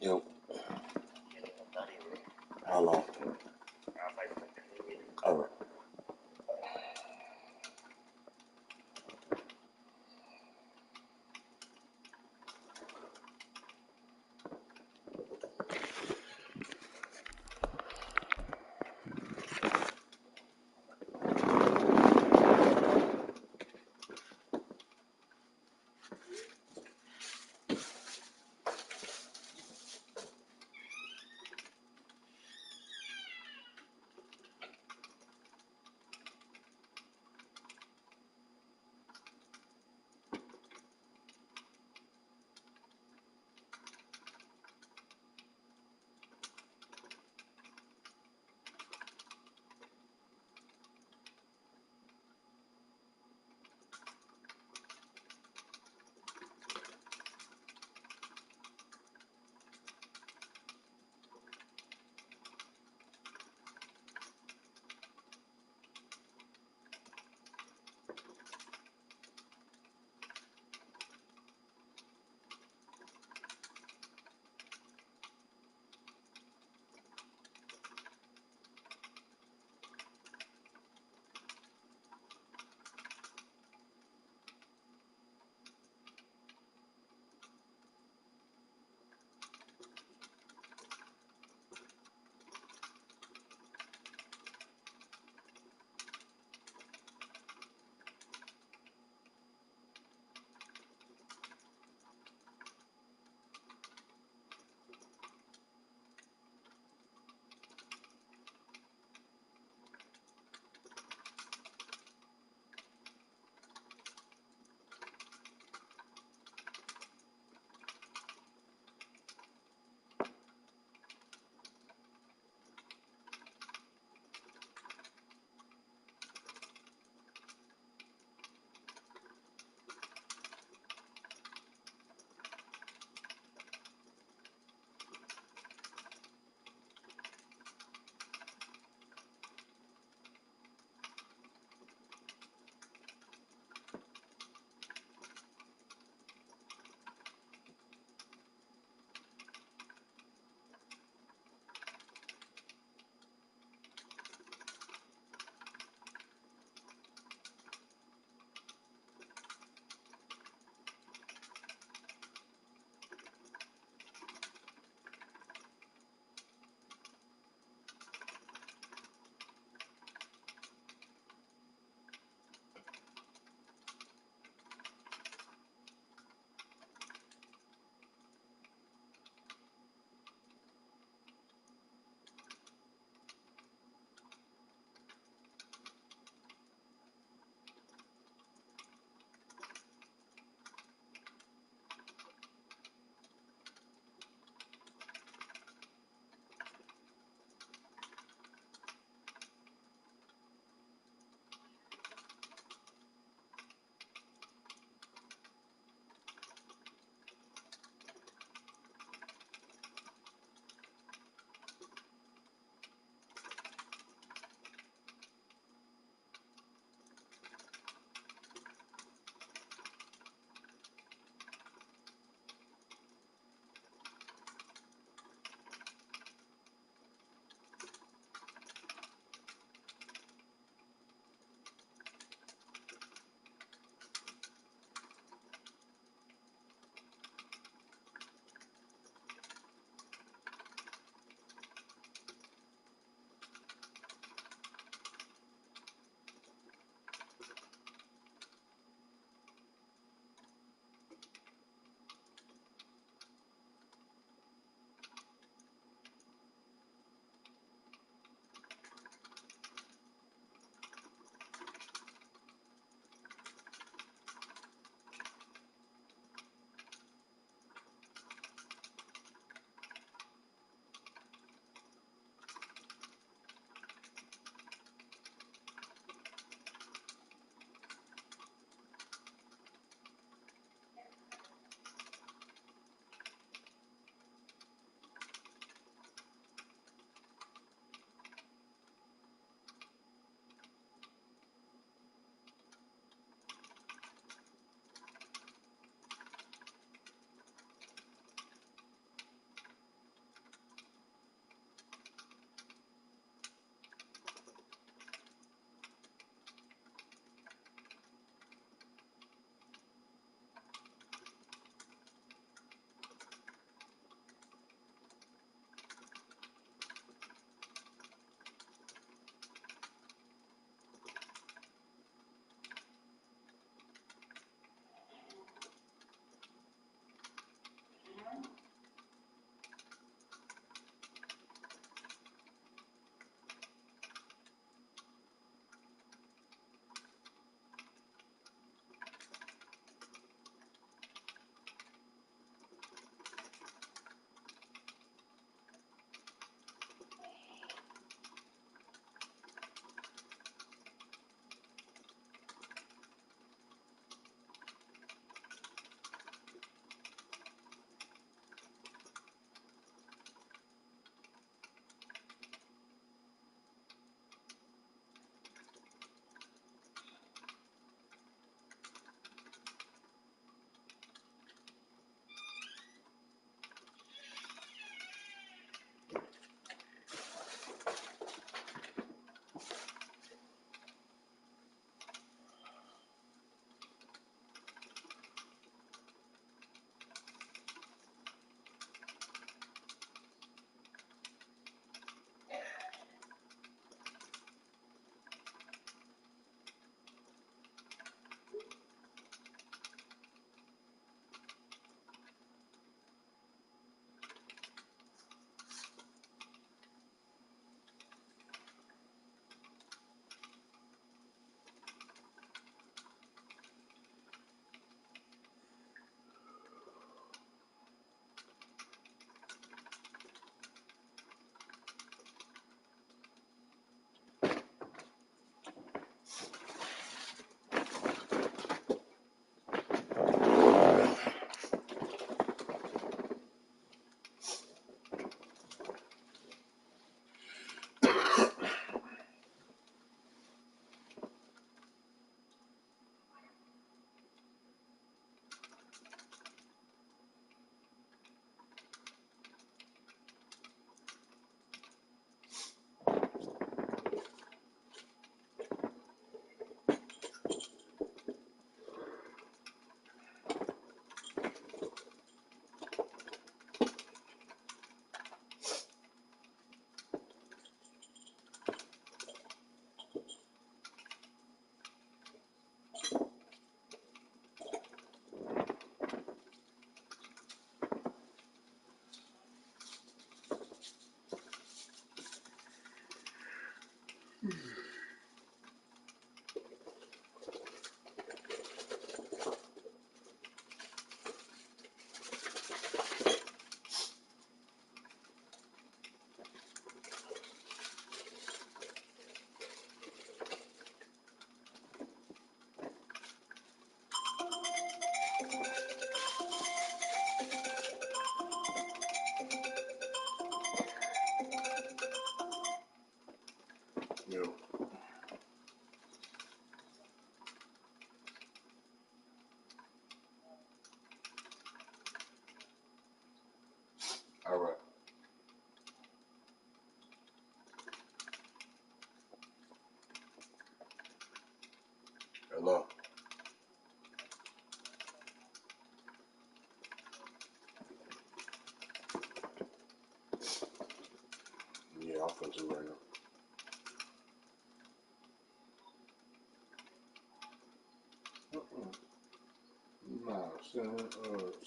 Yo, how long? All right.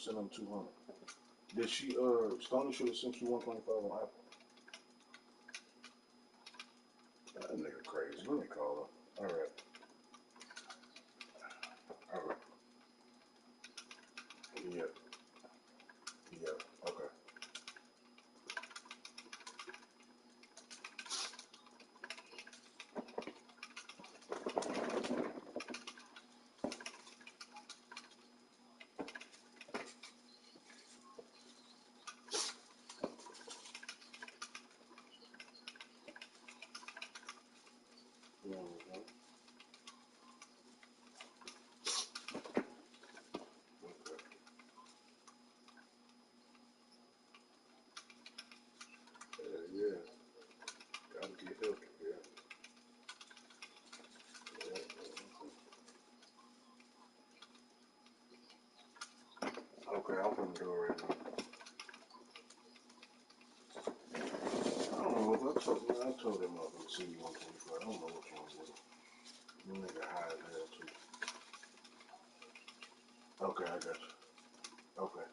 send him 200. Did she? Stoney should have sent you 125 on Apple. That nigga crazy. Let me call her. All right. All right. Yeah. Yeah. Okay. Mm-hmm. Okay. Yeah. Gotta get healthy. Yeah. Yeah. Okay, I'm gonna do it right now. I don't know what I told him I'm gonna see you 125. I don't know what's wrong with it. You nigga high as hell too. Okay, I got you. Okay.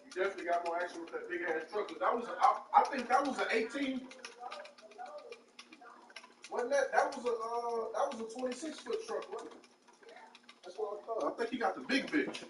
You definitely got more action with that big ass truck. That was, I think that was an 18. Wasn't that? That was a 26-foot truck, wasn't it? That's what I thought. I think he got the big bitch.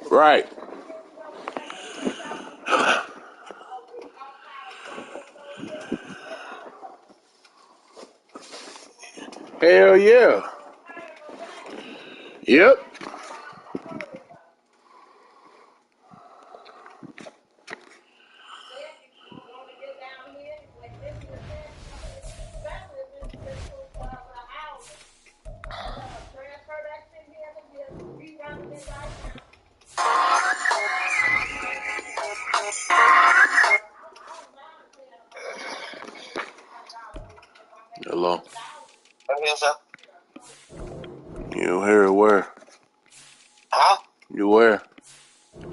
Right. Hell yeah. Yep. Hello. I'm here, sir. You here where? Huh? You where?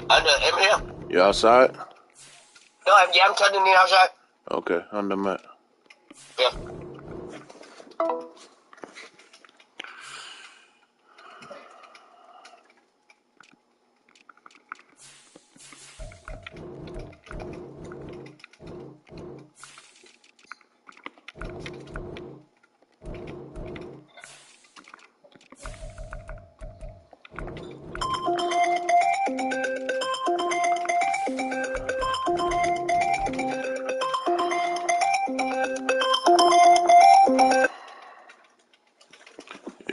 I'm here. You outside? No, I'm turning in outside. Okay, under mat. Yeah.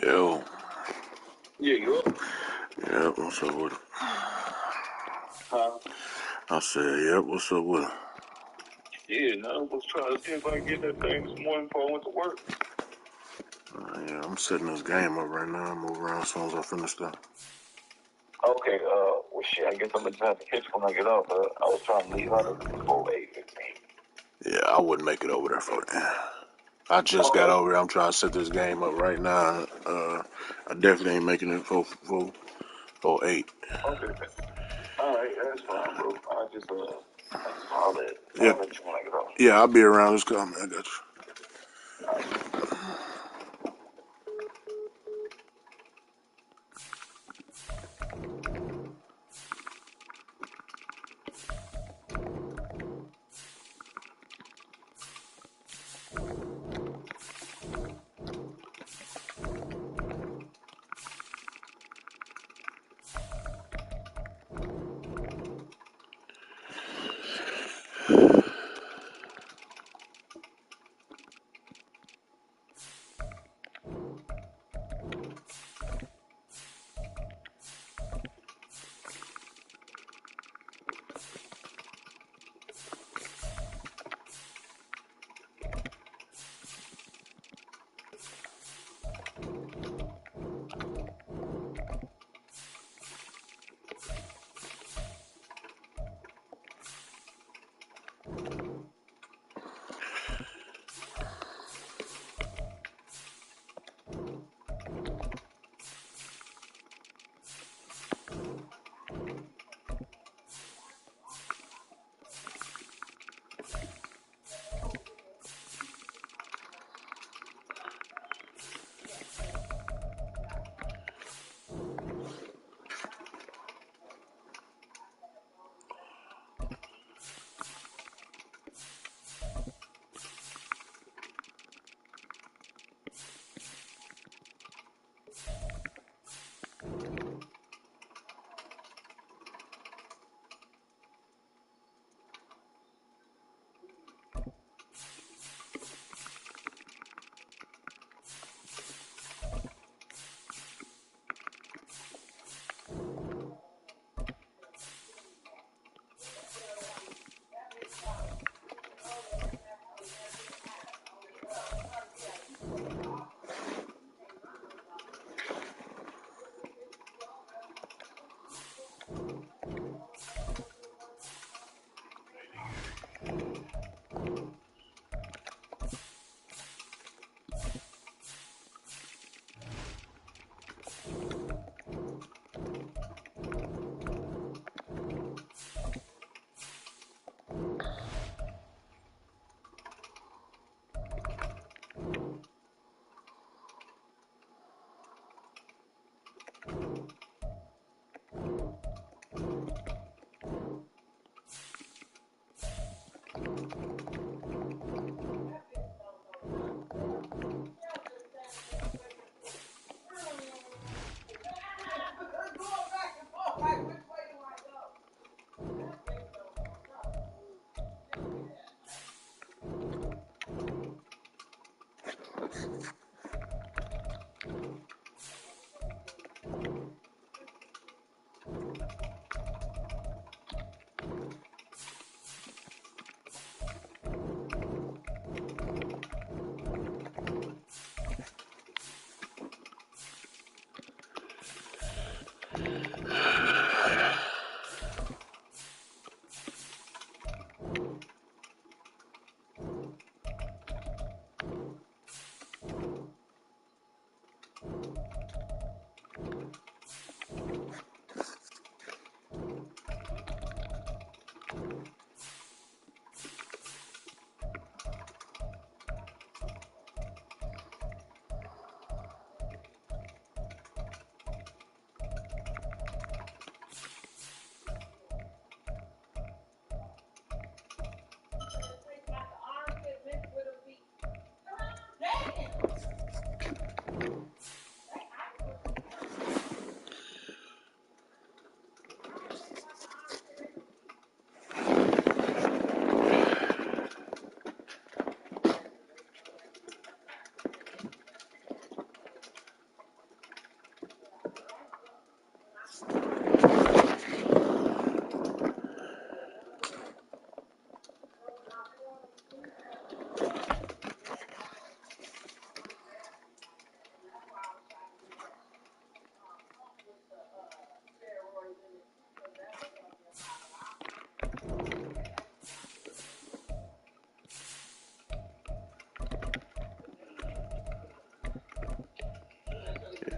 Yo. Yeah, you up? Yep, what's up with it? Huh? I said, yep, what's up with it? Yeah, no, I was trying to see if I can get that thing this morning before I went to work. Yeah, I'm setting this game up right now. I'll move around as soon as I finish that. Okay, well, shit, I guess I'm gonna have to catch when I get off. I was trying to leave out before 8:15. Yeah, I wouldn't make it over there for that. I just got over here. I'm trying to set this game up right now. I definitely ain't making it for 8. Okay. All right, that's fine, bro. I just holler at Yeah, you when I get off. yeah, I'll be around. Just call me. I got you. All right.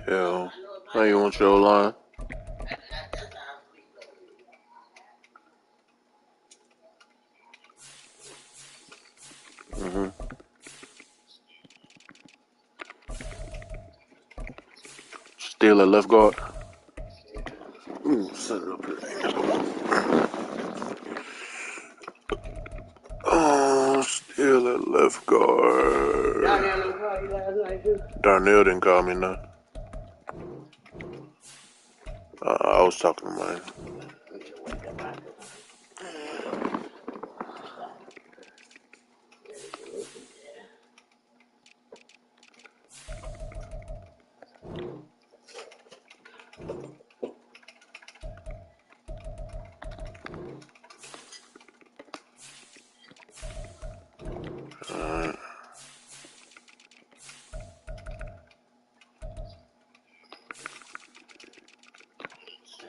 Yeah. How you want your line? Mm-hmm. Still at left guard. Set it up here. Oh, still at left guard. Darnell call you last night too. Darnell didn't call me nothing. I was talking to mine.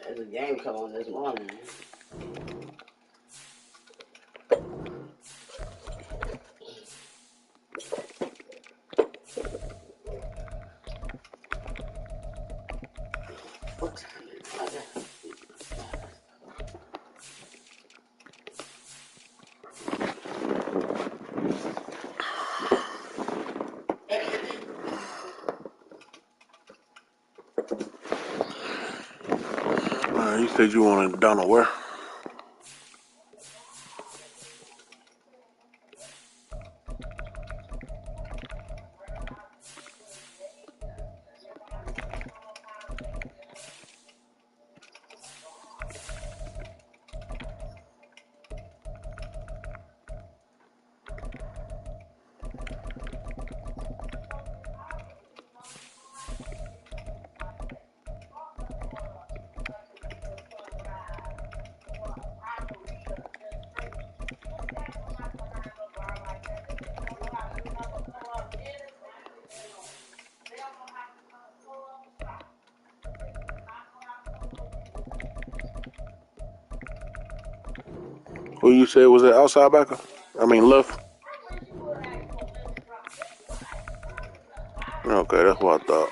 There's a game come on this morning. What time is it? You said you wanted Donald where? Who you said was it outside backer? I mean left. Okay, that's what I thought.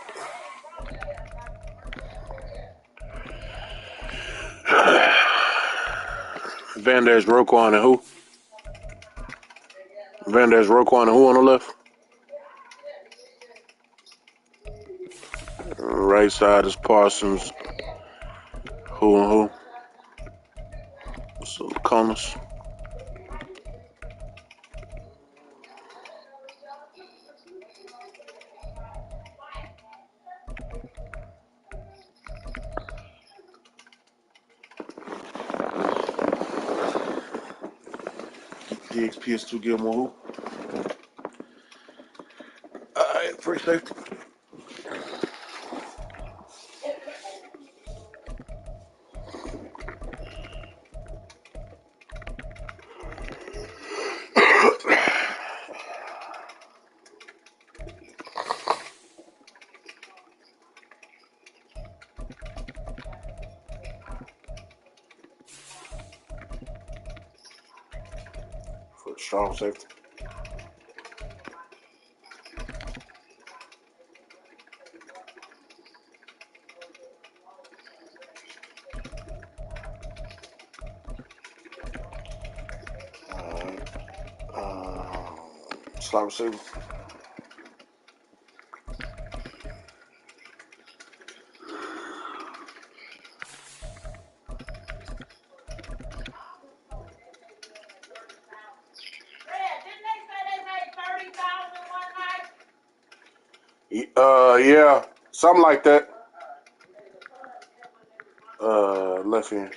Van Der's Roquan and who? Van Der's Roquan and who on the left? Right side is Parsons. Who and who? So Connors. DXPS2 Gilmore who? Alright, free safety. For strong safety. Slot receiver. Yeah, something like that. Left hand.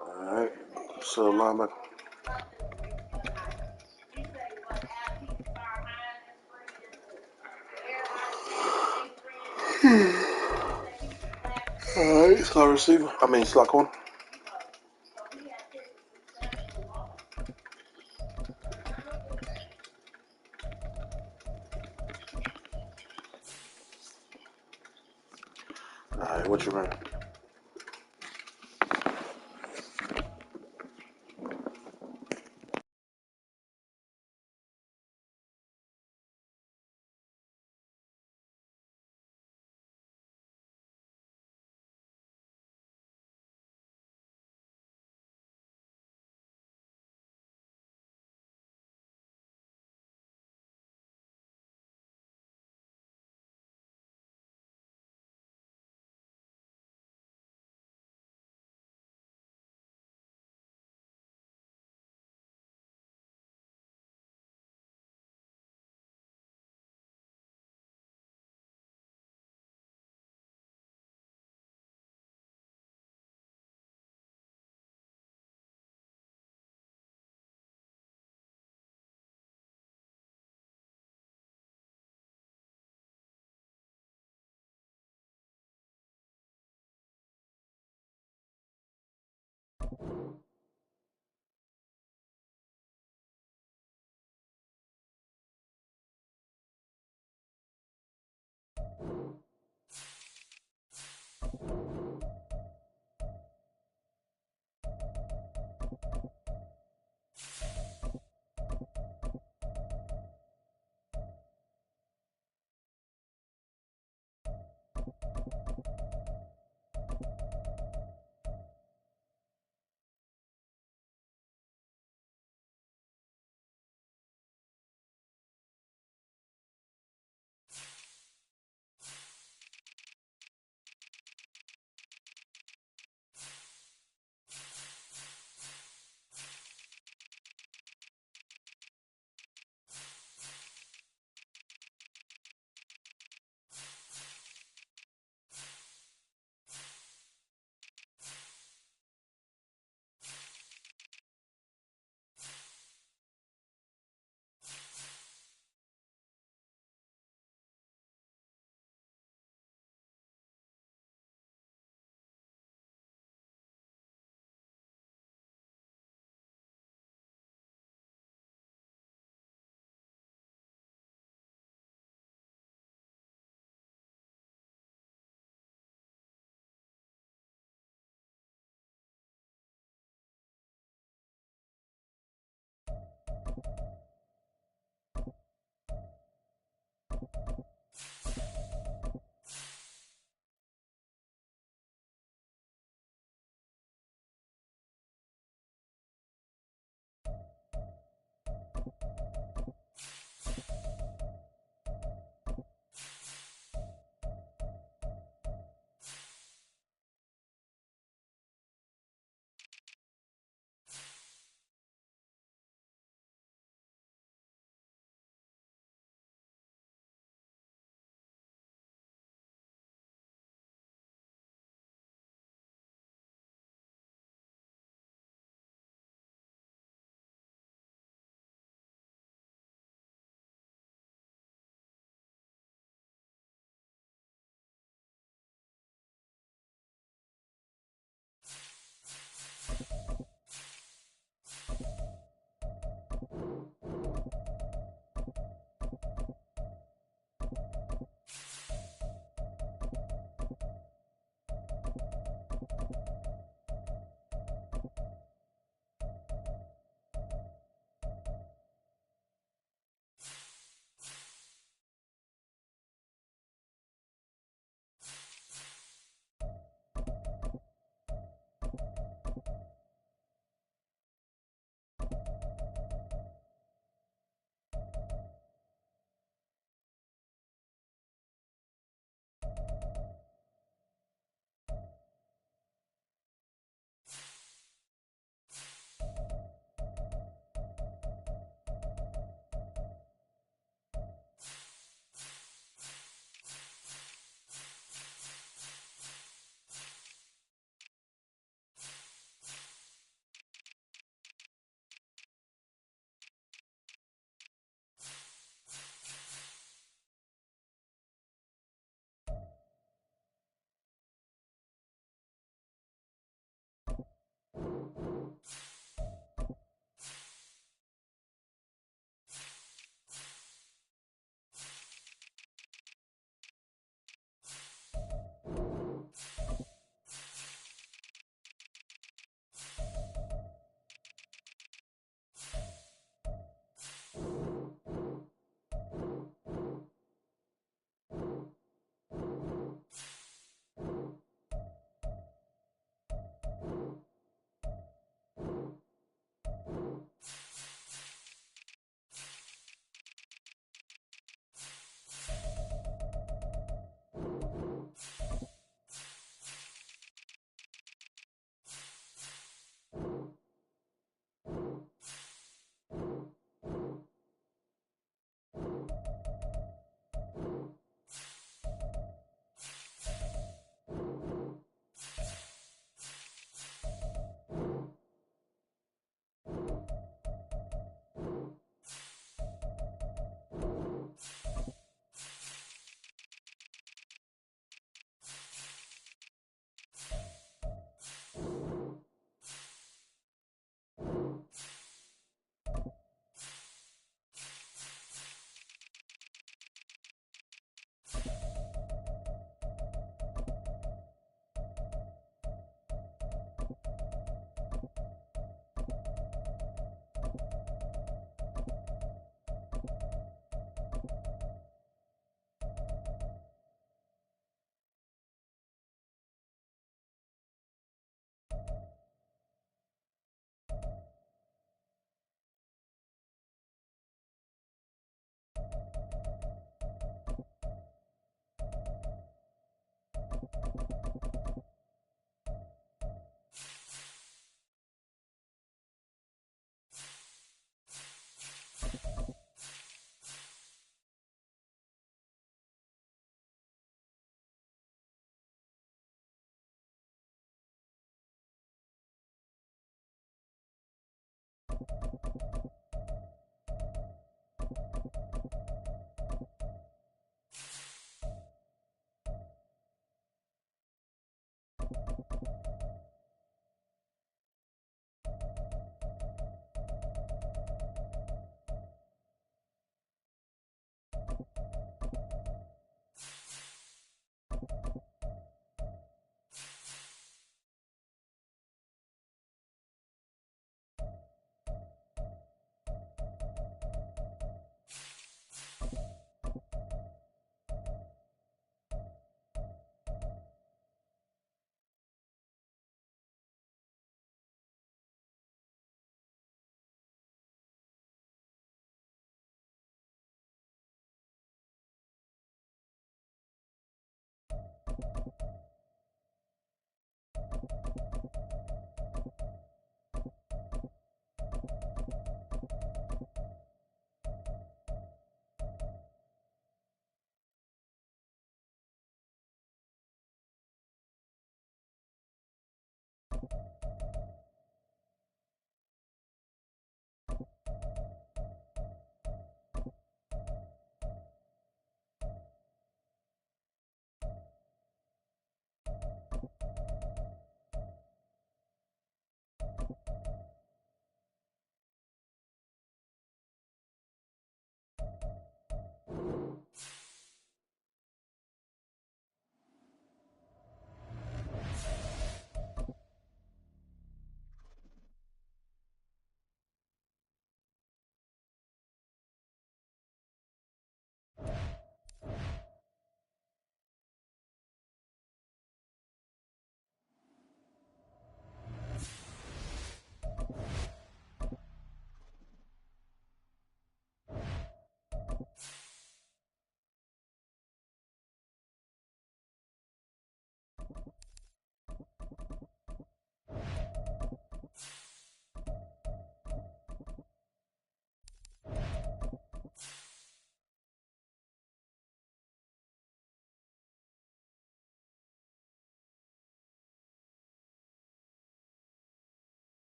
Alright, so linebacker. All right, slot receiver. I mean, slot corner. All right, what you running?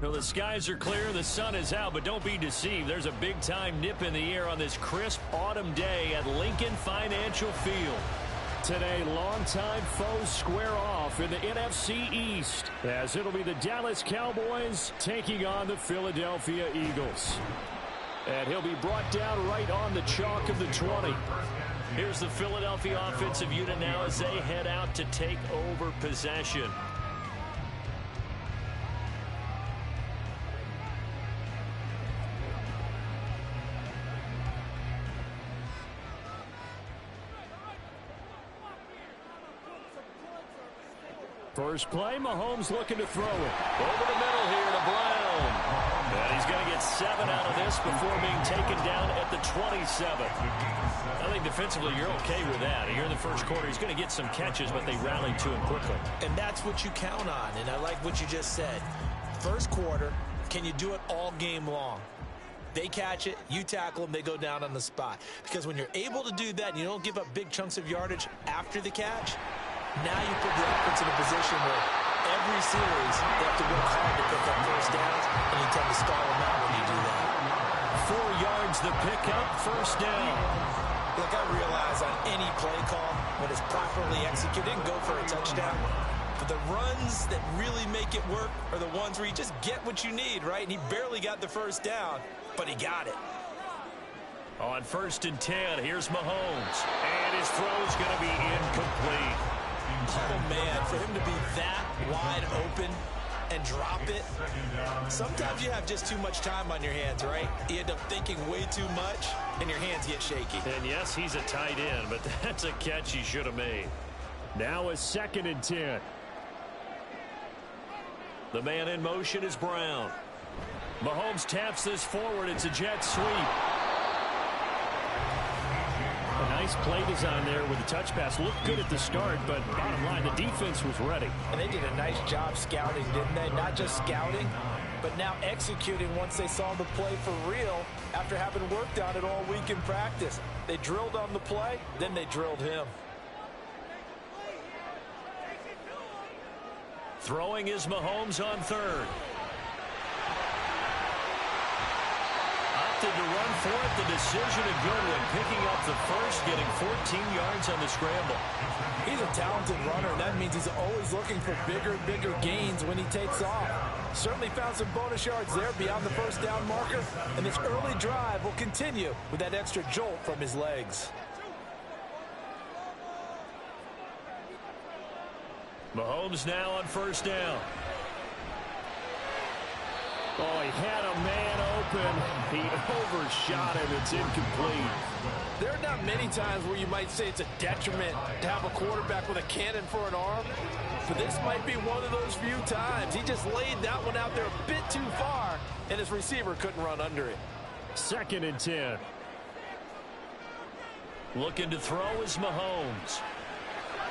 Well, the skies are clear, the sun is out, but don't be deceived. There's a big-time nip in the air on this crisp autumn day at Lincoln Financial Field. Today, longtime foes square off in the NFC East, as it'll be the Dallas Cowboys taking on the Philadelphia Eagles. And he'll be brought down right on the chalk of the 20. Here's the Philadelphia offensive unit now as they head out to take over possession. First play, Mahomes looking to throw it. Over the middle here to Brown. And he's going to get 7 out of this before being taken down at the 27. I think defensively you're okay with that. Here in the first quarter, he's going to get some catches, but they rallied to him quickly. And that's what you count on, and I like what you just said. First quarter, can you do it all game long? They catch it, you tackle them, they go down on the spot. Because when you're able to do that and you don't give up big chunks of yardage after the catch, now you put the offense in a position where every series they have to work hard to pick up first downs, and you tend to stall them out when you do that. 4 yards the pickup, first down. Look, I realize on any play call, when it's properly executed, go for a touchdown. But the runs that really make it work are the ones where you just get what you need, right? And he barely got the first down, but he got it. On 1st and 10, here's Mahomes. And his throw's going to be incomplete. Oh, man, for him to be that wide open and drop it, sometimes you have just too much time on your hands, right? You end up thinking way too much, and your hands get shaky. And, yes, he's a tight end, but that's a catch he should have made. Now a 2nd and 10. The man in motion is Brown. Mahomes taps this forward. It's a jet sweep. A nice play design there with the touch pass. Looked good at the start, but bottom line, the defense was ready. And they did a nice job scouting, didn't they? Not just scouting, but now executing once they saw the play for real after having worked on it all week in practice. They drilled on the play, then they drilled him. Throwing is Mahomes on 3rd. Opted to run for it. The decision a good one. Picking up the first, getting 14 yards on the scramble. He's a talented runner, and that means he's always looking for bigger and bigger gains when he takes off. Certainly found some bonus yards there beyond the first down marker, and this early drive will continue with that extra jolt from his legs. Mahomes now on 1st down. Oh, he had a man open. He overshot him. It's incomplete. There are not many times where you might say it's a detriment to have a quarterback with a cannon for an arm, but this might be one of those few times. He just laid that one out there a bit too far, and his receiver couldn't run under it. 2nd and 10. Looking to throw is Mahomes.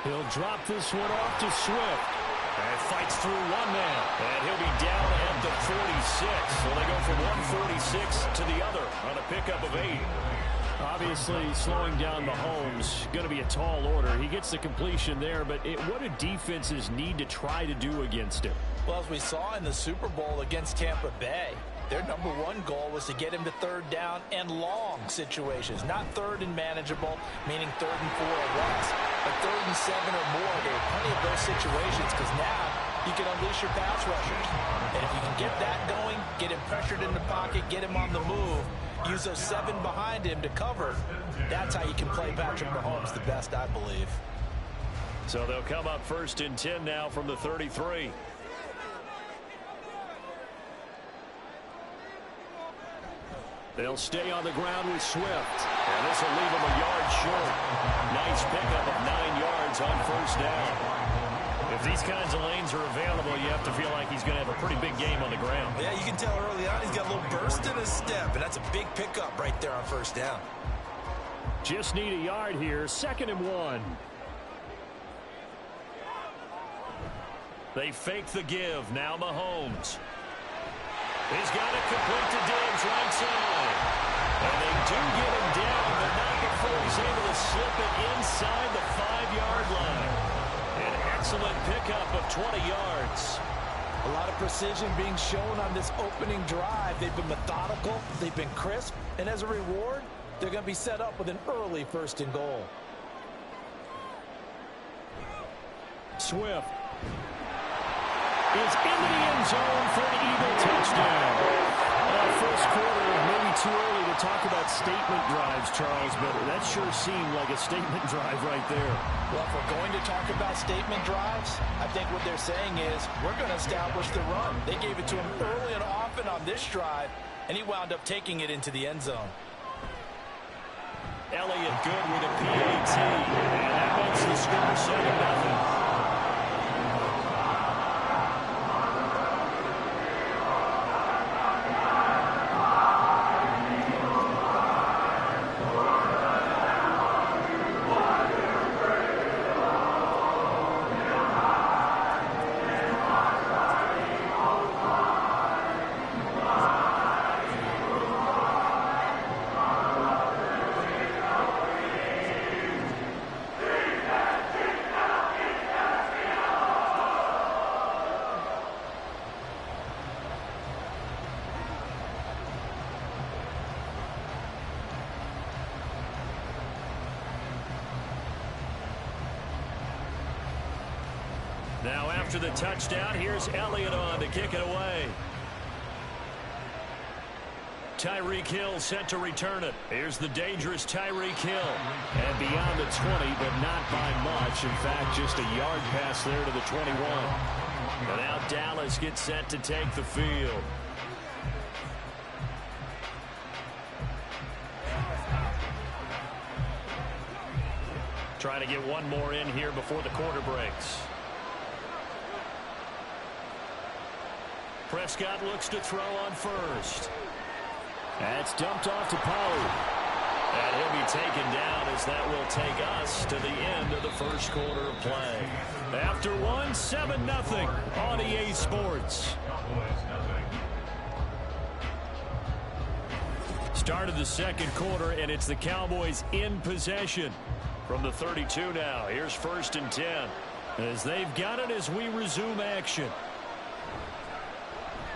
He'll drop this one off to Swift. And fights through one man. And he'll be down at the 46. So they go from 146 to the other on a pickup of 8. Obviously, slowing down Mahomes, going to be a tall order. He gets the completion there, but what do defenses need to try to do against him? Well, as we saw in the Super Bowl against Tampa Bay, their #1 goal was to get him to 3rd down and long situations. Not 3rd and manageable, meaning 3rd and 4 or less, but 3rd and 7 or more. There are plenty of those situations because now you can unleash your pass rushers. And if you can get that going, get him pressured in the pocket, get him on the move, use those 7 behind him to cover, that's how you can play Patrick Mahomes the best, I believe. So they'll come up 1st and 10 now from the 33. They'll stay on the ground with Swift. And this will leave him a yard short. Nice pickup of 9 yards on 1st down. If these kinds of lanes are available, you have to feel like he's going to have a pretty big game on the ground. Yeah, you can tell early on he's got a little burst in his step, and that's a big pickup right there on 1st down. Just need a yard here. 2nd and 1. They fake the give. Now Mahomes. He's got it complete to Diggs right side. And they do get him down, but not before he's able to slip it inside the 5-yard line. An excellent pickup of 20 yards. A lot of precision being shown on this opening drive. They've been methodical, they've been crisp, and as a reward, they're going to be set up with an early 1st and goal. Swift is into the end zone for an Eagle touchdown. First quarter, maybe too early to talk about statement drives, Charles, but that sure seemed like a statement drive right there. Well, if we're going to talk about statement drives, I think what they're saying is we're going to establish the run. They gave it to him early and often on this drive, and he wound up taking it into the end zone. Elliott good with a PAT, and that makes the score 7-0. Now after the touchdown, here's Elliott on to kick it away. Tyreek Hill set to return it. Here's the dangerous Tyreek Hill. And beyond the 20, but not by much. In fact, just a yard pass there to the 21. And now Dallas gets set to take the field. Trying to get one more in here before the quarter breaks. Prescott looks to throw on first. That's dumped off to Pollard. And he'll be taken down as that will take us to the end of the first quarter of play. After one, 7-0 on EA Sports. Start of the second quarter, and it's the Cowboys in possession. From the 32 now, here's 1st and 10. As they've got it as we resume action.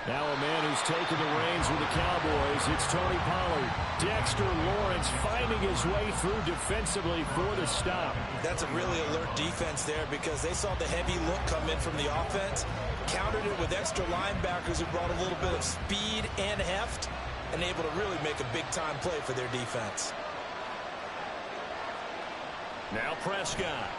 Now a man who's taken the reins with the Cowboys, it's Tony Pollard. Dexter Lawrence finding his way through defensively for the stop. That's a really alert defense there because they saw the heavy look come in from the offense, countered it with extra linebackers who brought a little bit of speed and heft, and able to really make a big-time play for their defense. Now Prescott.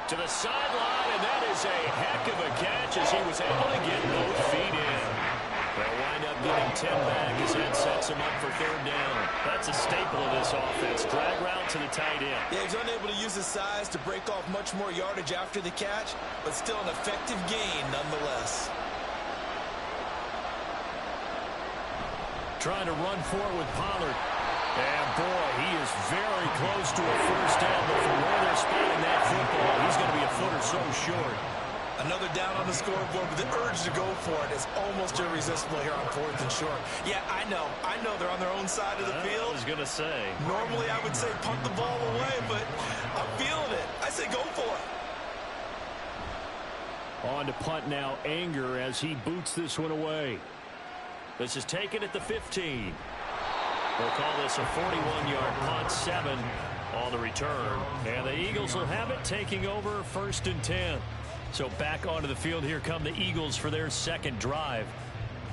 To the sideline, and that is a heck of a catch as he was able to get both feet in. They'll wind up getting 10 back as that sets him up for 3rd down. That's a staple of this offense. Drag route to the tight end. Yeah, he's unable to use his size to break off much more yardage after the catch, but still an effective gain nonetheless. Trying to run forward with Pollard. And, boy, he is very close to a 1st down, but from where they're spotting that football, he's going to be a foot or so short. Another down on the scoreboard, but the urge to go for it is almost irresistible here on 4th and short. Yeah, I know they're on their own side of the field. I was going to say. Normally I would say punt the ball away, but I'm feeling it. I say go for it. On to punt now, Anger, as he boots this one away. This is taken at the 15. We'll call this a 41-yard punt, 7 on the return. And the Eagles will have it, taking over 1st and 10. So back onto the field, here come the Eagles for their second drive.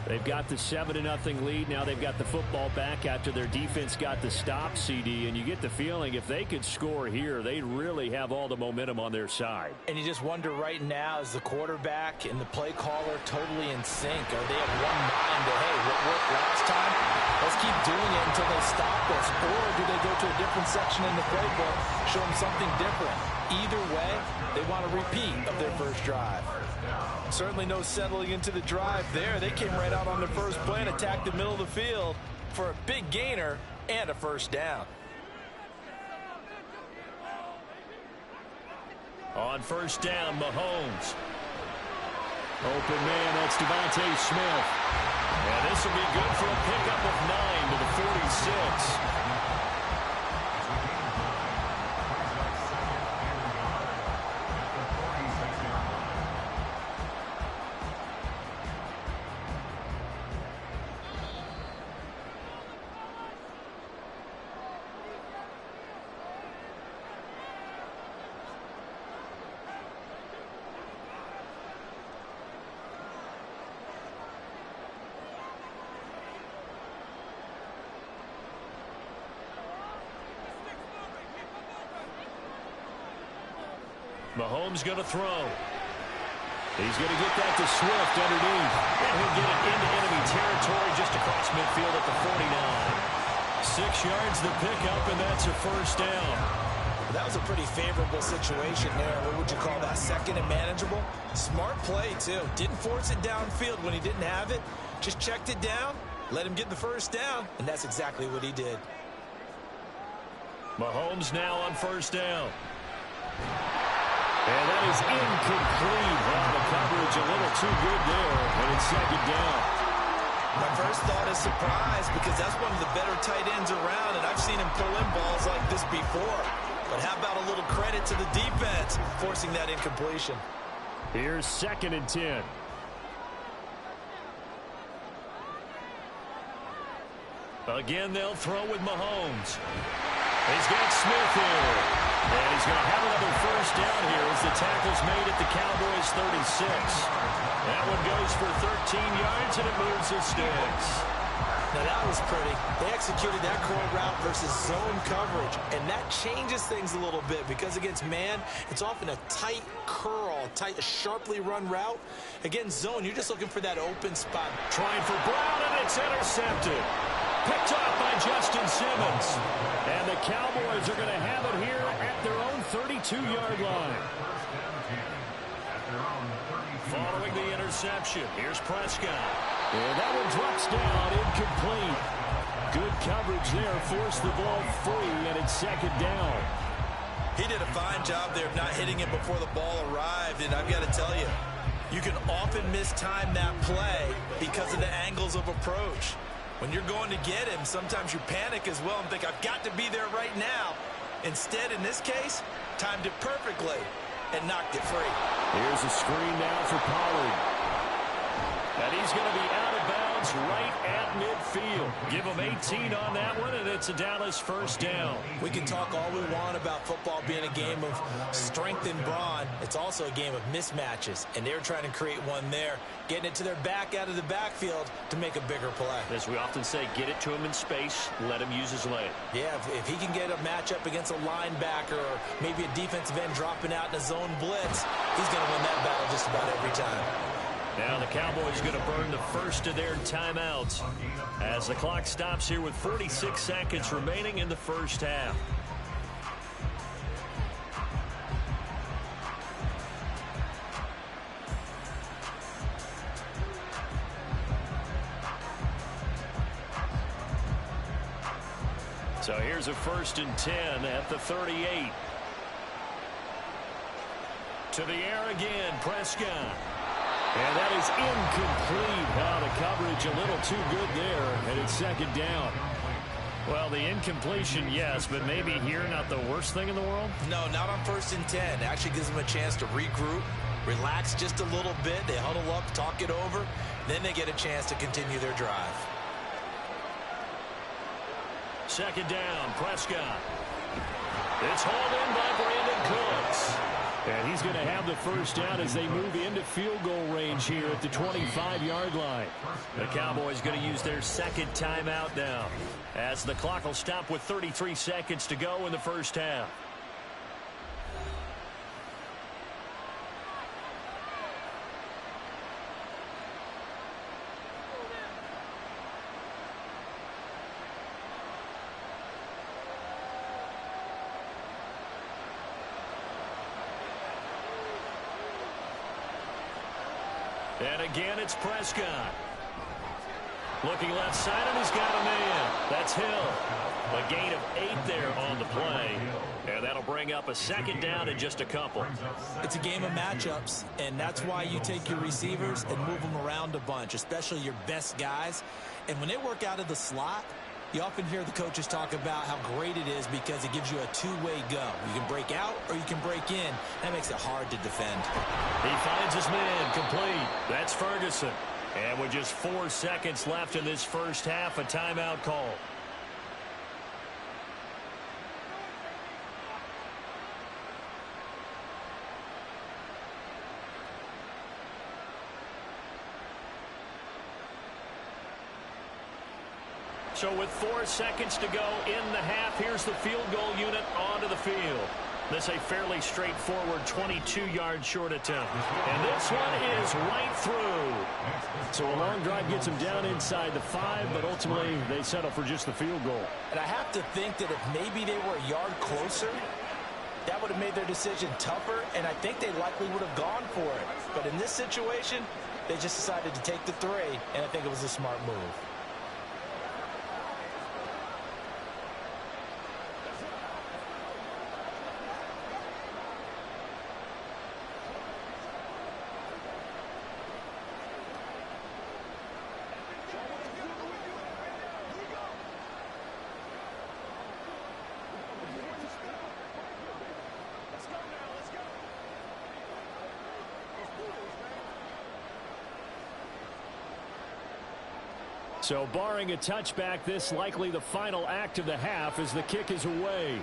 They've got the 7-0 lead. Now they've got the football back after their defense got the stop, CD. And you get the feeling if they could score here, they'd really have all the momentum on their side. And you just wonder right now, is the quarterback and the play caller totally in sync? Are they at one mind to, hey, what worked last time? Let's keep doing it until they stop us. Or do they go to a different section in the playbook, show them something different? Either way, they want a repeat of their first drive. Certainly no settling into the drive there. They came right out on the first play and attacked the middle of the field for a big gainer and a 1st down. On 1st down, Mahomes. Open man, that's Devontae Smith. And this will be good for a pickup of 9 to the 46. Mahomes going to throw. He's going to get that to Swift underneath. And he'll get it into enemy territory just across midfield at the 49. 6 yards the pickup, and that's a first down. That was a pretty favorable situation there. What would you call that? Second and manageable? Smart play, too. Didn't force it downfield when he didn't have it. Just checked it down, let him get the first down, and that's exactly what he did. Mahomes now on first down. And that is incomplete. Wow, the coverage a little too good there, and it's second down. My first thought is surprise, because that's one of the better tight ends around, and I've seen him pull in balls like this before. But how about a little credit to the defense forcing that incompletion? Here's 2nd and 10. Again, they'll throw with Mahomes. He's got Smith here. And he's going to have another first down here as the tackle's made at the Cowboys' 36. That one goes for 13 yards, and it moves the sticks. Now that was pretty. They executed that curl route versus zone coverage, and that changes things a little bit because against man, it's often a tight curl, a sharply run route. Against zone, you're just looking for that open spot. Trying for Brown, and it's intercepted. Picked off by Justin Simmons. And the Cowboys are going to have it here at their own 32-yard line. Following the interception, here's Prescott. And that one drops down, incomplete. Good coverage there, forced the ball free, and it's second down. He did a fine job there of not hitting it before the ball arrived, and I've got to tell you, you can often mistime that play because of the angles of approach. When you're going to get him, sometimes you panic as well and think, I've got to be there right now. Instead, in this case, timed it perfectly and knocked it free. Here's a screen now for Pollard. And he's going to be out of bounds right at midfield. Give him 18 on that one, and it's a Dallas first down. We can talk all we want about football being a game of strength and brawn. It's also a game of mismatches, and they're trying to create one there, getting it to their back out of the backfield to make a bigger play. As we often say, get it to him in space, let him use his leg. Yeah, if he can get a matchup against a linebacker or maybe a defensive end dropping out in a zone blitz, he's going to win that battle just about every time. Now the Cowboys going to burn the first of their timeouts as the clock stops here with 46 seconds remaining in the first half. So here's a 1st and 10 at the 38. To the air again, Prescott. And that is incomplete. Wow, the coverage a little too good there, and it's second down. Well, the incompletion, yes, but maybe here not the worst thing in the world? No, not on 1st and 10. It actually gives them a chance to regroup, relax just a little bit. They huddle up, talk it over. Then they get a chance to continue their drive. Second down, Prescott. It's hauled in by Brandon Cooks. And he's going to have the first down as they move into field goal range here at the 25-yard line. The Cowboys going to use their second timeout now as the clock will stop with 33 seconds to go in the first half. And again, it's Prescott. Looking left side, and he's got a man. That's Hill. A gain of 8 there on the play. And that'll bring up a second down in just a couple. It's a game of matchups, and that's why you take your receivers and move them around a bunch, especially your best guys. And when they work out of the slot, you often hear the coaches talk about how great it is because it gives you a two-way go. You can break out or you can break in. That makes it hard to defend. He finds his man complete. That's Ferguson. And with just 4 seconds left in this first half, a timeout call. So with 4 seconds to go in the half, here's the field goal unit onto the field. This a fairly straightforward 22-yard short attempt. And this one is right through. So a long drive gets them down inside the 5, but ultimately they settle for just the field goal. And I have to think that if maybe they were a yard closer, that would have made their decision tougher, and I think they likely would have gone for it. But in this situation, they just decided to take the 3, and I think it was a smart move. So barring a touchback, this likely the final act of the half as the kick is away.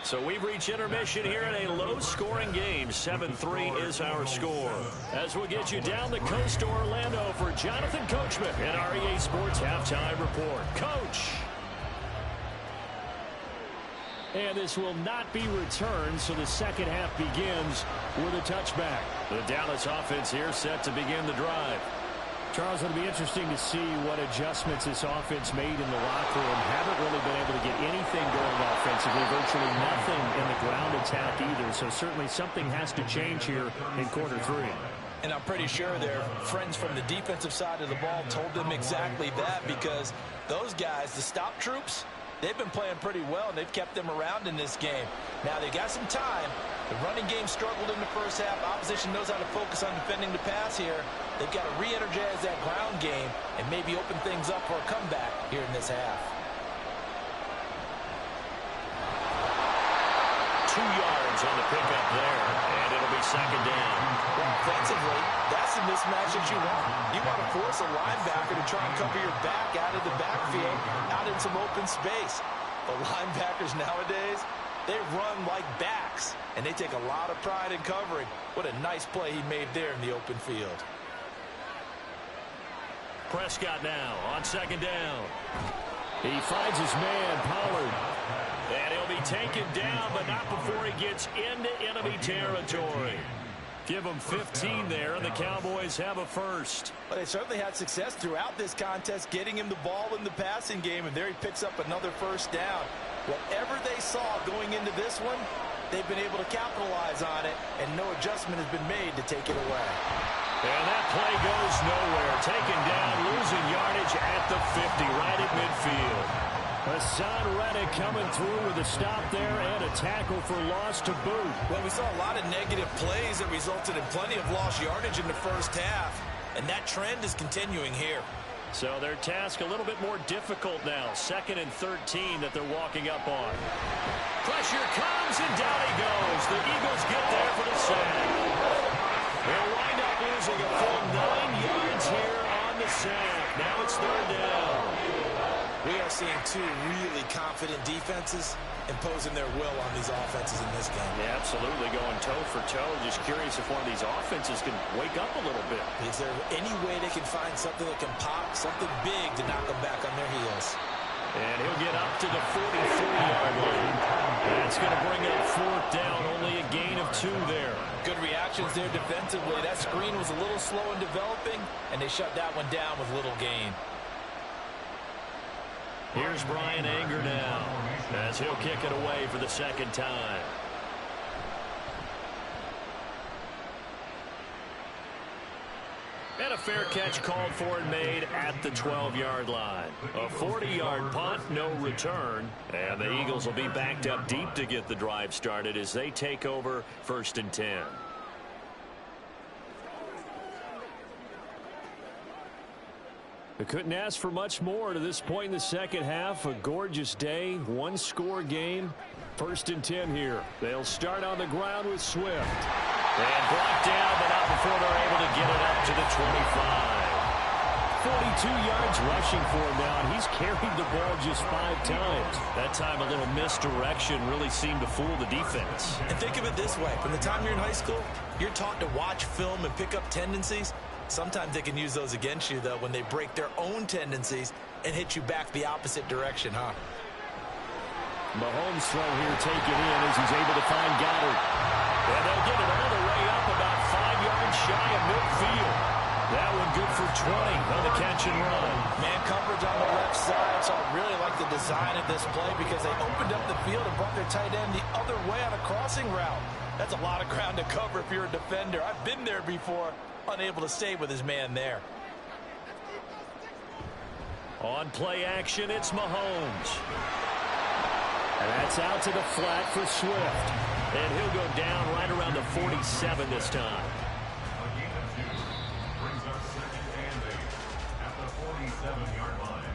So we've reached intermission here in a low-scoring game. 7-3 is our score. As we'll get you down the coast to Orlando for Jonathan Coachman and our EA Sports Halftime Report. Coach! And this will not be returned, so the second half begins with a touchback. The Dallas offense here set to begin the drive. Charles, it'll be interesting to see what adjustments this offense made in the locker room. Haven't really been able to get anything going offensively, virtually nothing in the ground attack either. So certainly something has to change here in quarter 3. And I'm pretty sure their friends from the defensive side of the ball told them exactly that, because those guys, the stop troops, they've been playing pretty well, and they've kept them around in this game. Now, they got some time. The running game struggled in the first half. Opposition knows how to focus on defending the pass here. They've got to re-energize that ground game and maybe open things up for a comeback here in this half. 2 yards on the pickup there, and it'll be second down. Well, offensively, that's the mismatch that you want. You want to force a linebacker to try and cover your back out of the backfield, out in some open space. But linebackers nowadays, they run like backs, and they take a lot of pride in covering. What a nice play he made there in the open field. Prescott now on second down. He finds his man, Pollard. And he'll be taken down, but not before he gets into enemy territory. Give him 15 there, and the Cowboys have a first. But they certainly had success throughout this contest, getting him the ball in the passing game, and there he picks up another first down. Whatever they saw going into this one, they've been able to capitalize on it, and no adjustment has been made to take it away. And that play goes nowhere. Taken down, losing yardage at the 50, right at midfield. Hassan Reddick coming through with a stop there and a tackle for loss to boot. Well, we saw a lot of negative plays that resulted in plenty of lost yardage in the first half, and that trend is continuing here. So their task a little bit more difficult now. 2nd and 13 that they're walking up on. Pressure comes, and down he goes. The Eagles get there for the sack. They'll wind up losing a full 9 yards here on the sack. Now it's 3rd down. We are seeing 2 really confident defenses imposing their will on these offenses in this game. Yeah, absolutely, going toe for toe. Just curious if one of these offenses can wake up a little bit. Is there any way they can find something that can pop, something big to knock them back on their heels? And he'll get up to the 43-yard line. That's going to bring up 4th down, only a gain of 2 there. Good reactions there defensively. That screen was a little slow in developing, and they shut that one down with little gain. Here's Brian Anger now, as he'll kick it away for the 2nd time. And a fair catch called for and made at the 12-yard line. A 40-yard punt, no return. And the Eagles will be backed up deep to get the drive started as they take over 1st and 10. They couldn't ask for much more to this point in the second half. A gorgeous day, 1-score game. 1st and 10 here. They'll start on the ground with Swift. And blocked down, but not before they're able to get it up to the 25. 42 yards rushing for him now, and he's carried the ball just 5 times. That time a little misdirection really seemed to fool the defense. And think of it this way. From the time you're in high school, you're taught to watch film and pick up tendencies. Sometimes they can use those against you, though, when they break their own tendencies and hit you back the opposite direction, huh? Mahomes' throw here taken in as he's able to find Goddard. And they'll get it all the way up about 5 yards shy of midfield. That one good for 20 on the catch and run. Man coverage on the left side, so I really like the design of this play because they opened up the field and brought their tight end the other way on a crossing route. That's a lot of ground to cover if you're a defender. I've been there before, unable to stay with his man there. On play action, it's Mahomes. And that's out to the flat for Swift. And he'll go down right around the 47 this time. Brings up 2nd and 8 at the 47-yard line.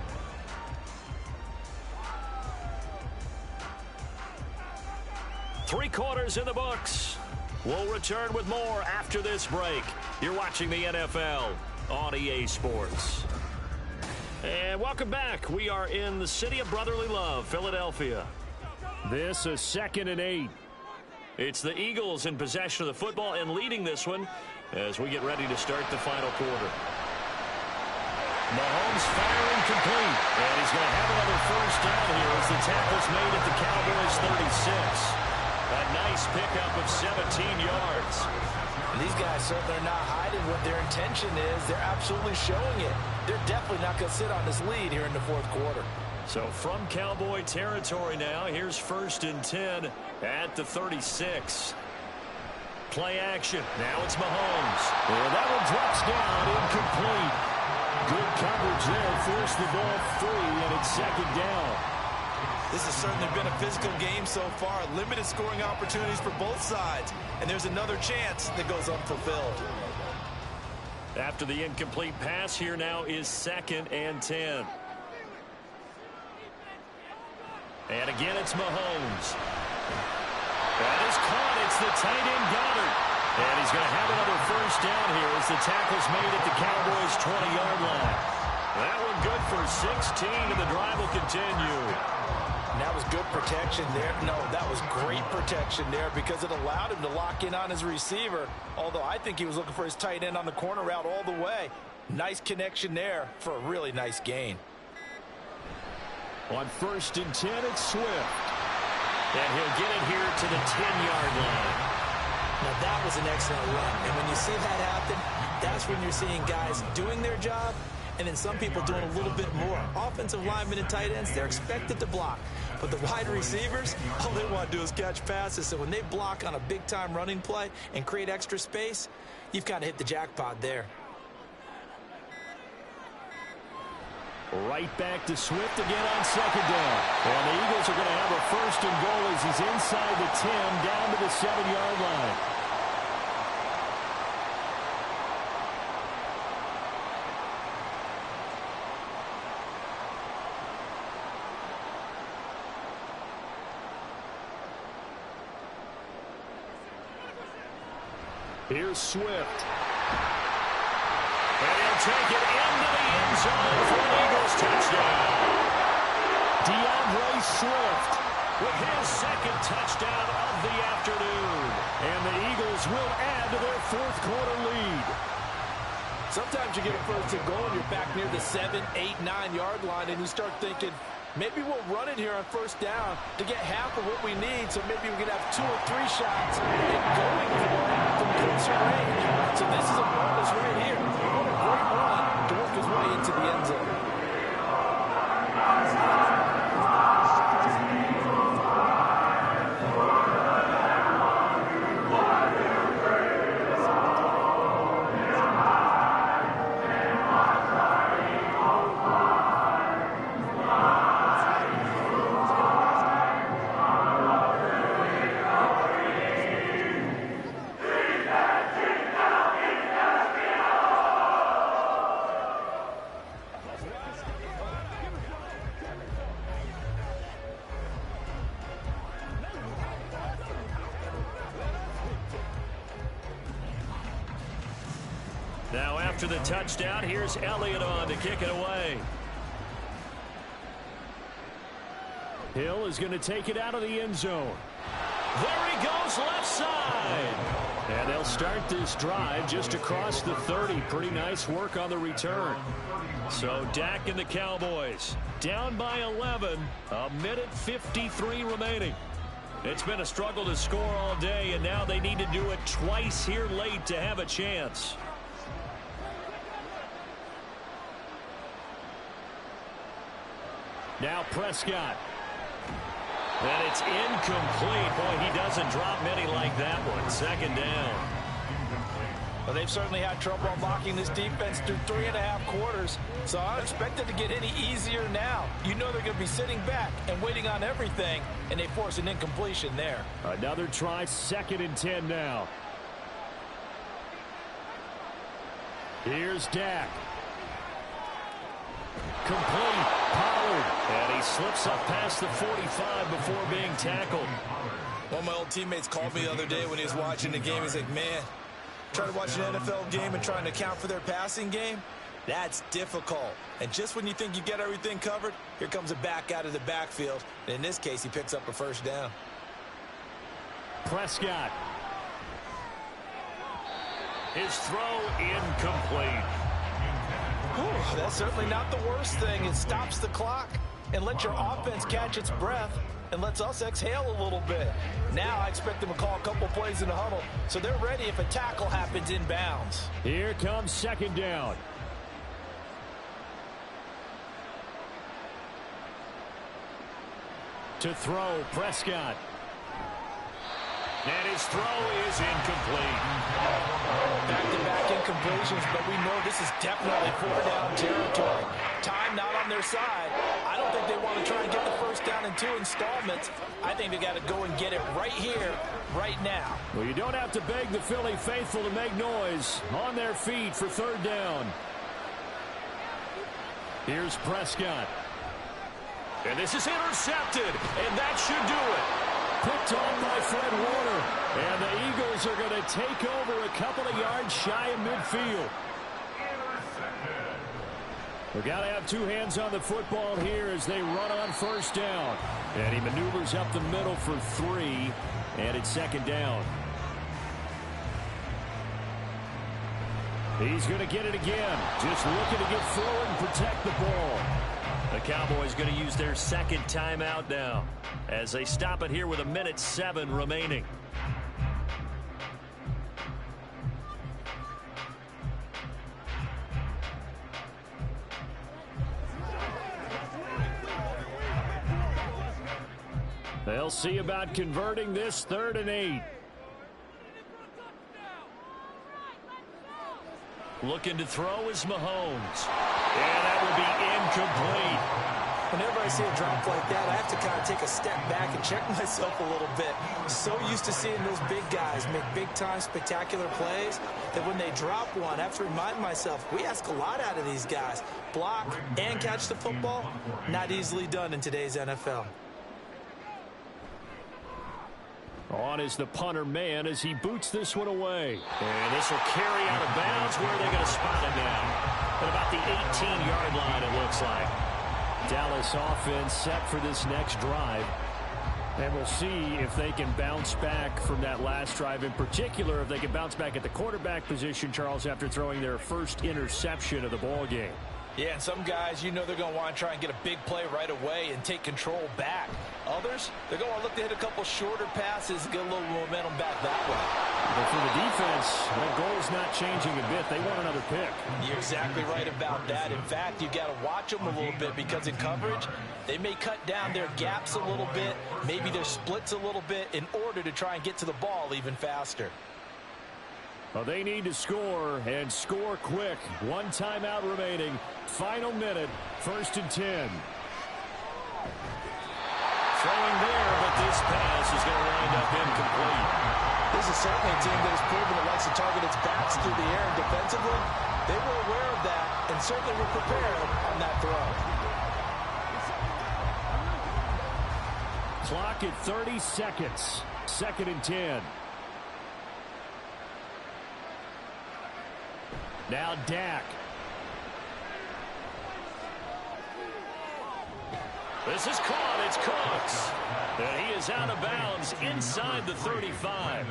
Three quarters in the books. We'll return with more after this break. You're watching the NFL on EA Sports. And welcome back. We are in the city of brotherly love, Philadelphia. This is 2nd and 8. It's the Eagles in possession of the football and leading this one as we get ready to start the final quarter. Mahomes firing complete. And he's going to have another first down here as the tackle's made at the Cowboys' 36. A nice pickup of 17 yards. These guys certainly are not hiding what their intention is. They're absolutely showing it. They're definitely not going to sit on this lead here in the fourth quarter. So from Cowboy territory now, here's 1st and 10 at the 36. Play action. Now it's Mahomes. And that one drops down, incomplete. Good coverage there. Forced the ball free, and it's 2nd down. This has certainly been a physical game so far. Limited scoring opportunities for both sides. And there's another chance that goes unfulfilled. After the incomplete pass, here now is 2nd and 10. And again, it's Mahomes. That is caught. It's the tight end, Goddard. And he's going to have another first down here as the tackle's made at the Cowboys' 20-yard line. That one good for 16, and the drive will continue. And that was good protection there. No, that was great protection there because it allowed him to lock in on his receiver, although I think he was looking for his tight end on the corner route all the way. Nice connection there for a really nice gain. On 1st and 10, it's Swift. And he'll get it here to the 10-yard line. Now, that was an excellent run. And when you see that happen, that's when you're seeing guys doing their job and then some people doing a little bit more. Offensive linemen and tight ends, they're expected to block. But the wide receivers, all they want to do is catch passes. So when they block on a big-time running play and create extra space, you've kind of hit the jackpot there. Right back to Swift again on 2nd down. And the Eagles are going to have a 1st and goal as he's inside the 10 down to the 7-yard line. Here's Swift. And he'll take it into the end zone for an Eagles touchdown. DeAndre Swift with his 2nd touchdown of the afternoon. And the Eagles will add to their 4th quarter lead. Sometimes you get a 1st and goal and you're back near the 7, 8, 9-yard line and you start thinking, maybe we'll run it here on 1st down to get half of what we need, so maybe we can have 2 or 3 shots and going for it from closer range. So this is a bonus right here. What a great run to work his way into the end zone. Now after the touchdown, here's Elliott on to kick it away. Hill is going to take it out of the end zone. There he goes left side. And they'll start this drive just across the 30. Pretty nice work on the return. So Dak and the Cowboys down by 11. A minute 53 remaining. It's been a struggle to score all day, and now they need to do it twice here late to have a chance. Now Prescott. And it's incomplete. Boy, he doesn't drop many like that one. Second down. Well, they've certainly had trouble unlocking this defense through 3.5 quarters, so I don't expect it to get any easier now. You know they're going to be sitting back and waiting on everything, and they force an incompletion there. Another try, 2nd and 10 now. Here's Dak. Complete. Pollard. And he slips up past the 45 before being tackled. One of my old teammates called me the other day when he was watching the game. He's like, man, trying to watch an NFL game and trying to account for their passing game, that's difficult. And just when you think you get everything covered, here comes a back out of the backfield. And in this case, he picks up a first down. Prescott. His throw incomplete. Whew, that's certainly not the worst thing. It stops the clock and lets your offense catch its breath and lets us exhale a little bit. Now I expect them to call a couple plays in the huddle, so they're ready if a tackle happens inbounds. Here comes 2nd down. To throw, Prescott. And his throw is incomplete. Back-to-back incompletions, but we know this is definitely 4-down territory. Time not on their side. I don't think they want to try and get the first down in 2 installments. I think they got to go and get it right here, right now. Well, you don't have to beg the Philly faithful to make noise. On their feet for 3rd down. Here's Prescott. And this is intercepted, and that should do it. Picked off by Fred Warner. And the Eagles are going to take over a couple of yards shy of midfield. We've got to have 2 hands on the football here as they run on 1st down. And he maneuvers up the middle for 3. And it's 2nd down. He's going to get it again. Just looking to get forward and protect the ball. The Cowboys going to use their 2nd timeout now as they stop it here with 1:07 remaining. They'll see about converting this 3rd and 8. Looking to throw is Mahomes. And that will be incomplete. Whenever I see a drop like that, I have to kind of take a step back and check myself a little bit. So used to seeing those big guys make big-time spectacular plays that when they drop one, I have to remind myself, we ask a lot out of these guys. Block and catch the football, not easily done in today's NFL. On is the punter man as he boots this one away. And this will carry out of bounds. Where are they going to spot it now? At about the 18-yard line, it looks like. Dallas offense set for this next drive. And we'll see if they can bounce back from that last drive. In particular, if they can bounce back at the quarterback position, Charles, after throwing their first interception of the ball game. Yeah, and some guys, you know they're going to want to try and get a big play right away and take control back. Others, they're going to want to look to hit a couple shorter passes and get a little momentum back that way. But for the defense, that goal is not changing a bit. They want another pick. You're exactly right about that. In fact, you got to watch them a little bit because in coverage, they may cut down their gaps a little bit, maybe their splits a little bit in order to try and get to the ball even faster. Well, they need to score, and score quick. 1 timeout remaining. Final minute, 1st and 10. Throwing there, but this pass is going to wind up incomplete. This is certainly a team that has proven it likes to target its backs through the air, and defensively, they were aware of that and certainly were prepared on that throw. Clock at 30 seconds. 2nd and 10. Now Dak. This is caught. It's Cooks. And he is out of bounds inside the 35.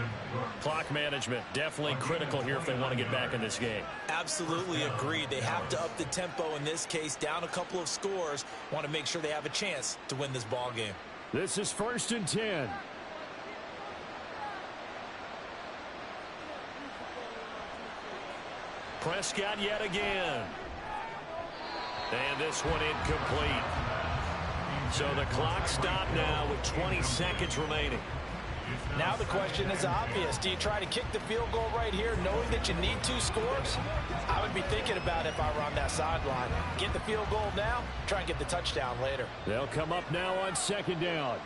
Clock management definitely critical here if they want to get back in this game. Absolutely agreed. They have to up the tempo in this case, down a couple of scores. Want to make sure they have a chance to win this ball game. This is 1st and 10. Prescott yet again. And this one incomplete. So the clock stopped now with 20 seconds remaining. Now the question is obvious. Do you try to kick the field goal right here knowing that you need 2 scores? I would be thinking about it if I were on that sideline. Get the field goal now, try and get the touchdown later. They'll come up now on 2nd down.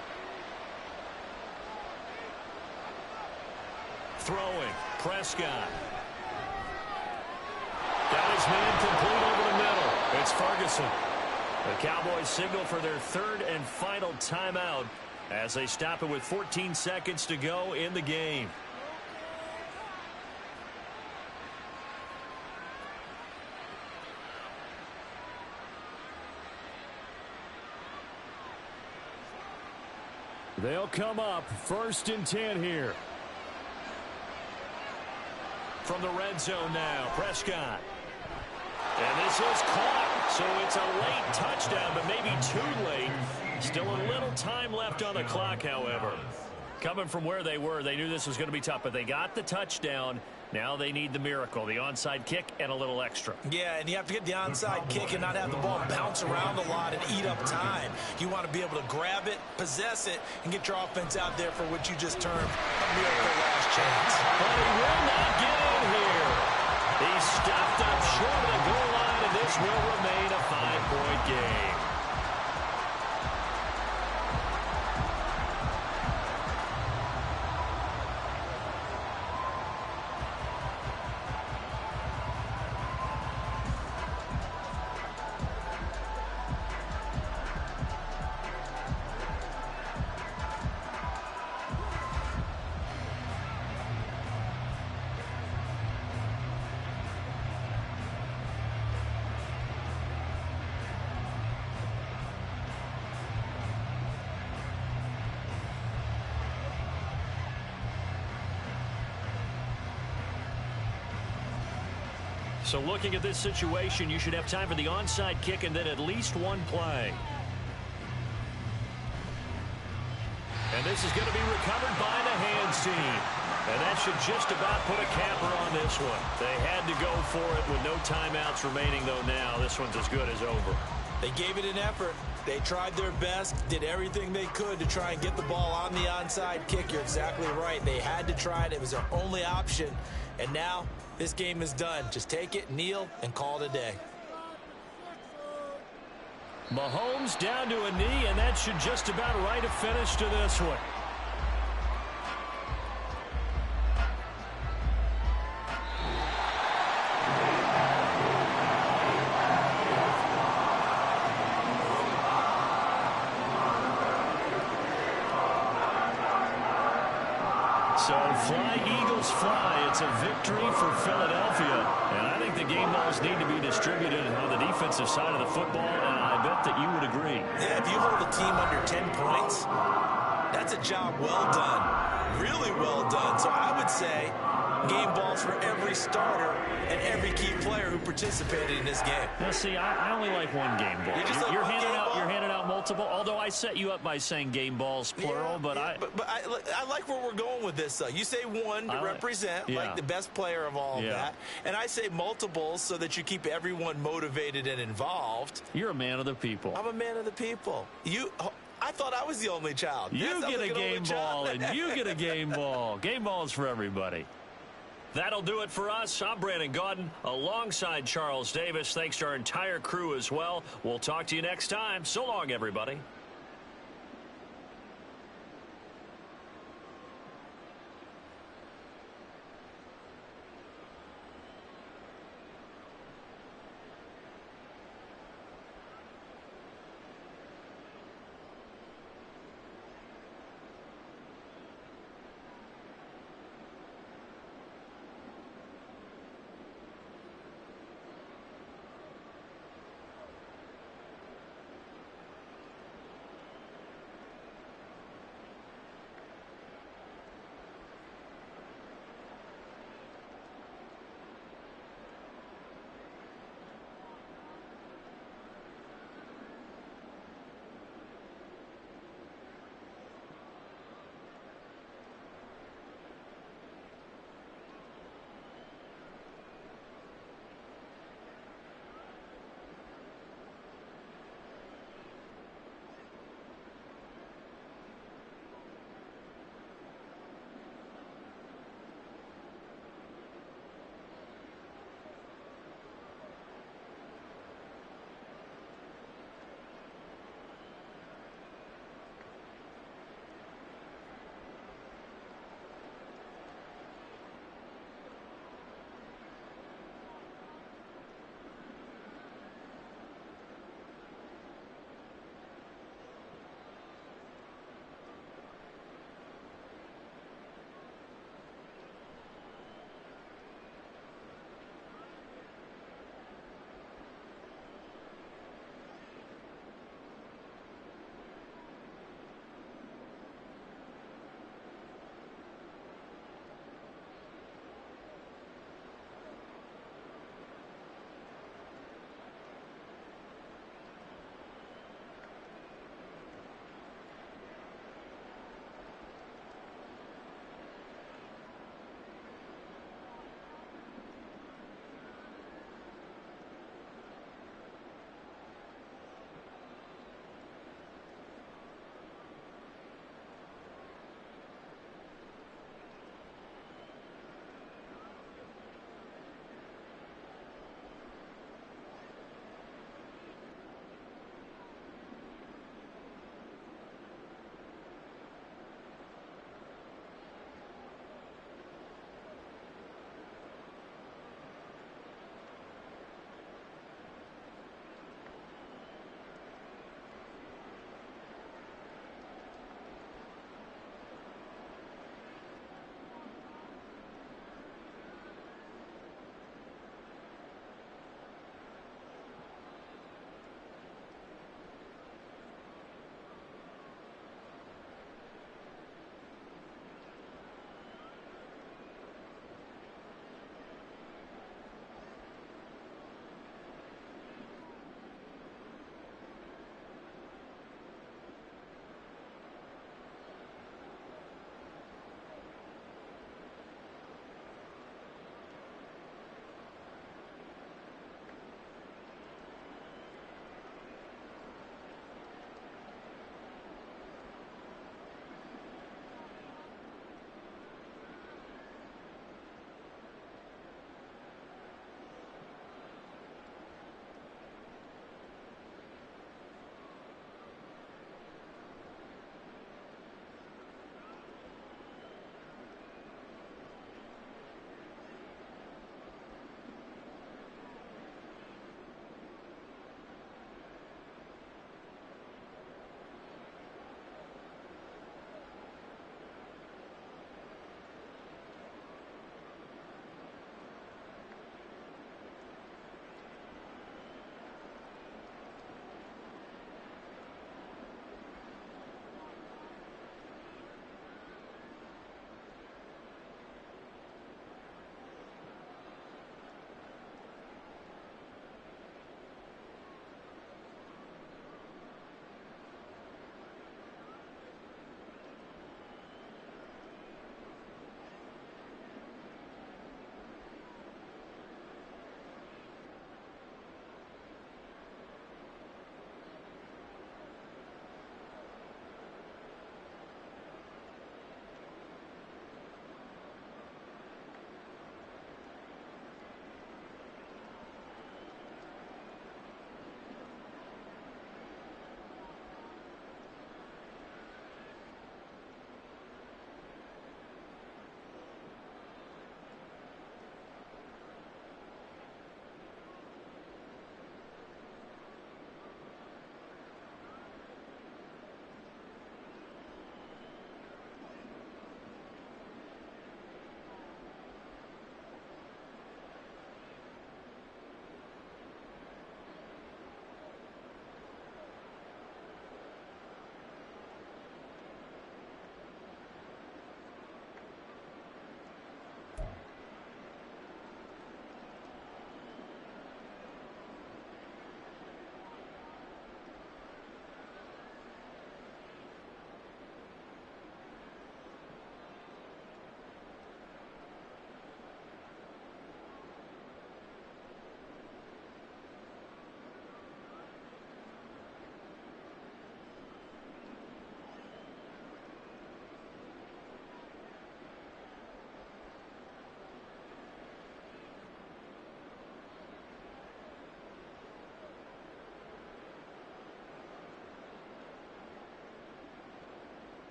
Throwing, Prescott. Got his man complete over the middle. It's Ferguson. The Cowboys signal for their 3rd and final timeout as they stop it with 14 seconds to go in the game. They'll come up 1st and 10 here. From the red zone now, Prescott. And this is caught. So it's a late touchdown, but maybe too late. Still a little time left on the clock, however. Coming from where they were, they knew this was going to be tough, but they got the touchdown. Now they need the miracle, the onside kick and a little extra. Yeah, and you have to get the onside kick and not have the ball bounce around a lot and eat up time. You want to be able to grab it, possess it, and get your offense out there for what you just termed a miracle last chance. But he will not get in here. He's stopped up short of the goal line, and this will remain a 5-point game. So looking at this situation, you should have time for the onside kick and then at least one play. And this is going to be recovered by the hands team. And that should just about put a capper on this one. They had to go for it with no timeouts remaining, though now this one's as good as over. They gave it an effort. They tried their best, did everything they could to try and get the ball on the onside kick. You're exactly right. They had to try it. It was their only option. And now this game is done. Just take it, kneel, and call it a day. Mahomes down to a knee, and that should just about write a finish to this one. So fly, Eagles, fly. It's a victory for Philadelphia. And I think the game balls need to be distributed on the defensive side of the football, and I bet that you would agree. Yeah, if you hold a team under 10 points, that's a job well done. Really well done. So I would say game balls for every starter and every key player who participated in this game. Now, see, I only like one game ball. You're handing out multiple, although I set you up by saying game balls, plural, but I like where we're going with this, though. You say one to represent, like the best player of all of that, and I say multiples so that you keep everyone motivated and involved. You're a man of the people. I'm a man of the people. I thought I was the only child. You get a game ball, and you get a game ball. Game balls for everybody. That'll do it for us. I'm Brandon Gaudin alongside Charles Davis. Thanks to our entire crew as well. We'll talk to you next time. So long, everybody.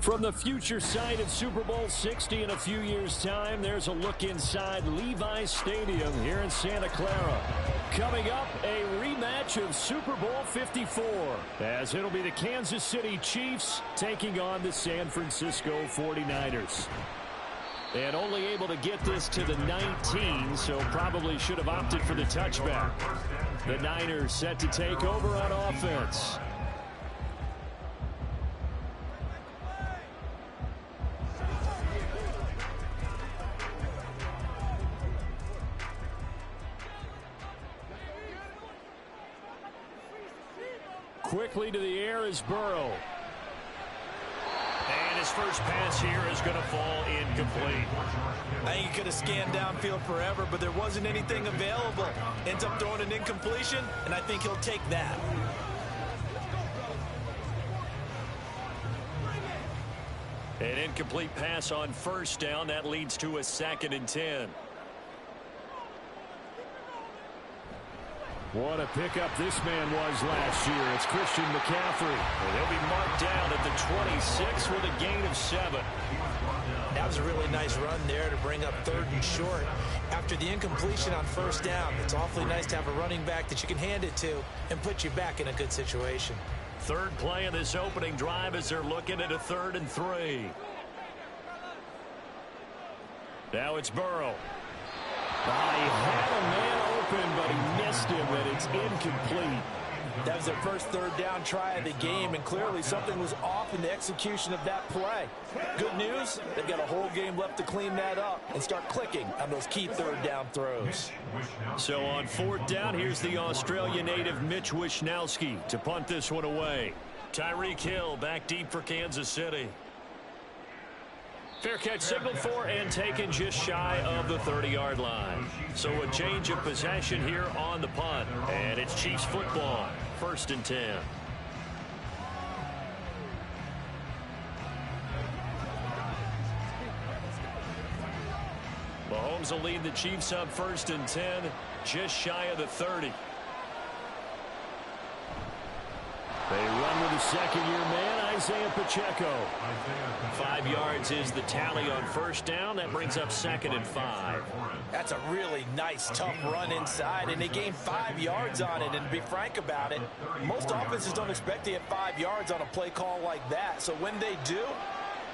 From the future site of Super Bowl 60 in a few years' time, there's a look inside Levi's Stadium here in Santa Clara. Coming up, a rematch of Super Bowl 54, as it'll be the Kansas City Chiefs taking on the San Francisco 49ers. And only able to get this to the 19, so probably should have opted for the touchback. The Niners set to take over on offense. Quickly to the air is Burrow. And his first pass here is going to fall incomplete. I think he could have scanned downfield forever, but there wasn't anything available. Ends up throwing an incompletion, and I think he'll take that. An incomplete pass on first down. That leads to a 2nd and 10. What a pickup this man was last year. It's Christian McCaffrey. And he'll be marked down at the 26 with a gain of 7. That was a really nice run there to bring up 3rd and short. After the incompletion on first down, it's awfully nice to have a running back that you can hand it to and put you back in a good situation. 3rd play of this opening drive as they're looking at a 3rd and 3. Now it's Burrow. He had a man open, but he missed him, and it's incomplete. That was their first 3rd down try of the game, and clearly something was off in the execution of that play. Good news, they've got a whole game left to clean that up and start clicking on those key 3rd down throws. So on 4th down, here's the Australia native Mitch Wishnowsky to punt this one away. Tyreek Hill back deep for Kansas City. Fair catch signaled for and taken just shy of the 30-yard line. So a change of possession here on the punt. And it's Chiefs football. 1st and 10. Mahomes will lead the Chiefs up 1st and 10, just shy of the 30. They run with the 2nd-year man, Isaiah Pacheco. 5 yards is the tally on first down. That brings up 2nd and 5. That's a really nice, tough run inside, and they gained 5 yards on it. And to be frank about it, most offenses don't expect to get 5 yards on a play call like that. So when they do,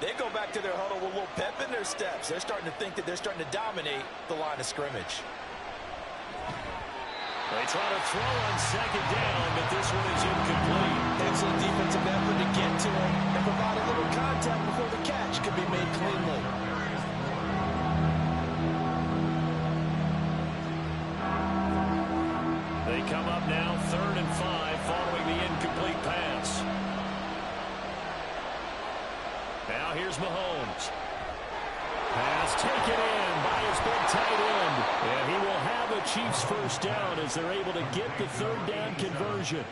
they go back to their huddle with a little pep in their steps. They're starting to think that they're starting to dominate the line of scrimmage. They try to throw on 2nd down, but this one is incomplete. Excellent defensive effort to get to him and provide a little contact before the catch could be made cleanly. They come up now 3rd and 5 following the incomplete pass. Now here's Mahomes. Pass taken in by his big tight end. And he will have a Chiefs first down as they're able to get the 3rd down conversion.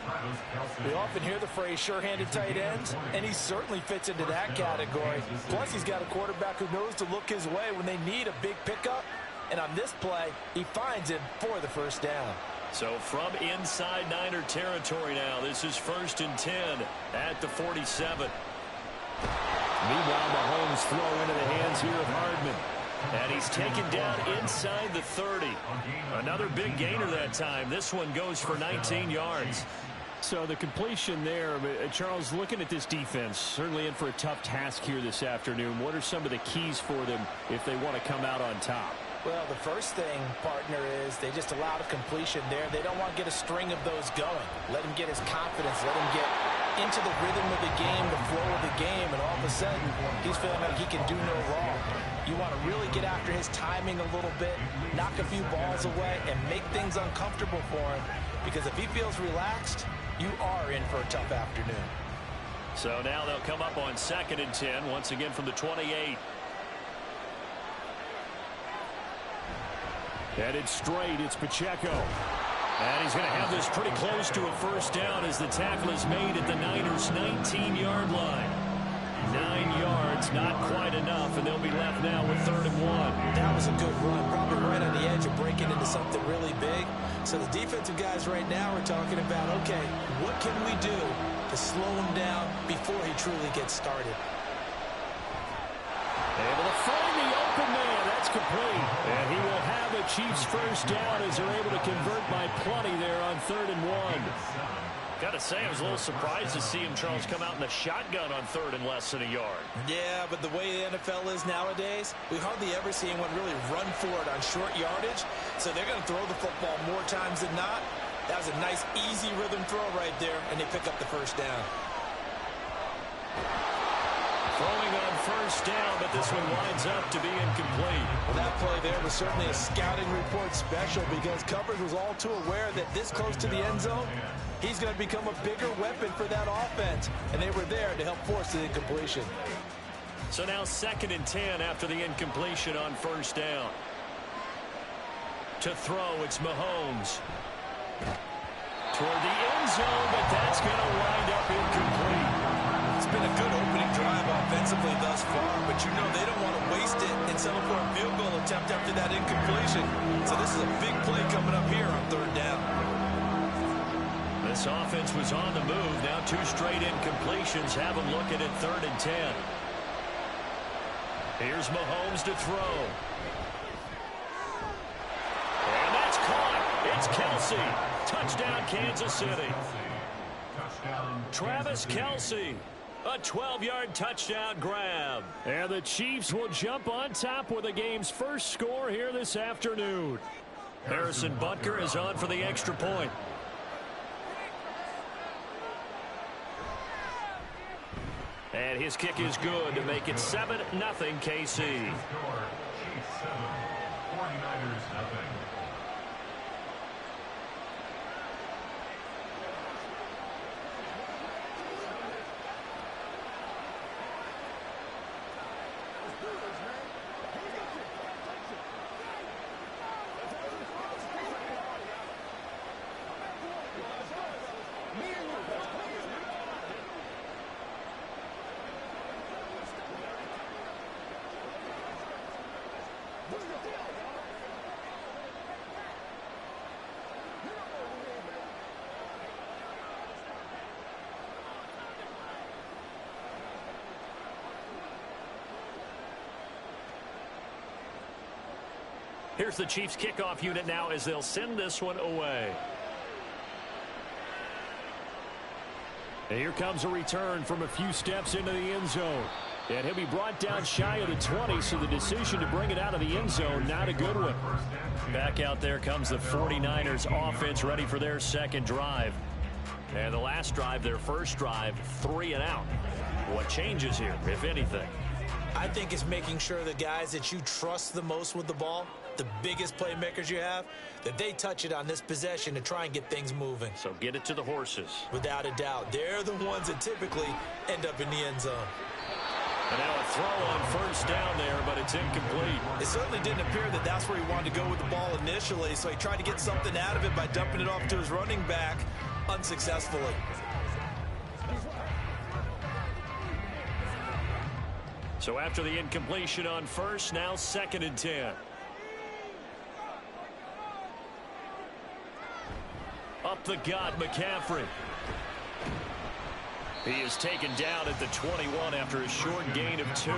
We often hear the phrase sure-handed tight ends, and he certainly fits into that category. Plus, he's got a quarterback who knows to look his way when they need a big pickup. And on this play, he finds him for the first down. So from inside Niner territory now, this is 1st and 10 at the 47. Meanwhile, Mahomes throw into the hands here of Hardman. And he's taken down inside the 30. Another big gainer that time. This one goes for 19 yards. So the completion there, Charles, looking at this defense, certainly in for a tough task here this afternoon. What are some of the keys for them if they want to come out on top? Well, the first thing, partner, is they just allowed a completion there. They don't want to get a string of those going. Let him get his confidence. Let him get into the rhythm of the game, the flow of the game, and all of a sudden, he's feeling like he can do no wrong. You want to really get after his timing a little bit, knock a few balls away, and make things uncomfortable for him. Because if he feels relaxed, you are in for a tough afternoon. So now they'll come up on 2nd and 10, once again from the 28. Headed straight, it's Pacheco. And he's going to have this pretty close to a first down as the tackle is made at the Niners' 19-yard line. 9 yards, not quite enough, and they'll be left now with 3rd and 1. That was a good run, probably right on the edge of breaking into something really big. So the defensive guys right now are talking about, okay, what can we do to slow him down before he truly gets started? complete. And he will have a Chiefs first down as they're able to convert by plenty there on 3rd and 1. Gotta say, I was a little surprised to see him, Charles, come out in the shotgun on 3rd and less than a yard. Yeah, but the way the NFL is nowadays, we hardly ever see anyone really run for it on short yardage. So they're going to throw the football more times than not. That was a nice, easy rhythm throw right there, and they pick up the first down. Throwing on first down, but this one winds up to be incomplete. Well, that play there was certainly a scouting report special because coverage was all too aware that this close to the end zone, he's going to become a bigger weapon for that offense, and they were there to help force the incompletion. So now 2nd and 10 after the incompletion on first down. To throw, it's Mahomes. Toward the end zone, but that's going to wind up incomplete. It's been a good opening drive offensively thus far, but you know they don't want to waste it and settle for a field goal attempt after that incompletion. So this is a big play coming up here on 3rd down. This offense was on the move. Now 2 straight incompletions have them looking at 3rd and 10. Here's Mahomes to throw. And that's caught. It's Kelce. Touchdown, Kansas City. Travis Kelce. A 12-yard touchdown grab. And the Chiefs will jump on top with the game's first score here this afternoon. Harrison Butker is on for the extra point. And his kick is good to make it 7-0 KC. 49ers nothing. Here's the Chiefs kickoff unit now as they'll send this one away. And here comes a return from a few steps into the end zone. And he'll be brought down shy of the 20, so the decision to bring it out of the end zone, not a good one. Back out there comes the 49ers offense ready for their second drive. And the last drive, their first drive, 3 and out. What changes here, if anything? I think it's making sure the guys that you trust the most with the ball, the biggest playmakers you have, that they touch it on this possession to try and get things moving. So get it to the horses. Without a doubt. They're the ones that typically end up in the end zone. And now a throw on first down there, but it's incomplete. It certainly didn't appear that that's where he wanted to go with the ball initially, so he tried to get something out of it by dumping it off to his running back unsuccessfully. So after the incompletion on first, now 2nd and 10. Up the gut, McCaffrey. He is taken down at the 21 after a short gain of 2.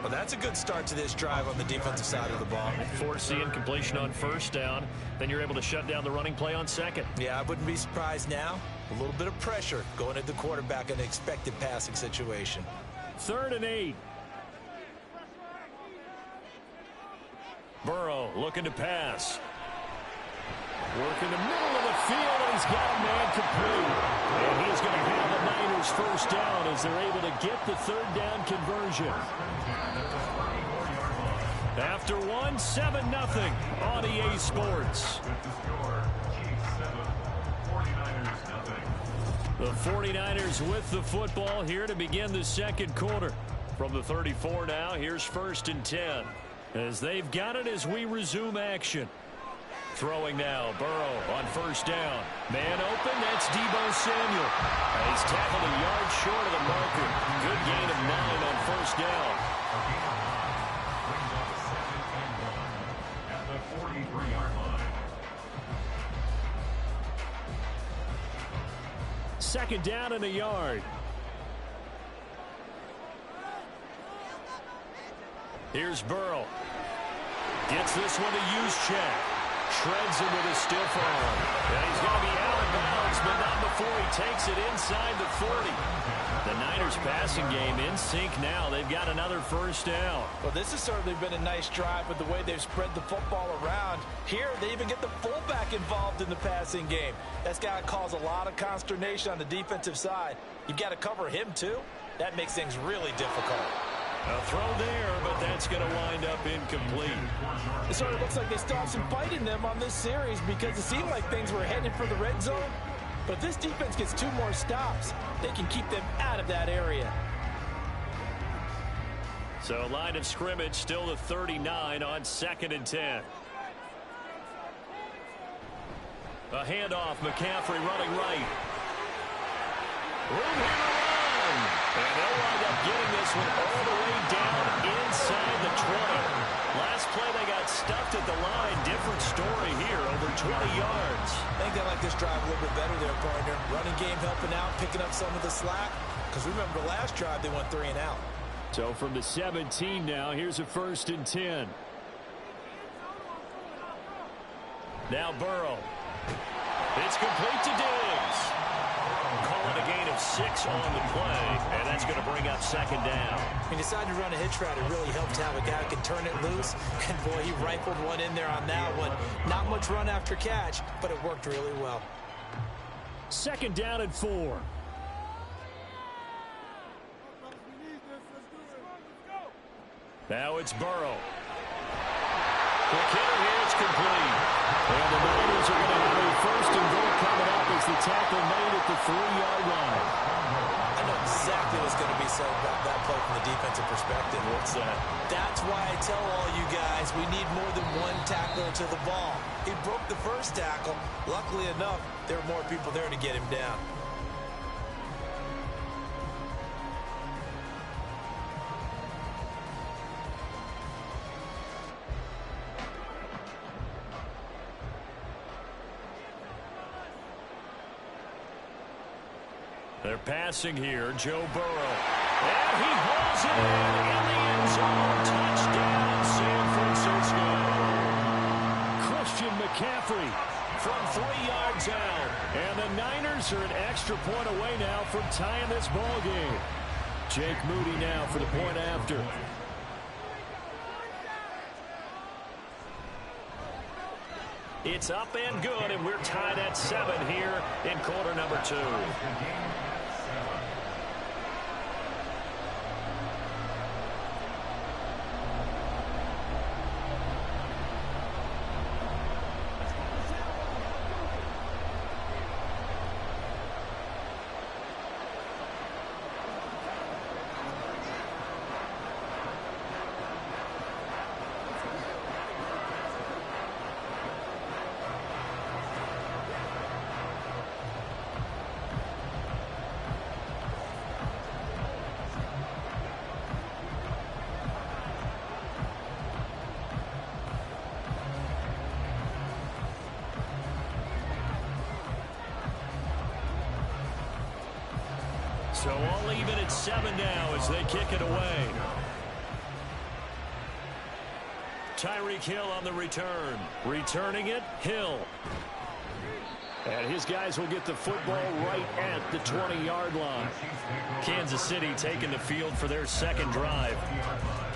Well, that's a good start to this drive on the defensive side of the ball. Force the incompletion on first down. Then you're able to shut down the running play on second. Yeah, I wouldn't be surprised now. A little bit of pressure going at the quarterback in an expected passing situation. 3rd and 8. Burrow looking to pass. Working the middle of the field, and he's got a man complete. And he is going to have the Niners first down as they're able to get the 3rd down conversion. After 1, 7-0 on EA Sports. The 49ers with the football here to begin the second quarter. From the 34 now, here's 1st and 10. As they've got it as we resume action. Throwing now, Burrow on first down. Man open, that's Deebo Samuel. He's tackled a yard short of the marker. Good gain of 9 on first down. At the 43-yard line. 2nd down and a yard. Here's Burrow. Gets this one to Juszczyk. Shreds him with a stiff arm. And he's going to be out of bounds, but not before he takes it inside the 40. The Niners passing game in sync now. They've got another first down. Well, this has certainly been a nice drive with the way they've spread the football around. Here, they even get the fullback involved in the passing game. That's got to cause a lot of consternation on the defensive side. You've got to cover him, too. That makes things really difficult. A throw there, but that's going to wind up incomplete. It sort of looks like they still have some fight in them on this series because it seemed like things were headed for the red zone. But if this defense gets 2 more stops, they can keep them out of that area. So line of scrimmage still the 39 on 2nd and 10. A handoff, McCaffrey running right. Room here to run. And they'll wind up getting this one all the way down inside the 20. Last play they got stuffed at the line. Different story here, over 20 yards. I think they like this drive a little bit better there, partner. Running game helping out, picking up some of the slack. Because remember, the last drive they went 3 and out. So from the 17 now, here's a 1st and 10. Now Burrow. It's complete to Diggs. Call it a gain of 6 on the play, and that's going to bring up 2nd down. He decided to run a hitch route. It really helped to have a guy who can turn it loose. And, boy, he rifled one in there on that one. Not much run after catch, but it worked really well. 2nd down and 4. Now it's Burrow. Quick hitter here, it's complete. And the Niners are going to have a 1st and goal coming up as the tackle made at the 3-yard line. I know exactly what's going to be said about that play from the defensive perspective. What's that? That's why I tell all you guys we need more than one tackler to the ball. He broke the first tackle. Luckily enough, there were more people there to get him down. They're passing here, Joe Burrow. And he hauls it in the end zone. Touchdown, San Francisco. Christian McCaffrey from 3 yards out. And the Niners are an extra point away now from tying this ball game. Jake Moody now for the point after. It's up and good, and we're tied at 7 here in quarter number 2. So all even at 7 now as they kick it away. Tyreek Hill on the return. Returning it, Hill. And his guys will get the football right at the 20-yard line. Kansas City taking the field for their 2nd drive.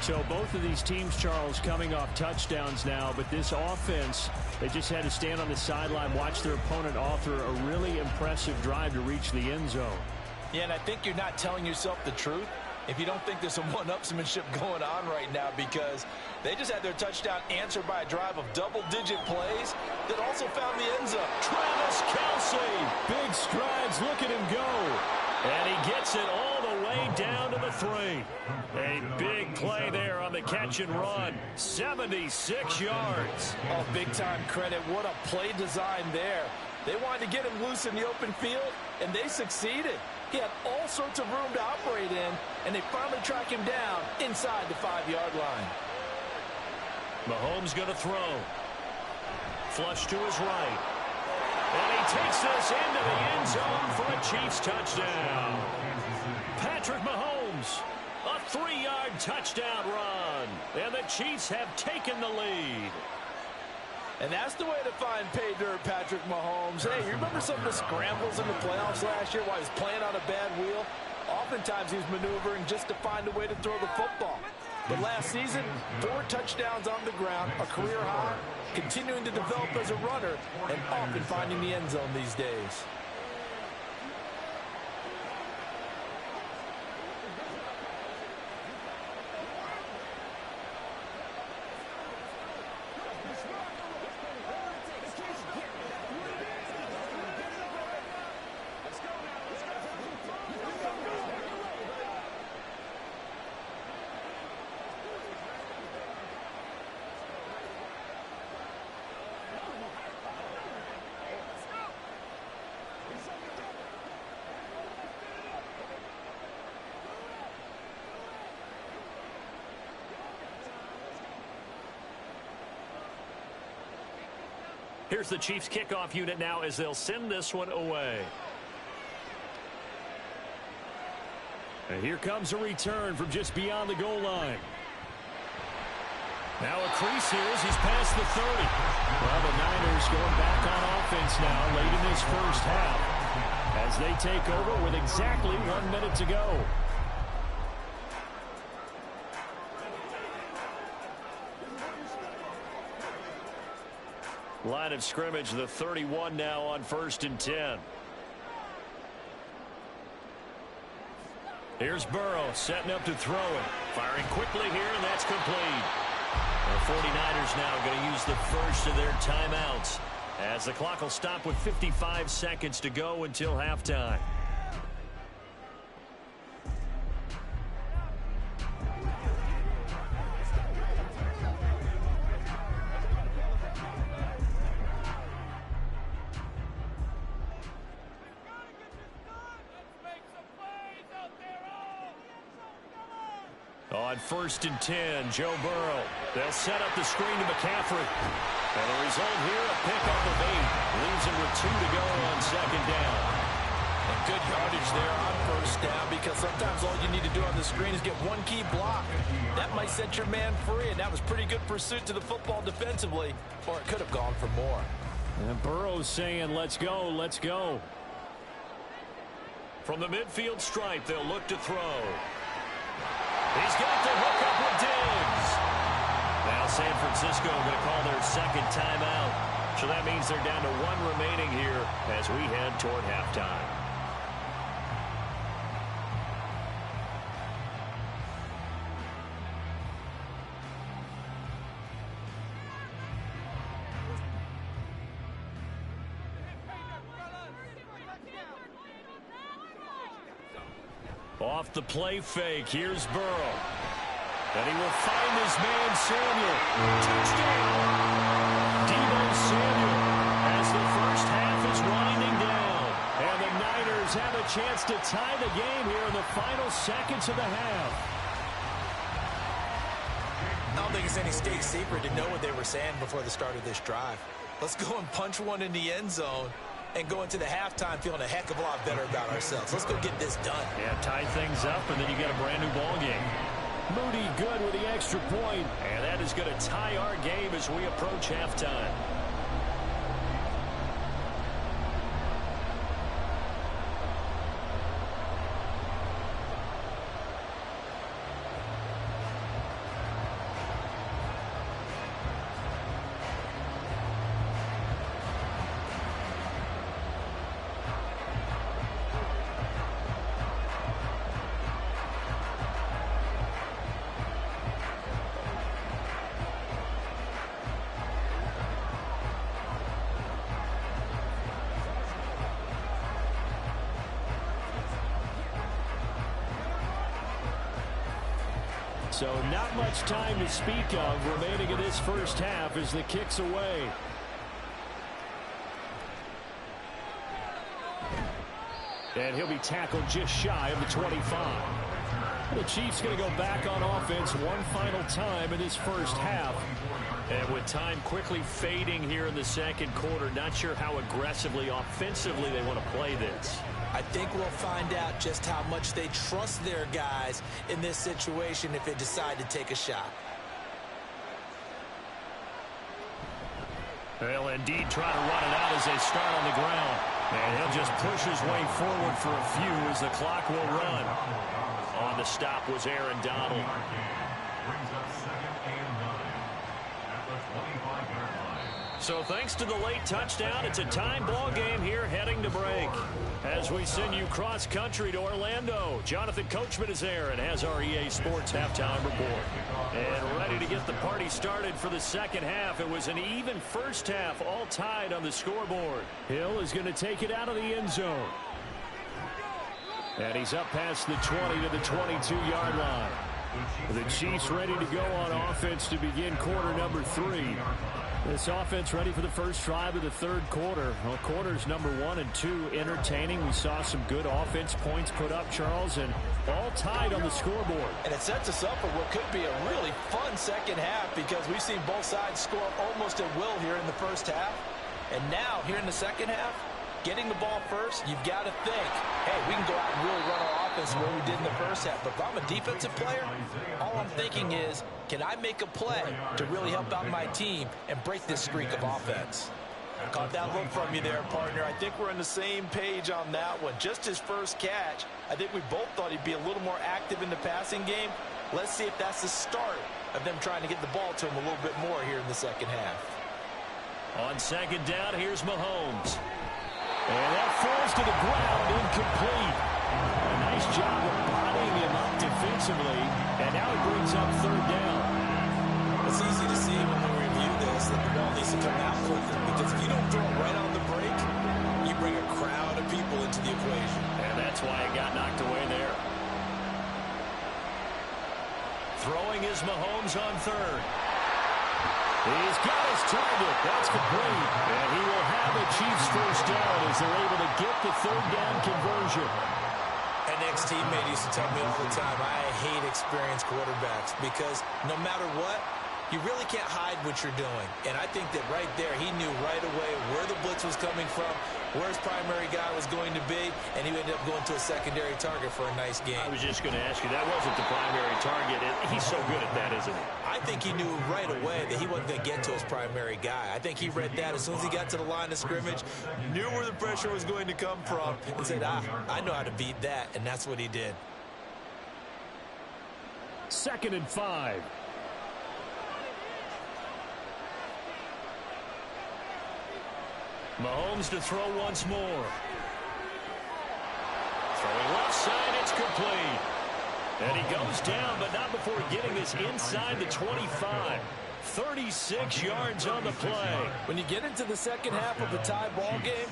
So both of these teams, Charles, coming off touchdowns now, but this offense, they just had to stand on the sideline, watch their opponent author a really impressive drive to reach the end zone. Yeah, and I think you're not telling yourself the truth if you don't think there's some one-upsmanship going on right now, because they just had their touchdown answered by a drive of double-digit plays that also found the end zone. Travis Kelce, big strides, look at him go. And he gets it all the way down to the 3. A big play there on the catch and run. 76 yards. Oh, big-time credit. What a play design there. They wanted to get him loose in the open field, and they succeeded. He had all sorts of room to operate in, and they finally track him down inside the 5-yard line. Mahomes going to throw. Flush to his right. And he takes this into the end zone for a Chiefs touchdown. Patrick Mahomes A 3-yard touchdown run. And the Chiefs have taken the lead. And that's the way to find pay dirt, Patrick Mahomes. Hey, you remember some of the scrambles in the playoffs last year while he was playing on a bad wheel? Oftentimes he was maneuvering just to find a way to throw the football. But last season, 4 touchdowns on the ground, a career high, continuing to develop as a runner, and often finding the end zone these days. Here's the Chiefs kickoff unit now as they'll send this one away. And here comes a return from just beyond the goal line. Now a crease here as he's past the 30. Well, the Niners going back on offense now late in this first half as they take over with exactly 1 minute to go. Line of scrimmage, the 31 now on 1st and 10. Here's Burrow setting up to throw it. Firing quickly here, and that's complete. The 49ers now going to use the first of their timeouts as the clock will stop with 55 seconds to go until halftime. On 1st and 10, Joe Burrow. They'll set up the screen to McCaffrey. And the result here, a pickup of 8. Leaves him with 2 to go on 2nd down. And good yardage there on 1st down, because sometimes all you need to do on the screen is get one key block. That might set your man free, and that was pretty good pursuit to the football defensively, or it could have gone for more. And Burrow's saying, let's go, let's go. From the midfield stripe, they'll look to throw. He's got the hook up with Diggs. Now San Francisco going to call their 2nd timeout. So that means they're down to 1 remaining here as we head toward halftime. Off the play fake, here's Burrow. And he will find his man Samuel. Touchdown! Deebo Samuel as the first half is winding down. And the Niners have a chance to tie the game here in the final seconds of the half. I don't think it's any state secret to know what they were saying before the start of this drive. Let's go and punch one in the end zone and go into the halftime feeling a heck of a lot better about ourselves. Let's go get this done. Yeah, tie things up, and then you get a brand new ball game. Moody good with the extra point, and that is going to tie our game as we approach halftime. So not much time to speak of remaining in this first half as the kick's away. And he'll be tackled just shy of the 25. The Chiefs going to go back on offense one final time in this first half. And with time quickly fading here in the 2nd quarter, not sure how aggressively, offensively they want to play this. I think we'll find out just how much they trust their guys in this situation if they decide to take a shot. They'll indeed try to run it out as they start on the ground. And he'll just push his way forward for a few as the clock will run. On the stop was Aaron Donald. Brings up 2nd and 9 at the 25-yard line. So thanks to the late touchdown, it's a time ball game here heading to break. As we send you cross country to Orlando, Jonathan Coachman is there and has our EA Sports halftime report. And ready to get the party started for the second half. It was an even first half, all tied on the scoreboard. Hill is going to take it out of the end zone. And he's up past the 20 to the 22-yard line. The Chiefs ready to go on offense to begin quarter number 3. This offense ready for the first drive of the third quarter. Well, quarters number 1 and 2 entertaining. We saw some good offense points put up, Charles, and all tied on the scoreboard. And it sets us up for what could be a really fun second half because we've seen both sides score almost at will here in the first half. And now, here in the second half, getting the ball first, you've got to think, hey, we can go out and really run our offense the way we did in the first half. But if I'm a defensive player, all I'm thinking is, can I make a play to really help out my team and break this streak of offense? I caught that look from you there, partner. I think we're on the same page on that one. Just his first catch, I think we both thought he'd be a little more active in the passing game. Let's see if that's the start of them trying to get the ball to him a little bit more here in the second half. On second down, here's Mahomes. And that falls to the ground, incomplete. A nice job of bodying him up defensively, and now he brings up third down. It's easy to see when we review this that the ball needs to come out quicker, because if you don't throw it right on the break, you bring a crowd of people into the equation. And that's why it got knocked away there. Throwing is Mahomes on third. He's got his target. That's complete. And he will have the Chiefs first down as they're able to get the third down conversion. An ex-teammate used to tell me all the time, I hate experienced quarterbacks because no matter what, you really can't hide what you're doing. And I think that right there, he knew right away where the blitz was coming from, where his primary guy was going to be, and he ended up going to a secondary target for a nice game. I was just going to ask you, that wasn't the primary target. He's so good at that, isn't he? I think he knew right away that he wasn't going to get to his primary guy. I think he read that as soon as he got to the line of scrimmage, knew where the pressure was going to come from, and said, I know how to beat that, and that's what he did. 2nd and 5. Mahomes to throw once more. Throwing left side, it's complete. And he goes down, but not before getting this inside the 25. 36 yards on the play. When you get into the second half of a tie ball game,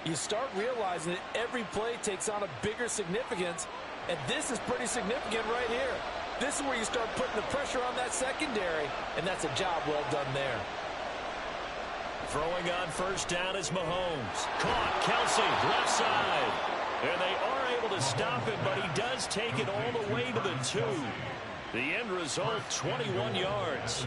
you start realizing that every play takes on a bigger significance, and this is pretty significant right here. This is where you start putting the pressure on that secondary, and that's a job well done there. Throwing on first down is Mahomes. Caught, Kelsey, left side. And they are able to stop him, but he does take it all the way to the 2. The end result, 21 yards.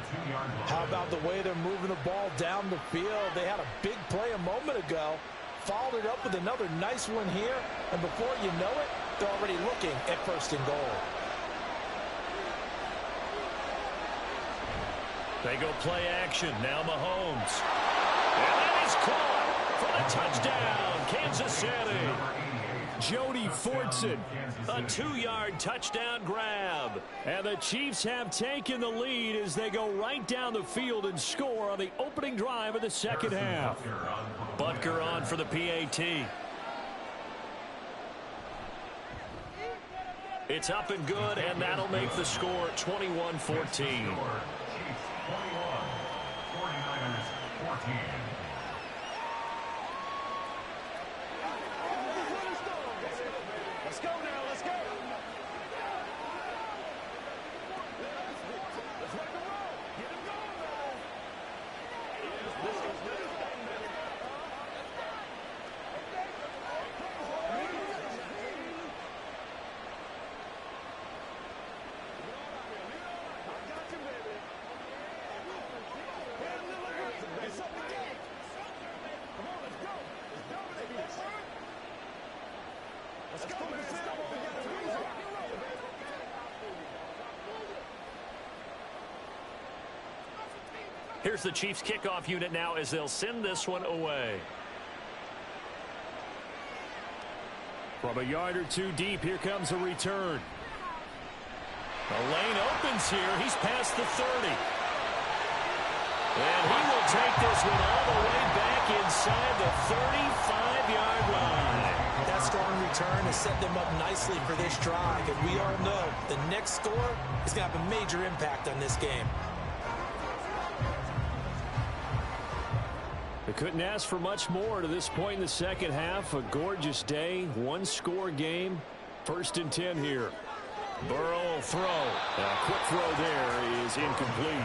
How about the way they're moving the ball down the field? They had a big play a moment ago, followed it up with another nice one here, and before you know it, they're already looking at first and goal. They go play action. Now Mahomes. And that is caught for the touchdown, Kansas City. Jody Fortson, a 2-yard touchdown grab. And the Chiefs have taken the lead as they go right down the field and score on the opening drive of the second half. Butker on for the PAT. It's up and good, and that'll make the score 21-14. 49ers 14. Let's go now, let's go. Here's the Chiefs kickoff unit now as they'll send this one away. From a yard or two deep, here comes a return. The lane opens here. He's past the 30. And he will take this one all the way back inside the 35-yard line. That strong return has set them up nicely for this drive. And we all know the next score is going to have a major impact on this game. They couldn't ask for much more to this point in the second half. A gorgeous day, one-score game. 1st and 10 here. Burrow will throw. A quick throw there is incomplete.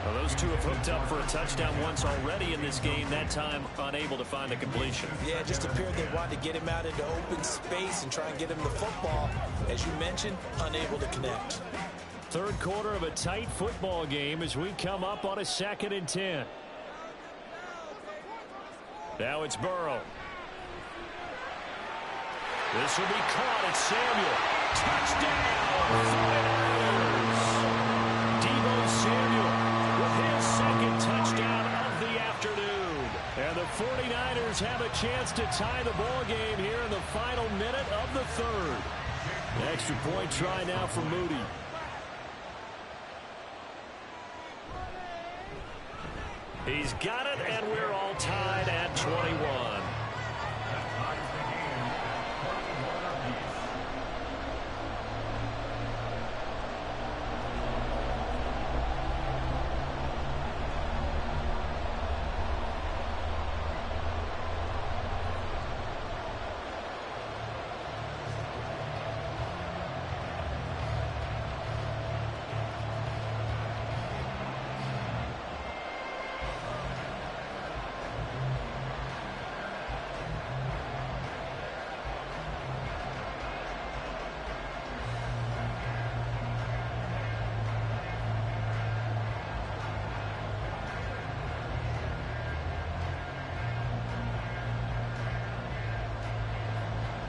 Well, those two have hooked up for a touchdown once already in this game, that time unable to find a completion. Yeah, it just appeared they wanted to get him out into open space and try and get him the football. As you mentioned, unable to connect. Third quarter of a tight football game as we come up on a 2nd and 10. Now it's Burrow. This will be caught at Samuel. Touchdown! Deebo Samuel with his 2nd touchdown of the afternoon. And the 49ers have a chance to tie the ball game here in the final minute of the 3rd. Extra point try now for Moody. He's got it, and we're all tied at 21.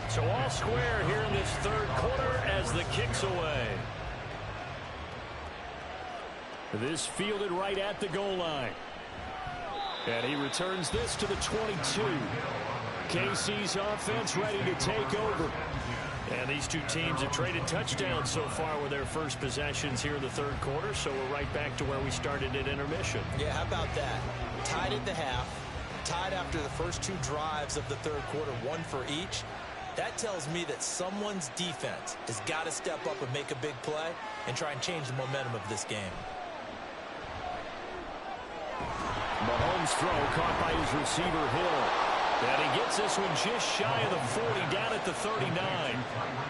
So all square here in this 3rd quarter as the kick's away. This fielded right at the goal line. And he returns this to the 22. KC's offense ready to take over. And these two teams have traded touchdowns so far with their first possessions here in the 3rd quarter, so we're right back to where we started at intermission. Yeah, how about that? Tied at the half, tied after the first 2 drives of the 3rd quarter, 1 for each. That tells me that someone's defense has got to step up and make a big play and try and change the momentum of this game. Mahomes' throw caught by his receiver, Hill. And he gets this one just shy of the 40, down at the 39.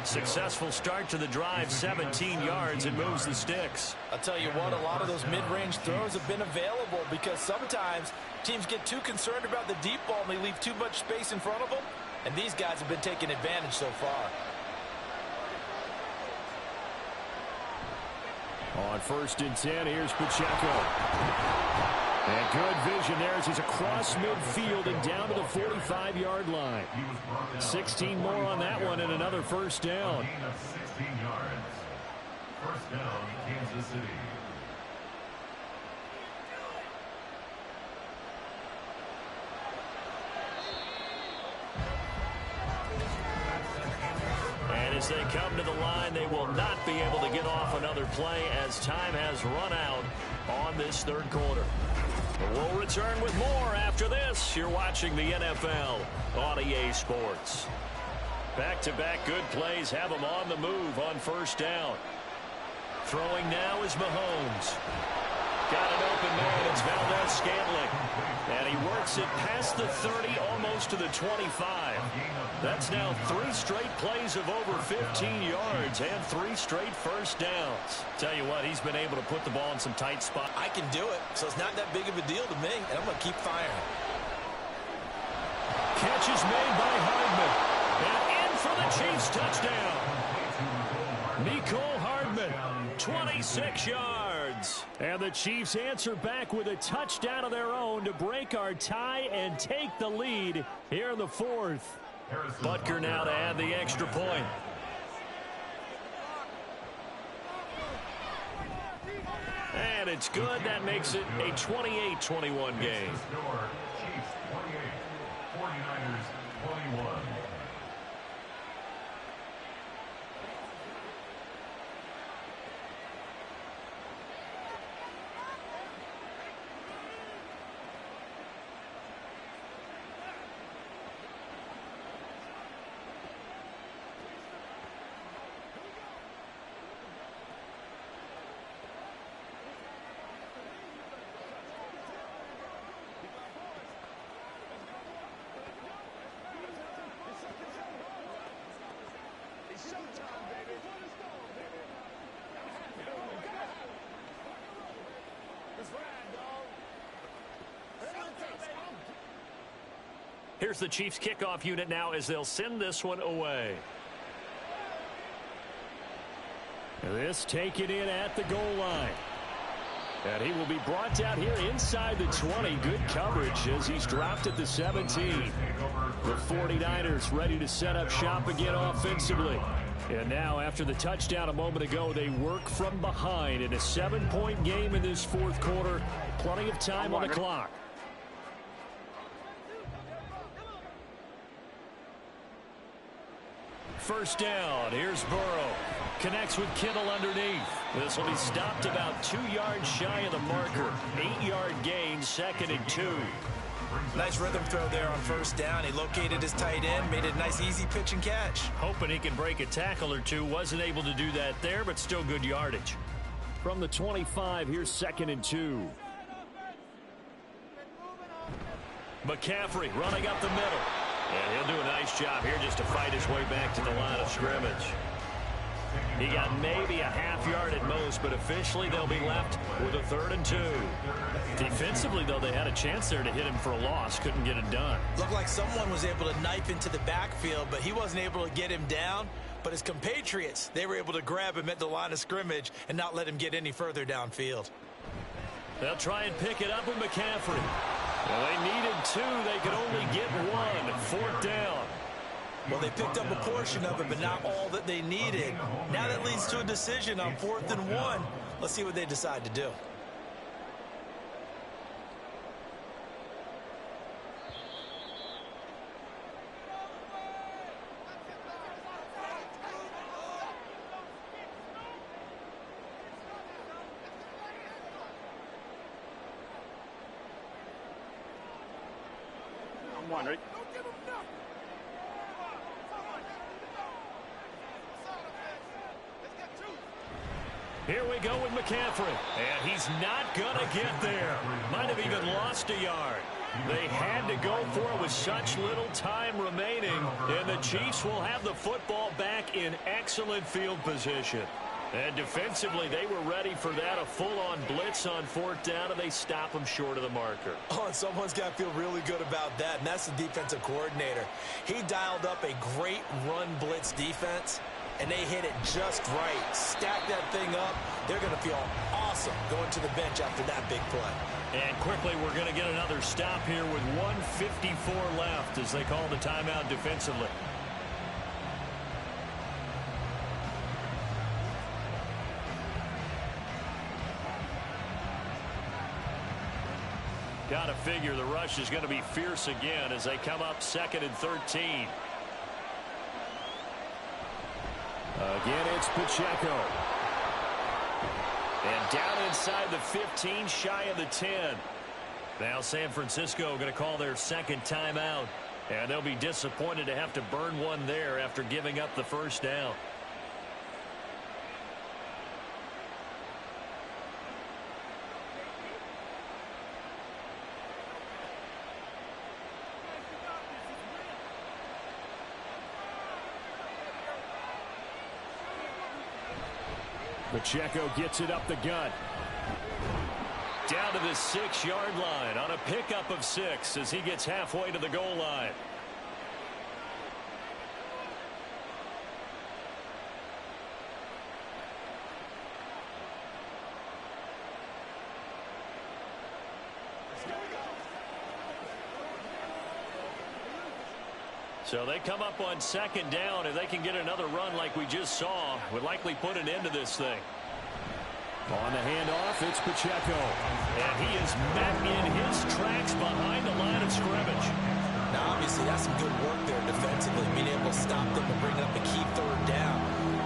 Successful start to the drive, 17 yards, and moves the sticks. I'll tell you what, a lot of those mid-range throws have been available because sometimes teams get too concerned about the deep ball and they leave too much space in front of them. And these guys have been taking advantage so far. On 1st and 10, here's Pacheco. And good vision there as he's across midfield and down to the 45-yard line. 16 more on that one and another first down. 16 yards. First down, Kansas City. And as they come to the line, they will not be able to get off another play as time has run out on this 3rd quarter. We'll return with more after this. You're watching the NFL on EA Sports. Back-to-back good plays have them on the move on first down. Throwing now is Mahomes. Got an open man. It's Valdez-Scantling. And he works it past the 30, almost to the 25. That's now 3 straight plays of over 15 yards and 3 straight first downs. Tell you what, he's been able to put the ball in some tight spots. I can do it, so it's not that big of a deal to me, and I'm going to keep firing. Catch is made by Hardman. And in for the Chiefs touchdown. Mecole Hardman, 26 yards. And the Chiefs answer back with a touchdown of their own to break our tie and take the lead here in the 4th. Butker now to add the extra point. And it's good. That makes it a 28-21 game. Score, Chiefs 28, 49ers 21. Here's the Chiefs kickoff unit now as they'll send this one away. This taken in at the goal line. And he will be brought down here inside the 20. Good coverage as he's dropped at the 17. The 49ers ready to set up shop again offensively. And now after the touchdown a moment ago, they work from behind in a 7-point game in this fourth quarter. Plenty of time on the clock. First down. Here's Burrow. Connects with Kittle underneath. This will be stopped about 2 yards shy of the marker. 8-yard gain, 2nd and 2. Nice rhythm throw there on first down. He located his tight end, made it a nice easy pitch and catch. Hoping he can break a tackle or two. Wasn't able to do that there, but still good yardage. From the 25, here's 2nd and 2. McCaffrey running up the middle. And he'll do a nice job here just to fight his way back to the line of scrimmage. He got maybe a half yard at most, but officially they'll be left with a 3rd and 2. Defensively, though, they had a chance there to hit him for a loss. Couldn't get it done. Looked like someone was able to knife into the backfield, but he wasn't able to get him down. But his compatriots, they were able to grab him at the line of scrimmage and not let him get any further downfield. They'll try and pick it up with McCaffrey. Well, they needed 2. They could only get 1. 4th down. Well, they picked up a portion of it, but not all that they needed. Now that leads to a decision on 4th and 1. Let's see what they decide to do. I'm wondering. Here we go with McCaffrey. And he's not going to get there. Might have even lost a yard. They had to go for it with such little time remaining. And the Chiefs will have the football back in excellent field position. And defensively, they were ready for that. A full-on blitz on 4th down, and they stop them short of the marker. Oh, and someone's got to feel really good about that, and that's the defensive coordinator. He dialed up a great run blitz defense, and they hit it just right. Stack that thing up. They're going to feel awesome going to the bench after that big play. And quickly, we're going to get another stop here with 1:54 left as they call the timeout defensively. Got to figure the rush is going to be fierce again as they come up 2nd and 13. Again, it's Pacheco. And down inside the 15, shy of the 10. Now San Francisco going to call their 2nd timeout. And they'll be disappointed to have to burn one there after giving up the first down. Pacheco gets it up the gut. Down to the 6-yard line on a pickup of 6 as he gets halfway to the goal line. So they come up on 2nd down. If they can get another run like we just saw, would likely put an end to this thing. On the handoff, it's Pacheco. And he is met in his tracks behind the line of scrimmage. Now, obviously, that's some good work there defensively, being able to stop them and bring up a key third down.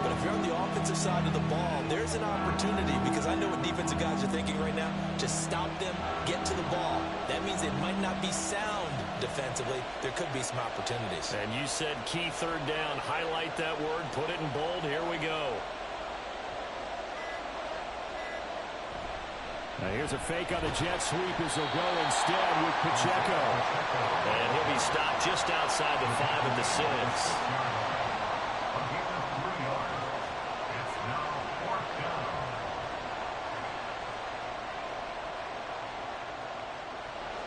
But if you're on the offensive side of the ball, there's an opportunity, because I know what defensive guys are thinking right now. Just stop them, get to the ball. That means it might not be sound defensively. There could be some opportunities. And you said key third down. Highlight that word, put it in bold. Here we go. Now here's a fake on the jet sweep as he'll go instead with Pacheco. And he'll be stopped just outside the 5 at the 6.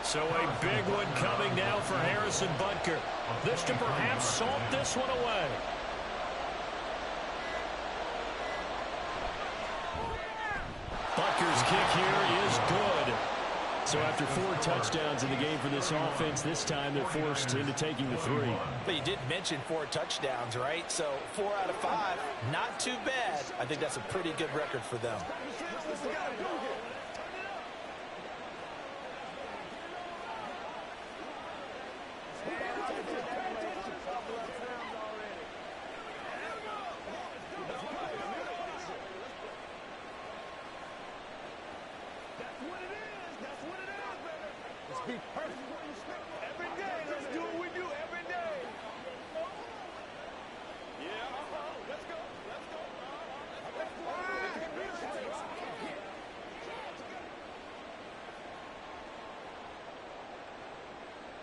So a big one coming now for Harrison Butker. This to perhaps salt this one away. Butker's kick here is good. So after 4 touchdowns in the game for this offense, this time they're forced into taking the 3. But you did mention 4 touchdowns, right? So 4 out of 5, not too bad. I think that's a pretty good record for them.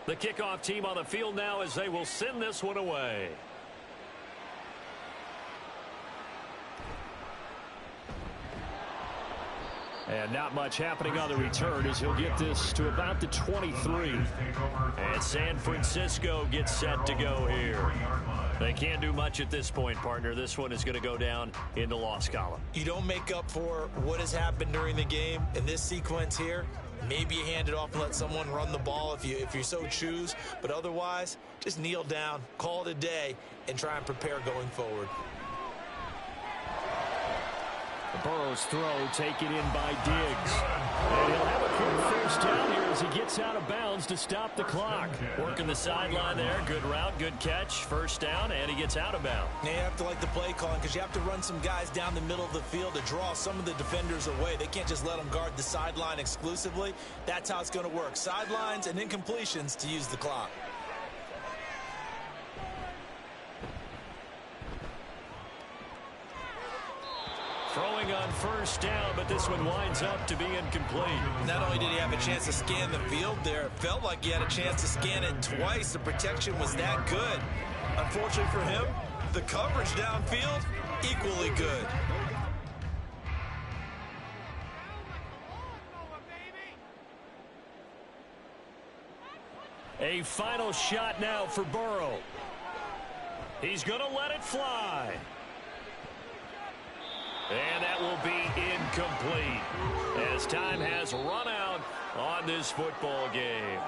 The kickoff team on the field now as they will send this one away. And not much happening on the return as he'll get this to about the 23. And San Francisco gets set to go here. They can't do much at this point, partner. This one is going to go down in the loss column. You don't make up for what has happened during the game in this sequence here. Maybe you hand it off and let someone run the ball if you so choose. But otherwise, just kneel down, call it a day, and try and prepare going forward. Burrow's throw taken in by Diggs. And he'll have a quick first down here as he gets out of bounds to stop the clock. Working the sideline there. Good route, good catch. First down, and he gets out of bounds. Now you have to like the play calling because you have to run some guys down the middle of the field to draw some of the defenders away. They can't just let them guard the sideline exclusively. That's how it's going to work. Sidelines and incompletions to use the clock. Throwing on first down, but this one winds up to be incomplete. Not only did he have a chance to scan the field there, it felt like he had a chance to scan it twice. The protection was that good. Unfortunately for him, the coverage downfield, equally good. A final shot now for Burrow. He's going to let it fly. And that will be incomplete as time has run out on this football game.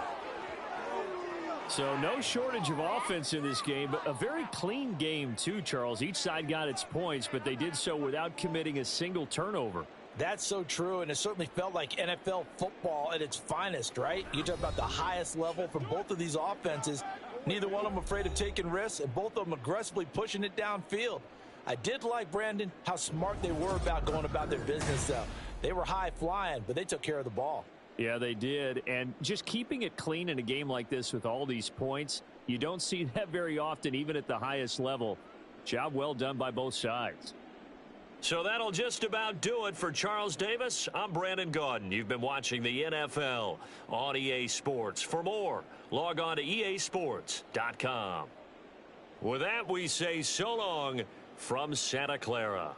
So no shortage of offense in this game, but a very clean game too, Charles. Each side got its points, but they did so without committing a single turnover. That's so true, and it certainly felt like NFL football at its finest, right? You talk about the highest level from both of these offenses. Neither one of them afraid of taking risks, and both of them aggressively pushing it downfield. I did like, Brandon, how smart they were about going about their business, though. They were high flying, but they took care of the ball. Yeah, they did. And just keeping it clean in a game like this with all these points, you don't see that very often, even at the highest level. Job well done by both sides. So that'll just about do it for Charles Davis. I'm Brandon Gaudin. You've been watching the NFL on EA Sports. For more, log on to easports.com. With that, we say so long from Santa Clara.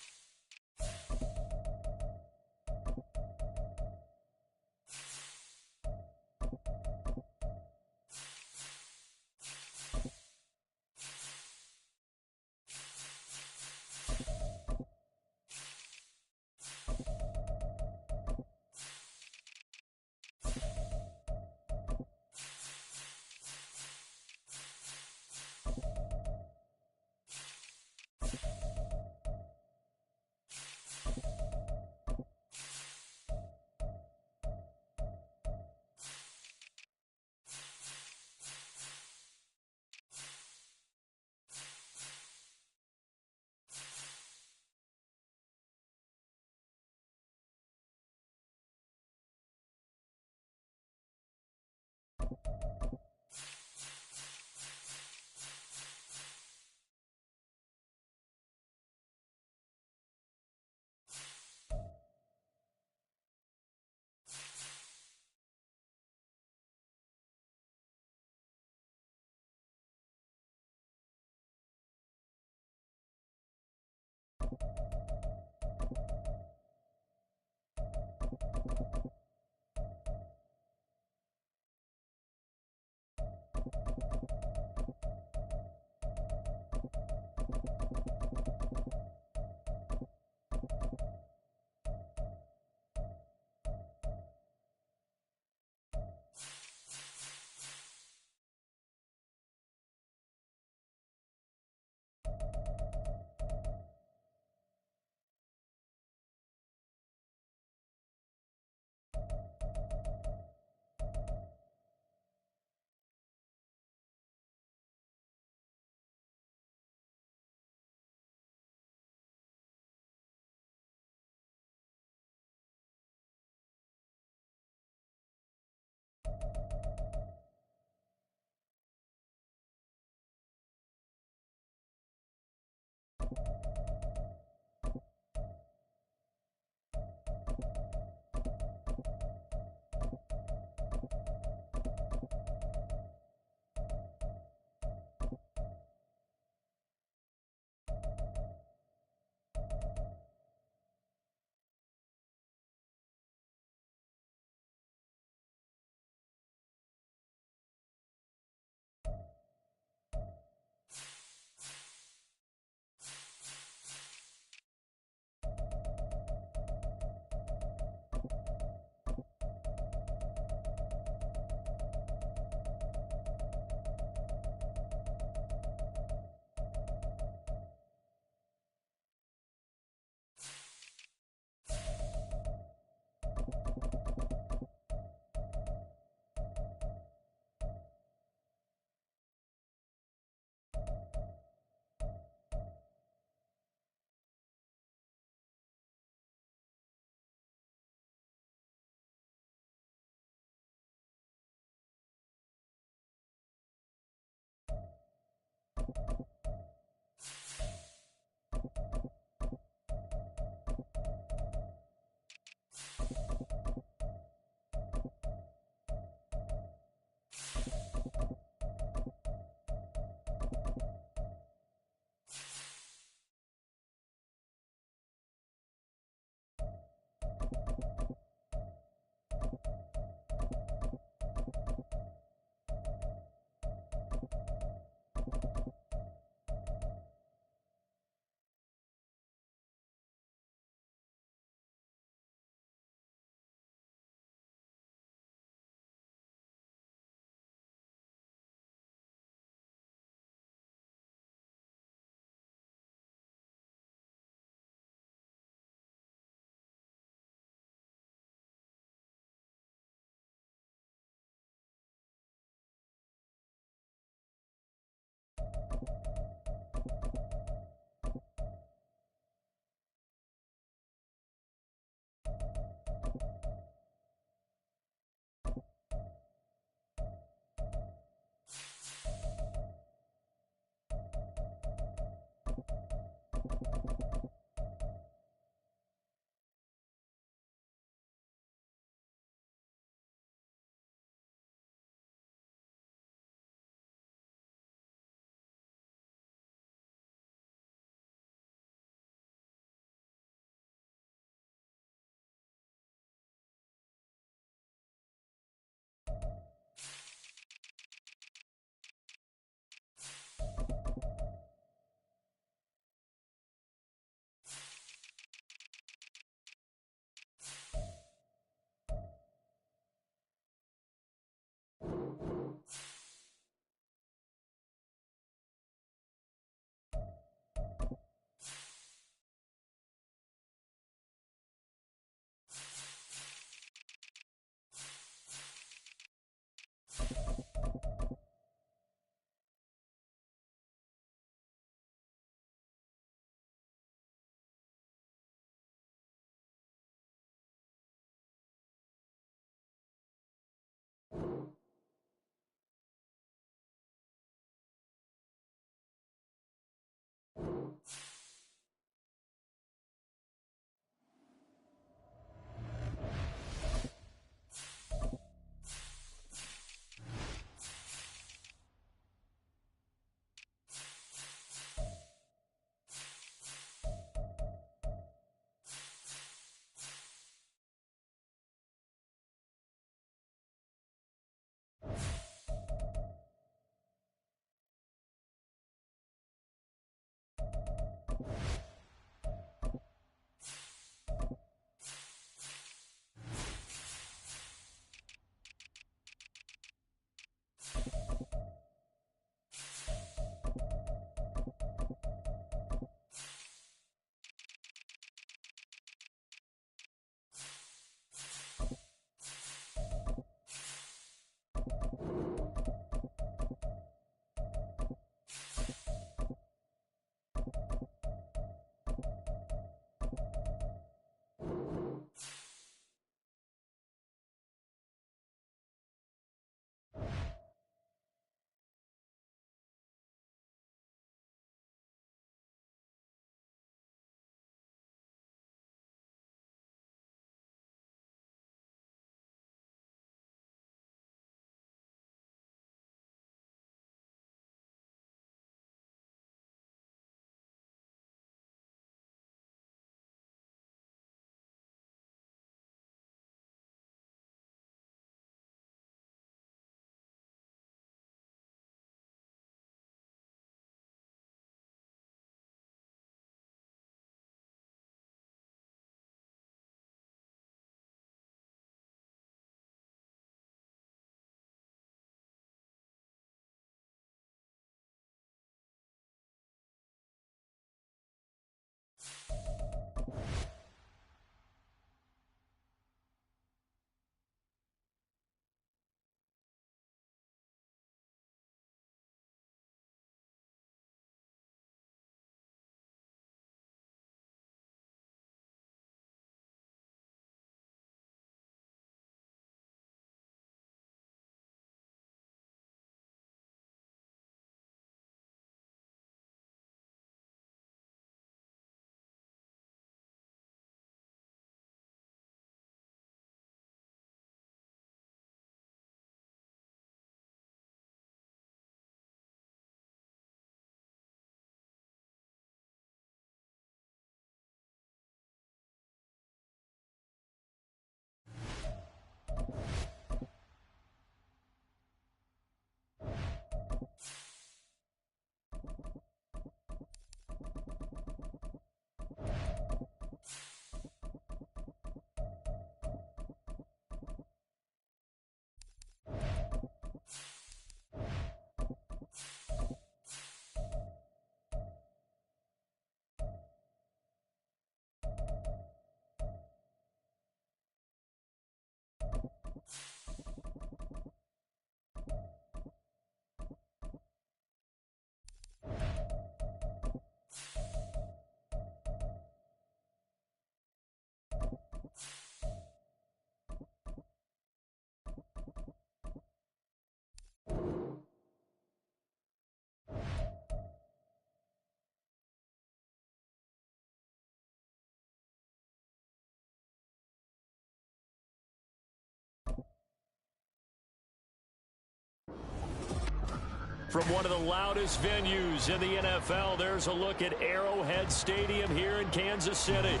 From one of the loudest venues in the NFL, there's a look at Arrowhead Stadium here in Kansas City.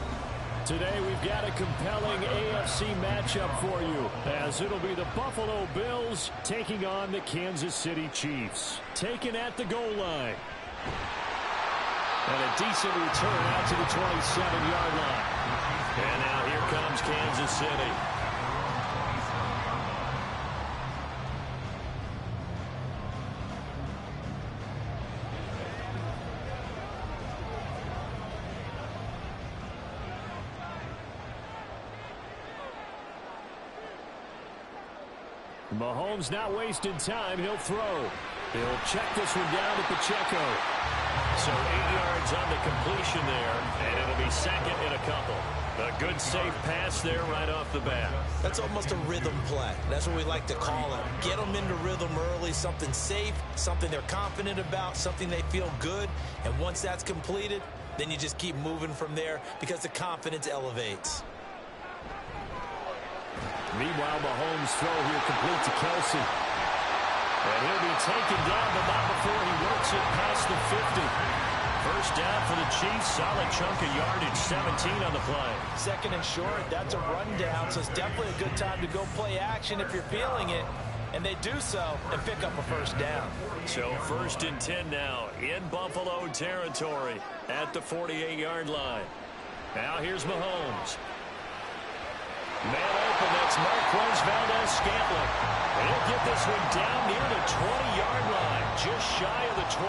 Today we've got a compelling AFC matchup for you, as it'll be the Buffalo Bills taking on the Kansas City Chiefs. Taken at the goal line. And a decent return out to the 27-yard line. And now here comes Kansas City. Mahomes not wasting time. He'll throw. He'll check this one down to Pacheco. So 8 yards on the completion there, and it'll be second and a couple. A good safe pass there right off the bat. That's almost a rhythm play. That's what we like to call it. Get them into rhythm early, something safe, something they're confident about, something they feel good. And once that's completed, then you just keep moving from there because the confidence elevates. Meanwhile, Mahomes' throw here complete to Kelsey. And he'll be taken down, but not before he works it past the 50. First down for the Chiefs. Solid chunk of yardage, 17 on the play. Second and short, that's a rundown, so it's definitely a good time to go play action if you're feeling it. And they do so and pick up a first down. So first and 10 now in Buffalo territory at the 48-yard line. Now here's Mahomes. Man open, that's Marquez Valdes-Scantling. And he'll get this one down near the 20-yard line, just shy of the 20.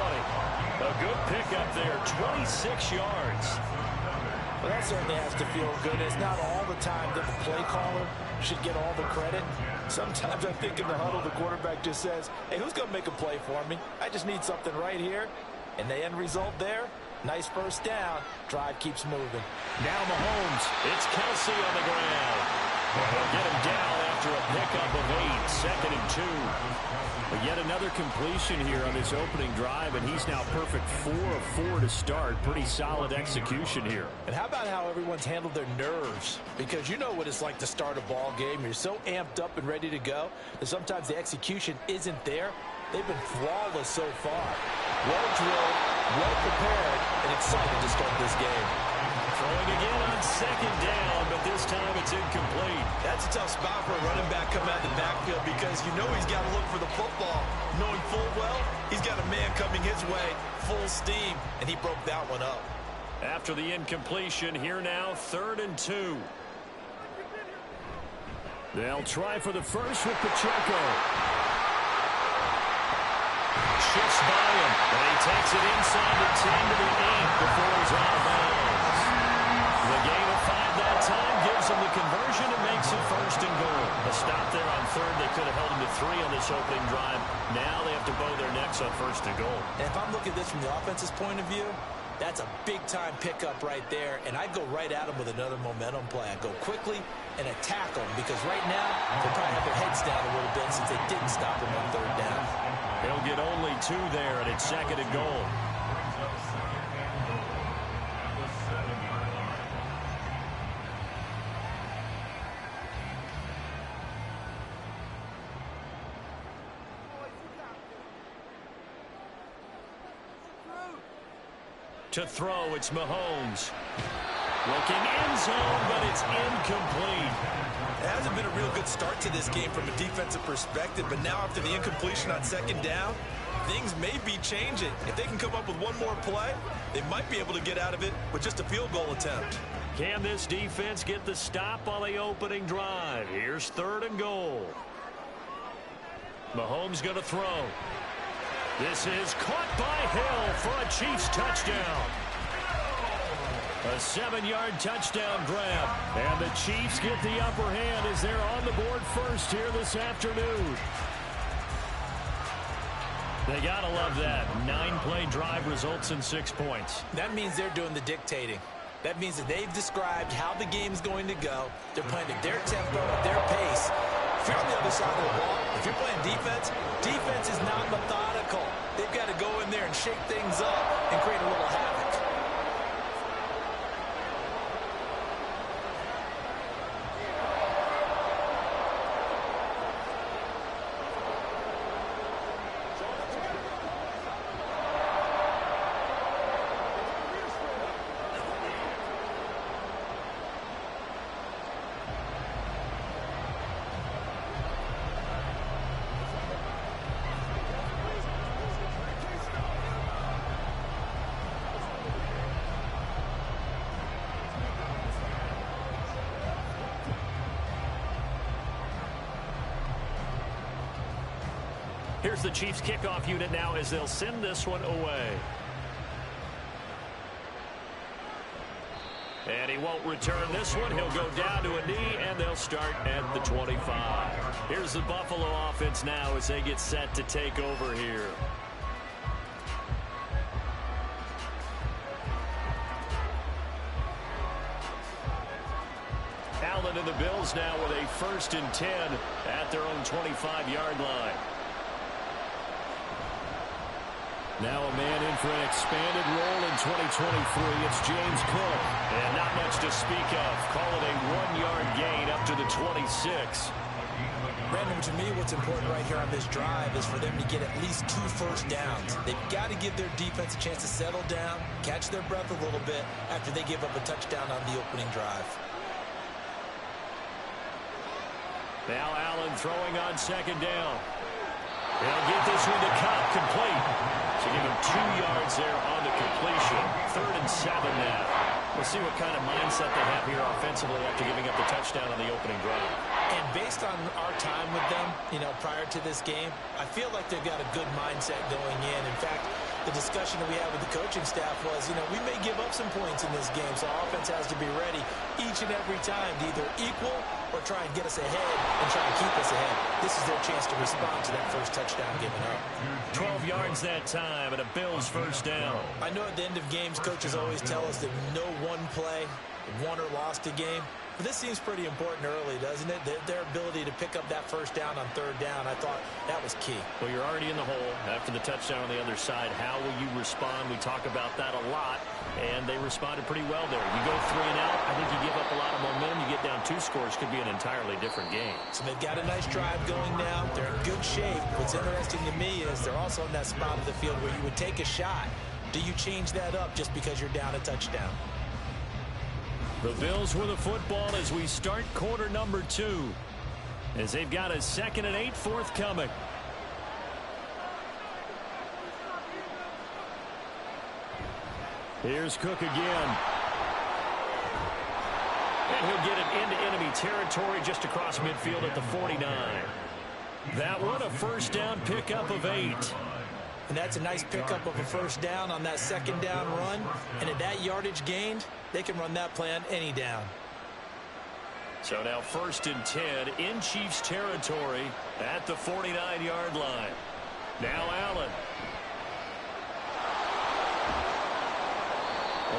A good pickup there, 26 yards. Well, that certainly has to feel good. It's not all the time that the play caller should get all the credit. Sometimes I think in the huddle, the quarterback just says, hey, who's going to make a play for me? I just need something right here. And the end result there, nice first down. Drive keeps moving. Now Mahomes, it's Kelsey on the ground. They'll get him down after a pickup of 8, second and 2. But yet another completion here on this opening drive, and he's now perfect 4 of 4 to start. Pretty solid execution here. And how about how everyone's handled their nerves? Because you know what it's like to start a ball game. You're so amped up and ready to go that sometimes the execution isn't there. They've been flawless so far. Well drilled, well prepared, and excited to start this game. Throwing again on second down, but this time it's incomplete. That's a tough spot for a running back coming out of the backfield because you know he's got to look for the football. Knowing full well, he's got a man coming his way, full steam, and he broke that one up. After the incompletion, here now, 3rd and 2. They'll try for the first with Pacheco. Shifts by him, and he takes it inside the 10 to the 8 before he's out of bounds. The gain of 5 that time gives him the conversion and makes it 1st and goal. A stop there on 3rd. They could have held him to 3 on this opening drive. Now they have to bow their necks on 1st and goal. And if I'm looking at this from the offense's point of view, that's a big-time pickup right there, and I'd go right at him with another momentum play. I'd go quickly and attack them because right now they probably have their heads down a little bit since they didn't stop him on 3rd down. He'll get only 2 there, and it's 2nd and goal. To throw, it's Mahomes. Looking end zone, but it's incomplete. It hasn't been a real good start to this game from a defensive perspective, but now after the incompletion on 2nd down, things may be changing. If they can come up with one more play, they might be able to get out of it with just a field goal attempt. Can this defense get the stop on the opening drive? Here's 3rd and goal. Mahomes going to throw. This is caught by Hill for a Chiefs touchdown. A 7-yard touchdown grab. And the Chiefs get the upper hand as they're on the board first here this afternoon. They gotta love that. 9-play drive results in 6 points. That means they're doing the dictating. That means that they've described how the game's going to go. They're playing at their tempo, at their pace. If you're on the other side of the ball, if you're playing defense, defense is not methodical. They've got to go in there and shake things up and create a little havoc. Here's the Chiefs kickoff unit now as they'll send this one away. And he won't return this one. He'll go down to a knee, and they'll start at the 25. Here's the Buffalo offense now as they get set to take over here. Allen and the Bills now with a 1st and 10 at their own 25-yard line. Now a man in for an expanded role in 2023. It's James Cook. And not much to speak of. Call it a 1-yard gain up to the 26. Brandon, to me, what's important right here on this drive is for them to get at least 2 first downs. They've got to give their defense a chance to settle down, catch their breath a little bit after they give up a touchdown on the opening drive. Now Allen throwing on 2nd down. They'll get this one to Cobb, complete. So give him 2 yards there on the completion. 3rd and 7 now. We'll see what kind of mindset they have here offensively after giving up the touchdown on the opening drive. And based on our time with them, prior to this game, I feel like they've got a good mindset going in. In fact, the discussion that we had with the coaching staff was, we may give up some points in this game, so our offense has to be ready each and every time to either equal or try and get us ahead and try and keep us ahead. This is their chance to respond to that first touchdown given up. 12 yards that time and a Bills 1st down. I know at the end of games, coaches always tell us that no one play won or lost a game. But this seems pretty important early, doesn't it? Their ability to pick up that 1st down on 3rd down, I thought that was key. Well, you're already in the hole after the touchdown on the other side. How will you respond? We talk about that a lot, and they responded pretty well there. You go 3 and out, I think you give up a lot of momentum. You get down 2 scores, could be an entirely different game. So they've got a nice drive going now. They're in good shape. What's interesting to me is they're also in that spot of the field where you would take a shot. Do you change that up just because you're down a touchdown? The Bills with the football as we start quarter number 2. As they've got a 2nd and 8 forthcoming. Here's Cook again. And he'll get it into enemy territory just across midfield at the 49. That one a 1st down pickup of 8. And that's a nice pickup of a 1st down on that 2nd down run. And at that yardage gained, they can run that play on any down. So now 1st and 10 in Chiefs territory at the 49-yard line. Now Allen.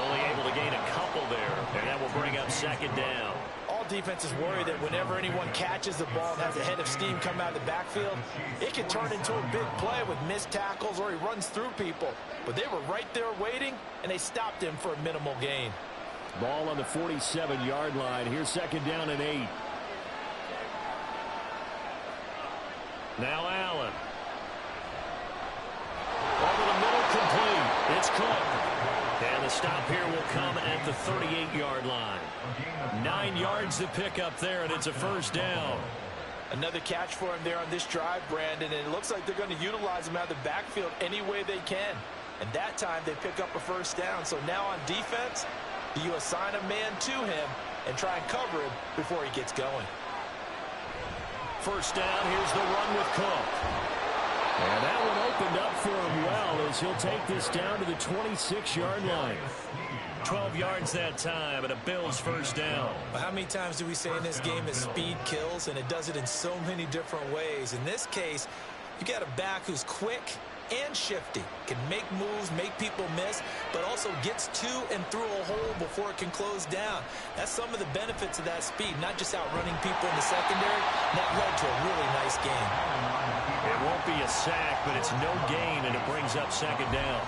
Only able to gain a couple there, and that will bring up 2nd down. All defenses worry that whenever anyone catches the ball and has a head of steam come out of the backfield, it can turn into a big play with missed tackles or he runs through people. But they were right there waiting, and they stopped him for a minimal gain. Ball on the 47-yard line. Here's 2nd down and 8. Now Allen. Over the middle, complete. It's Cook. And the stop here will come at the 38-yard line. 9 yards to pick up there, and it's a 1st down. Another catch for him there on this drive, Brandon, and it looks like they're going to utilize him out of the backfield any way they can. And that time they pick up a 1st down. So now on defense, do you assign a man to him and try and cover him before he gets going? 1st down, here's the run with Cook. And that one opened up for him well as he'll take this down to the 26-yard line. 12 yards that time and a Bills 1st down. Well, how many times do we say in this game that speed kills, and it does it in so many different ways? In this case, you got a back who's quick and shifty, can make moves, make people miss, but also gets to and through a hole before it can close down. That's some of the benefits of that speed, not just outrunning people in the secondary. That led to a really nice game. It won't be a sack, but it's no gain, and it brings up 2nd down.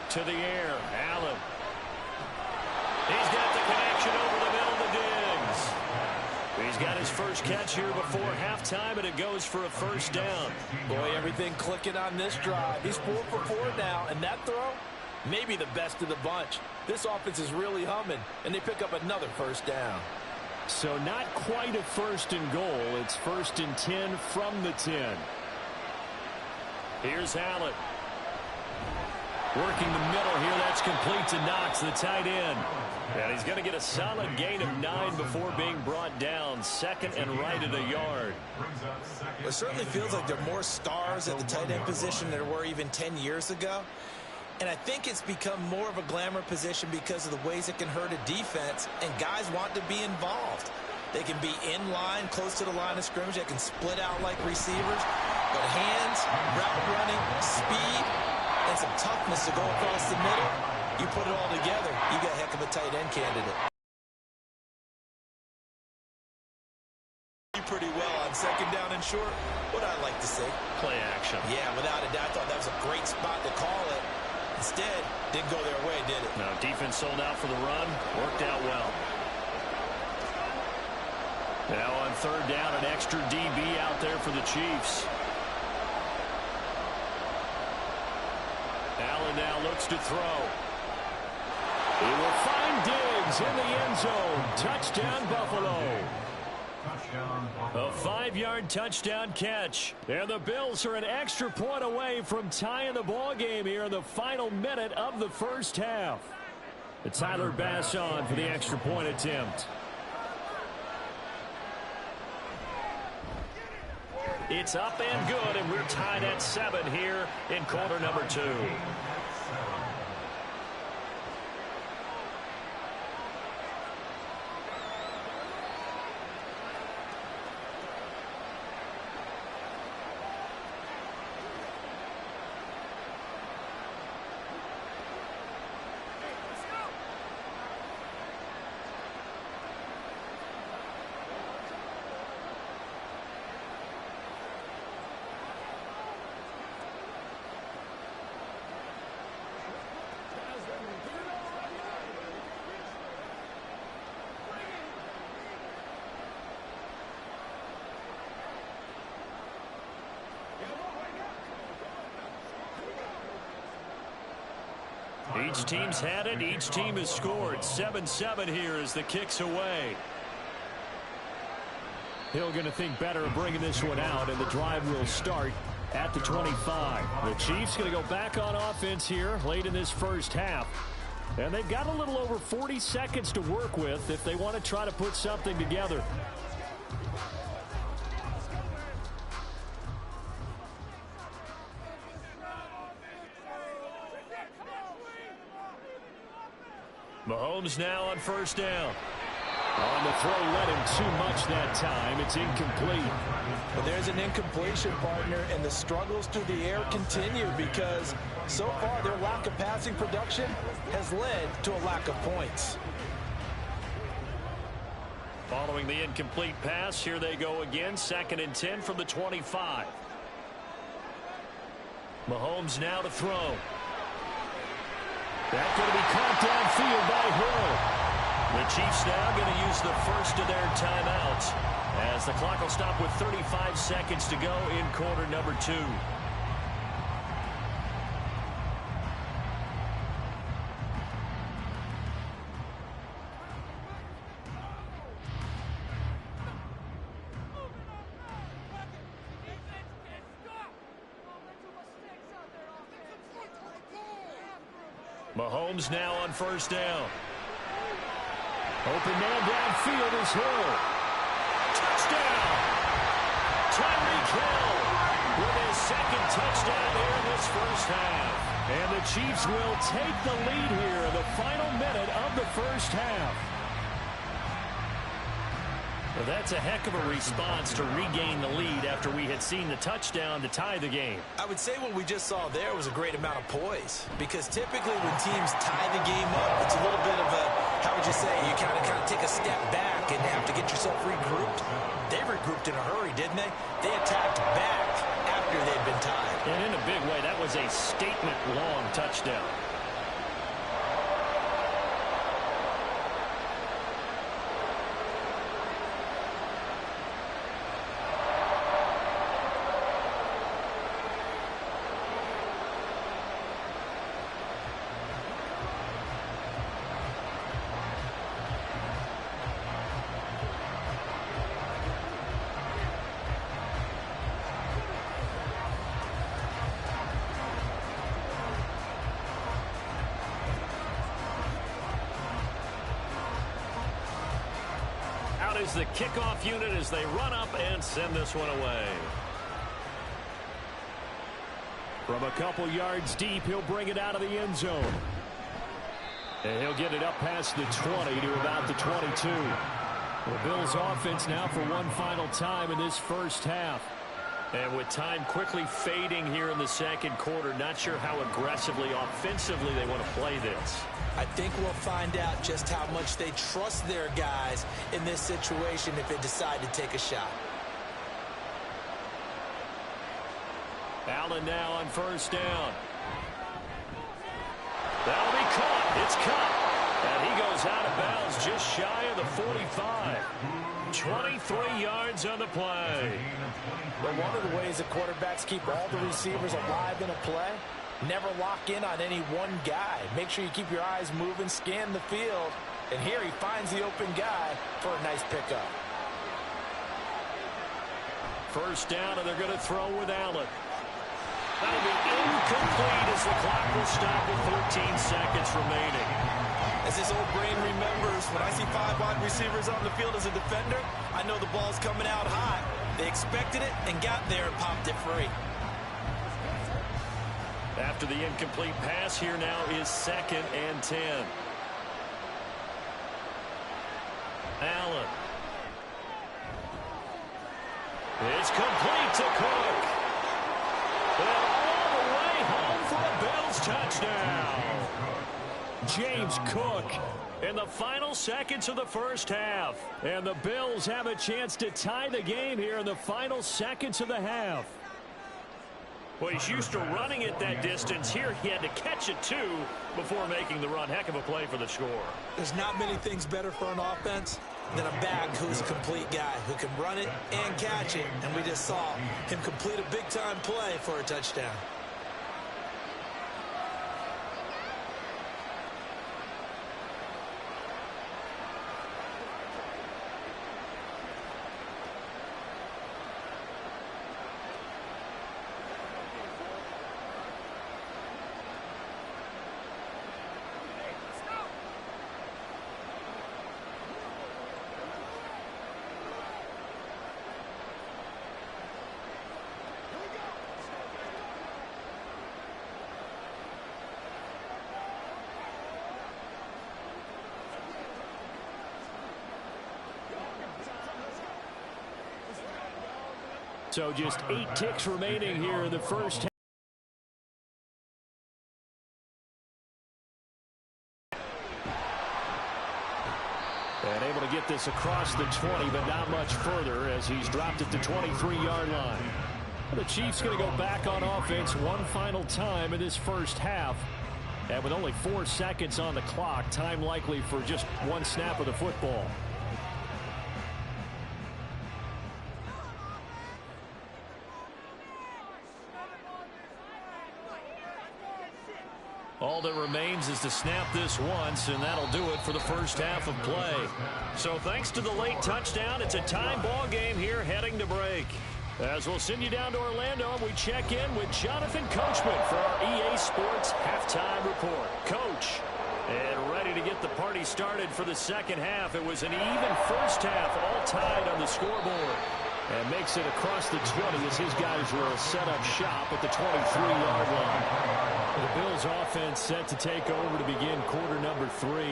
To the air, Allen. He's got the connection over the middle to Diggs. He's got his first catch here before halftime, and it goes for a 1st down. Boy, everything clicking on this drive. He's 4 for 4 now, and that throw, maybe the best of the bunch. This offense is really humming, and they pick up another first down. So not quite a 1st and goal. It's 1st and 10 from the 10. Here's Allen. Working the middle here. That's complete to Knox, the tight end. And he's going to get a solid gain of 9 before being brought down. 2nd and right at a yard. It certainly feels like there are more stars at the tight end position than there were even 10 years ago. And I think it's become more of a glamour position because of the ways it can hurt a defense, and guys want to be involved. They can be in line, close to the line of scrimmage. They can split out like receivers. But hands, route running, speed, and some toughness to go across the middle, you put it all together, you got a heck of a tight end candidate. Pretty well on 2nd down and short. What I'd like to see. Play action. Yeah, without a doubt, I thought that was a great spot to call it. Instead, didn't go their way, did it? No, defense sold out for the run. Worked out well. Now on 3rd down, an extra DB out there for the Chiefs. Allen now looks to throw. He will find Diggs in the end zone. Touchdown, Buffalo. A 5-yard touchdown catch. And the Bills are an extra point away from tying the ball game here in the final minute of the first half. Tyler Bass on for the extra point attempt. It's up and good, and we're tied at 7 here in quarter number 2. Each team's had it. Each team has scored. 7-7 here as the kick's away. Hill going to think better of bringing this one out, and the drive will start at the 25. The Chiefs going to go back on offense here late in this first half. And they've got a little over 40 seconds to work with if they want to try to put something together. Mahomes now on 1st down. On the throw, led him too much that time. It's incomplete. But there's an incompletion, partner, and the struggles through the air continue because so far their lack of passing production has led to a lack of points. Following the incomplete pass, here they go again. 2nd and 10 from the 25. Mahomes now to throw. That's going to be caught downfield by Hill. The Chiefs now going to use the first of their timeouts as the clock will stop with 35 seconds to go in quarter number 2. Mahomes now on 1st down. Open man downfield is Hill. Touchdown! Tyreek Hill with his 2nd touchdown here in this first half. And the Chiefs will take the lead here in the final minute of the first half. Well, that's a heck of a response to regain the lead after we had seen the touchdown to tie the game. I would say what we just saw there was a great amount of poise because typically when teams tie the game up, it's a little bit of a, how would you say, you kind of take a step back and have to get yourself regrouped. They regrouped in a hurry, didn't they? They attacked back after they'd been tied. And in a big way, that was a statement-long touchdown. is the kickoff unit as they run up and send this one away. From a couple yards deep, he'll bring it out of the end zone. And he'll get it up past the 20 to about the 22. The Bills offense now for one final time in this first half. And with time quickly fading here in the second quarter, not sure how aggressively, offensively they want to play this. I think we'll find out just how much they trust their guys in this situation if they decide to take a shot. Allen now on first down. That'll be caught. It's caught. And he goes out of bounds just shy of the 45. 23 yards on the play. But one of the ways that quarterbacks keep all the receivers alive in a play, never lock in on any one guy. Make sure you keep your eyes moving, scan the field. And here he finds the open guy for a nice pickup. First down, and they're going to throw with Allen. That'll be incomplete as the clock will stop with 13 seconds remaining. As his old brain remembers, when I see 5 wide receivers on the field as a defender, I know the ball's coming out high. They expected it and got there and popped it free. After the incomplete pass, here now is 2nd and 10. Allen. It's complete to Cook. And all the way home for a Bills touchdown. James Cook in the final seconds of the first half. And the Bills have a chance to tie the game here in the final seconds of the half. Well, he's used to running it that distance. Here he had to catch it, too, before making the run. Heck of a play for the score. There's not many things better for an offense than a back who's a complete guy, who can run it and catch it. And we just saw him complete a big-time play for a touchdown. So just 8 ticks remaining here in the first half. And able to get this across the 20, but not much further as he's dropped at the 23-yard line. The Chiefs going to go back on offense one final time in this first half. And with only 4 seconds on the clock, time likely for just one snap of the football. All that remains is to snap this once, and that'll do it for the first half of play. So thanks to the late touchdown, it's a time ball game here heading to break. As we'll send you down to Orlando, and we check in with Jonathan Coachman for our EA Sports Halftime Report. Coach, and ready to get the party started for the second half. It was an even first half, all tied on the scoreboard. And makes it across the 20 as his guys will set up shop at the 23-yard line. The Bills offense set to take over to begin quarter number 3.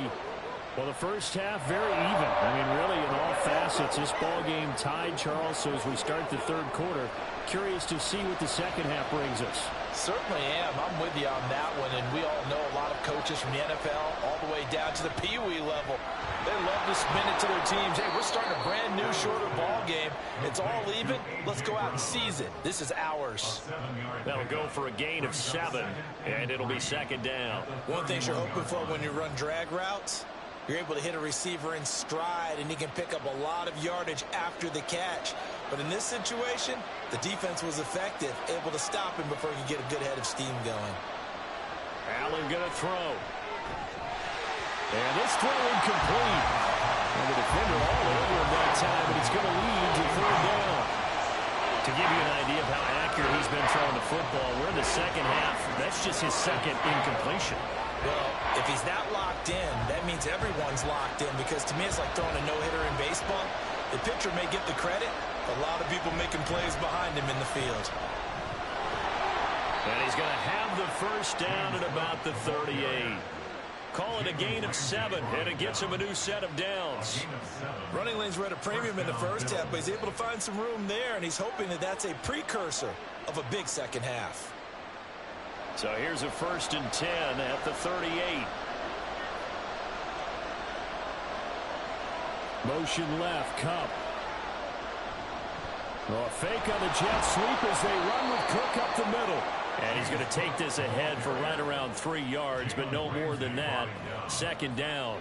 Well, the first half very even. I mean, really in all facets, this ball game tied, Charles. So as we start the third quarter, curious to see what the second half brings us. Certainly am. I'm with you on that one. And we all know a lot of coaches from the NFL all the way down to the Pee Wee level. They love to spin it to their teams. Hey, we're starting a brand new, shorter ball game. It's all even. Let's go out and seize it. This is ours. That'll go for a gain of 7, and it'll be second down. One thing you're hoping for when you run drag routes, you're able to hit a receiver in stride, and he can pick up a lot of yardage after the catch. But in this situation, the defense was effective, able to stop him before he could get a good head of steam going. Allen going to throw. And this throw incomplete. And the defender all over him that time, but it's going to lead to third down. To give you an idea of how accurate he's been throwing the football, we're in the second half. That's just his second incompletion. Well, if he's that locked in, that means everyone's locked in, because to me it's like throwing a no-hitter in baseball. The pitcher may get the credit. A lot of people making plays behind him in the field. And he's going to have the first down at about the 38. Call it a gain of 7, and it gets him a new set of downs. Running lanes were at a premium in the first half, but he's able to find some room there, and he's hoping that that's a precursor of a big second half. So here's a 1st and 10 at the 38. Motion left, Kupp. A fake on the jet sweep as they run with Cook up the middle. And he's going to take this ahead for right around 3 yards, but no more than that. 2nd down.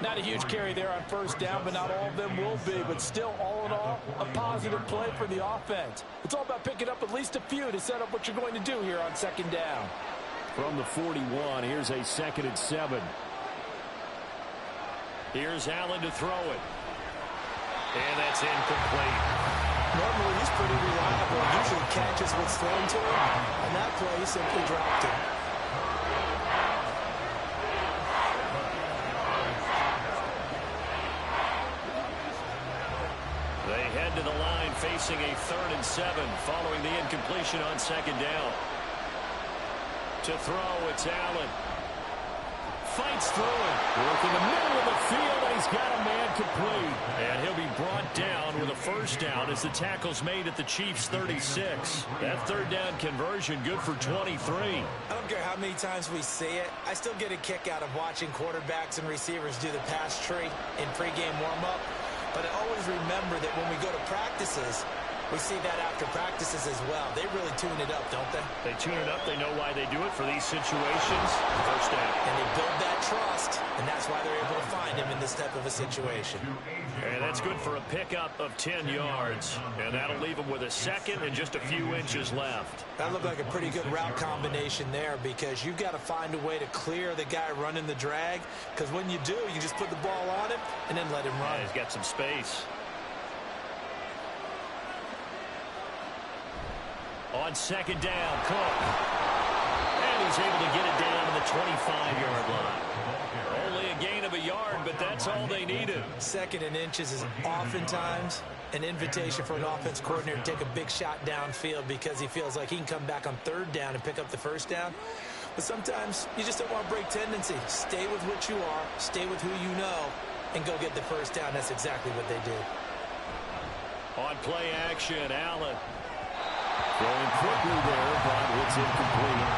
Not a huge carry there on 1st down, but not all of them will be. But still, all in all, a positive play for the offense. It's all about picking up at least a few to set up what you're going to do here on 2nd down. From the 41, here's a 2nd and 7. Here's Allen to throw it. And that's incomplete. Normally, he's pretty reliable. Usually catches what's thrown to him. On that play, he simply dropped it. They head to the line facing a 3rd and 7 following the incompletion on 2nd down. To throw, it's Allen. Fights through it. Work in the middle of the field, and he's got a man complete. And he'll be brought down with a 1st down as the tackle's made at the Chiefs' 36. That 3rd down conversion good for 23. I don't care how many times we see it. I still get a kick out of watching quarterbacks and receivers do the pass tree in pregame warm-up. But I always remember that when we go to practices, we see that after practices as well. They really tune it up, don't they? They tune it up. They know why they do it for these situations. 1st down. And they build that trust, and that's why they're able to find him in this type of a situation. And that's good for a pickup of 10 yards. And that'll leave him with a 2nd and just a few inches left. That looked like a pretty good route combination there because you've got to find a way to clear the guy running the drag. Because when you do, you just put the ball on him and then let him run. Yeah, he's got some space. On 2nd down, Cook. And he's able to get it down to the 25-yard line. Only a gain of a yard, but that's all they needed. 2nd and inches is oftentimes an invitation for an offense coordinator to take a big shot downfield because he feels like he can come back on 3rd down and pick up the 1st down. But sometimes you just don't want to break tendency. Stay with what you are, stay with who you know, and go get the 1st down. That's exactly what they did. On play action, Allen. Going quickly there, but it's incomplete.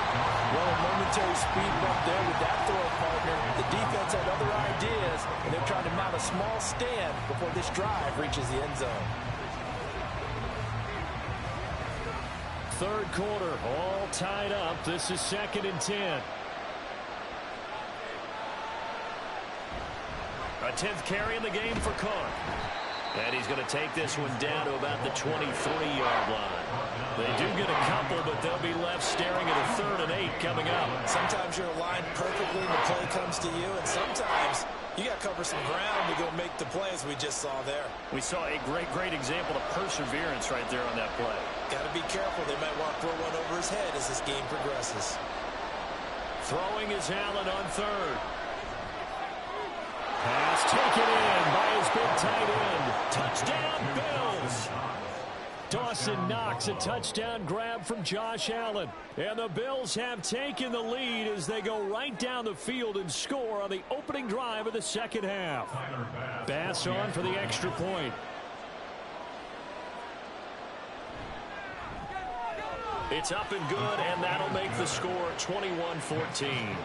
Well, a momentary speed bump there with that throw partner. The defense had other ideas, and they're trying to mount a small stand before this drive reaches the end zone. 3rd quarter, all tied up. This is 2nd and 10. A 10th carry in the game for Cook. And he's going to take this one down to about the 23-yard line. They do get a couple, but they'll be left staring at a 3rd and 8 coming up. Sometimes you're aligned perfectly and the play comes to you, and sometimes you got to cover some ground to go make the play as we just saw there. We saw a great example of perseverance right there on that play. Got to be careful. They might want to throw one over his head as this game progresses. Throwing is Allen on 3rd. Pass taken in by his big tight end. Touchdown, Bills. Dawson Knox, a touchdown grab from Josh Allen. And the Bills have taken the lead as they go right down the field and score on the opening drive of the 2nd half. Bass on for the extra point. It's up and good, and that'll make the score 21-14.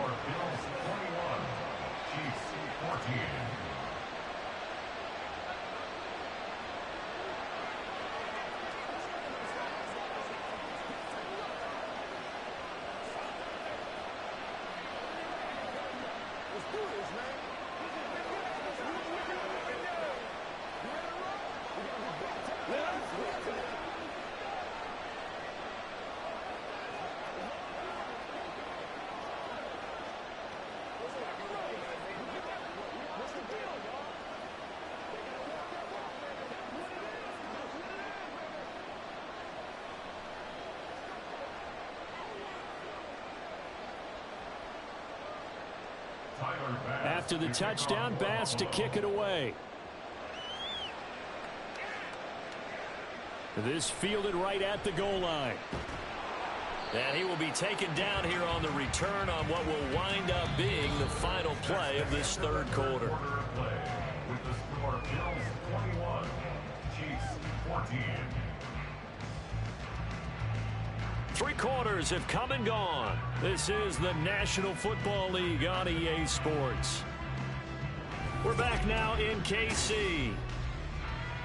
After the touchdown, Bass to kick it away. This fielded right at the goal line. And he will be taken down here on the return on what will wind up being the final play of this third quarter. With the score Bills 21, Chiefs 14. 3 quarters have come and gone. This is the National Football League on EA Sports. We're back now in KC.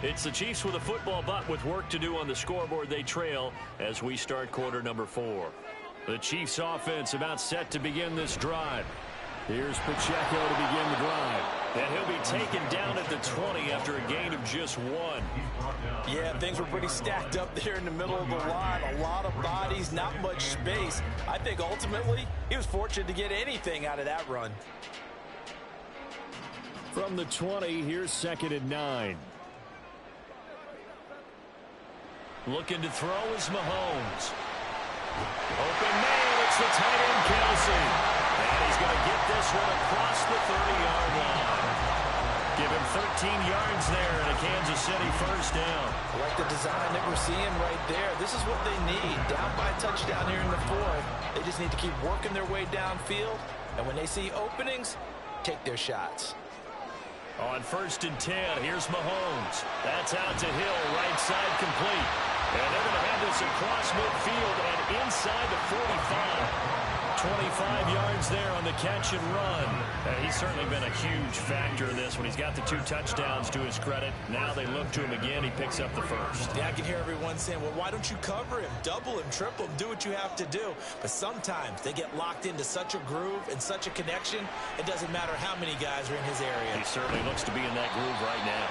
It's the Chiefs with a football, but with work to do on the scoreboard. They trail as we start quarter number 4. The Chiefs offense about set to begin this drive. Here's Pacheco to begin the drive. And he'll be taken down at the 20 after a gain of just 1. Yeah, things were pretty stacked up there in the middle of the line. A lot of bodies, not much space. I think ultimately he was fortunate to get anything out of that run. From the 20, here's 2nd and 9. Looking to throw is Mahomes. Open man, it's the tight end Kelsey. And he's going to get this one across the 30-yard line. Give him 13 yards there and a Kansas City first down. I like the design that we're seeing right there. This is what they need. Down by a touchdown here in the 4th. They just need to keep working their way downfield. And when they see openings, take their shots. On 1st and 10, here's Mahomes. That's out to Hill, right side complete. And they're going to have this across midfield and inside the 45. 25 yards there on the catch and run. He's certainly been a huge factor in this when he's got the 2 touchdowns to his credit. Now they look to him again. He picks up the first. Yeah, I can hear everyone saying, well, why don't you cover him? Double him, triple him, do what you have to do. But sometimes they get locked into such a groove and such a connection, it doesn't matter how many guys are in his area. He certainly looks to be in that groove right now.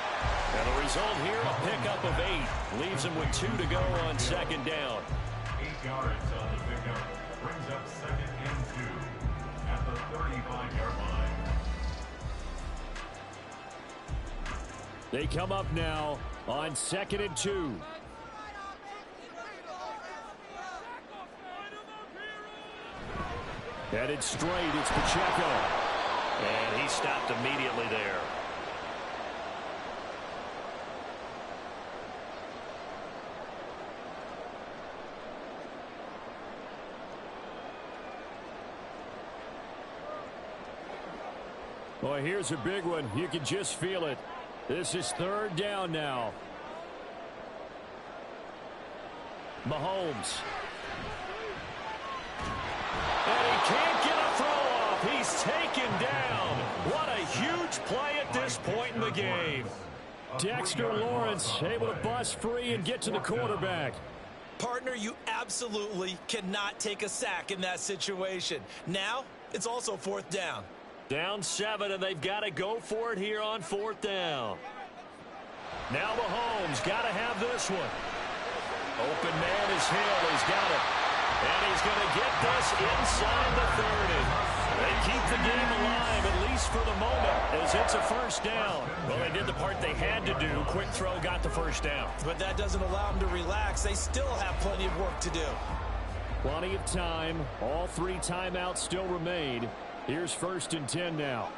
And the result here, a pickup of 8. Leaves him with 2 to go on 2nd down. 8 yards on the pickup. Brings up 2nd and 2 at the 35-yard line. They come up now on 2nd and 2. Headed straight, it's Pacheco. And he stopped immediately there. Well, here's a big one. You can just feel it. This is 3rd down now. Mahomes. And he can't get a throw off. He's taken down. What a huge play at this point in the game. Dexter Lawrence able to bust free and get to the quarterback. Partner, you absolutely cannot take a sack in that situation. Now, it's also 4th down. Down 7, and they've got to go for it here on 4th down. Now Mahomes got to have this one. Open man is Hill. He's got it. And he's going to get this inside the 30. They keep the game alive, at least for the moment, as it's a first down. Well, they did the part they had to do. Quick throw got the first down. But that doesn't allow them to relax. They still have plenty of work to do. Plenty of time. All 3 timeouts still remain. Here's 1st and 10 now.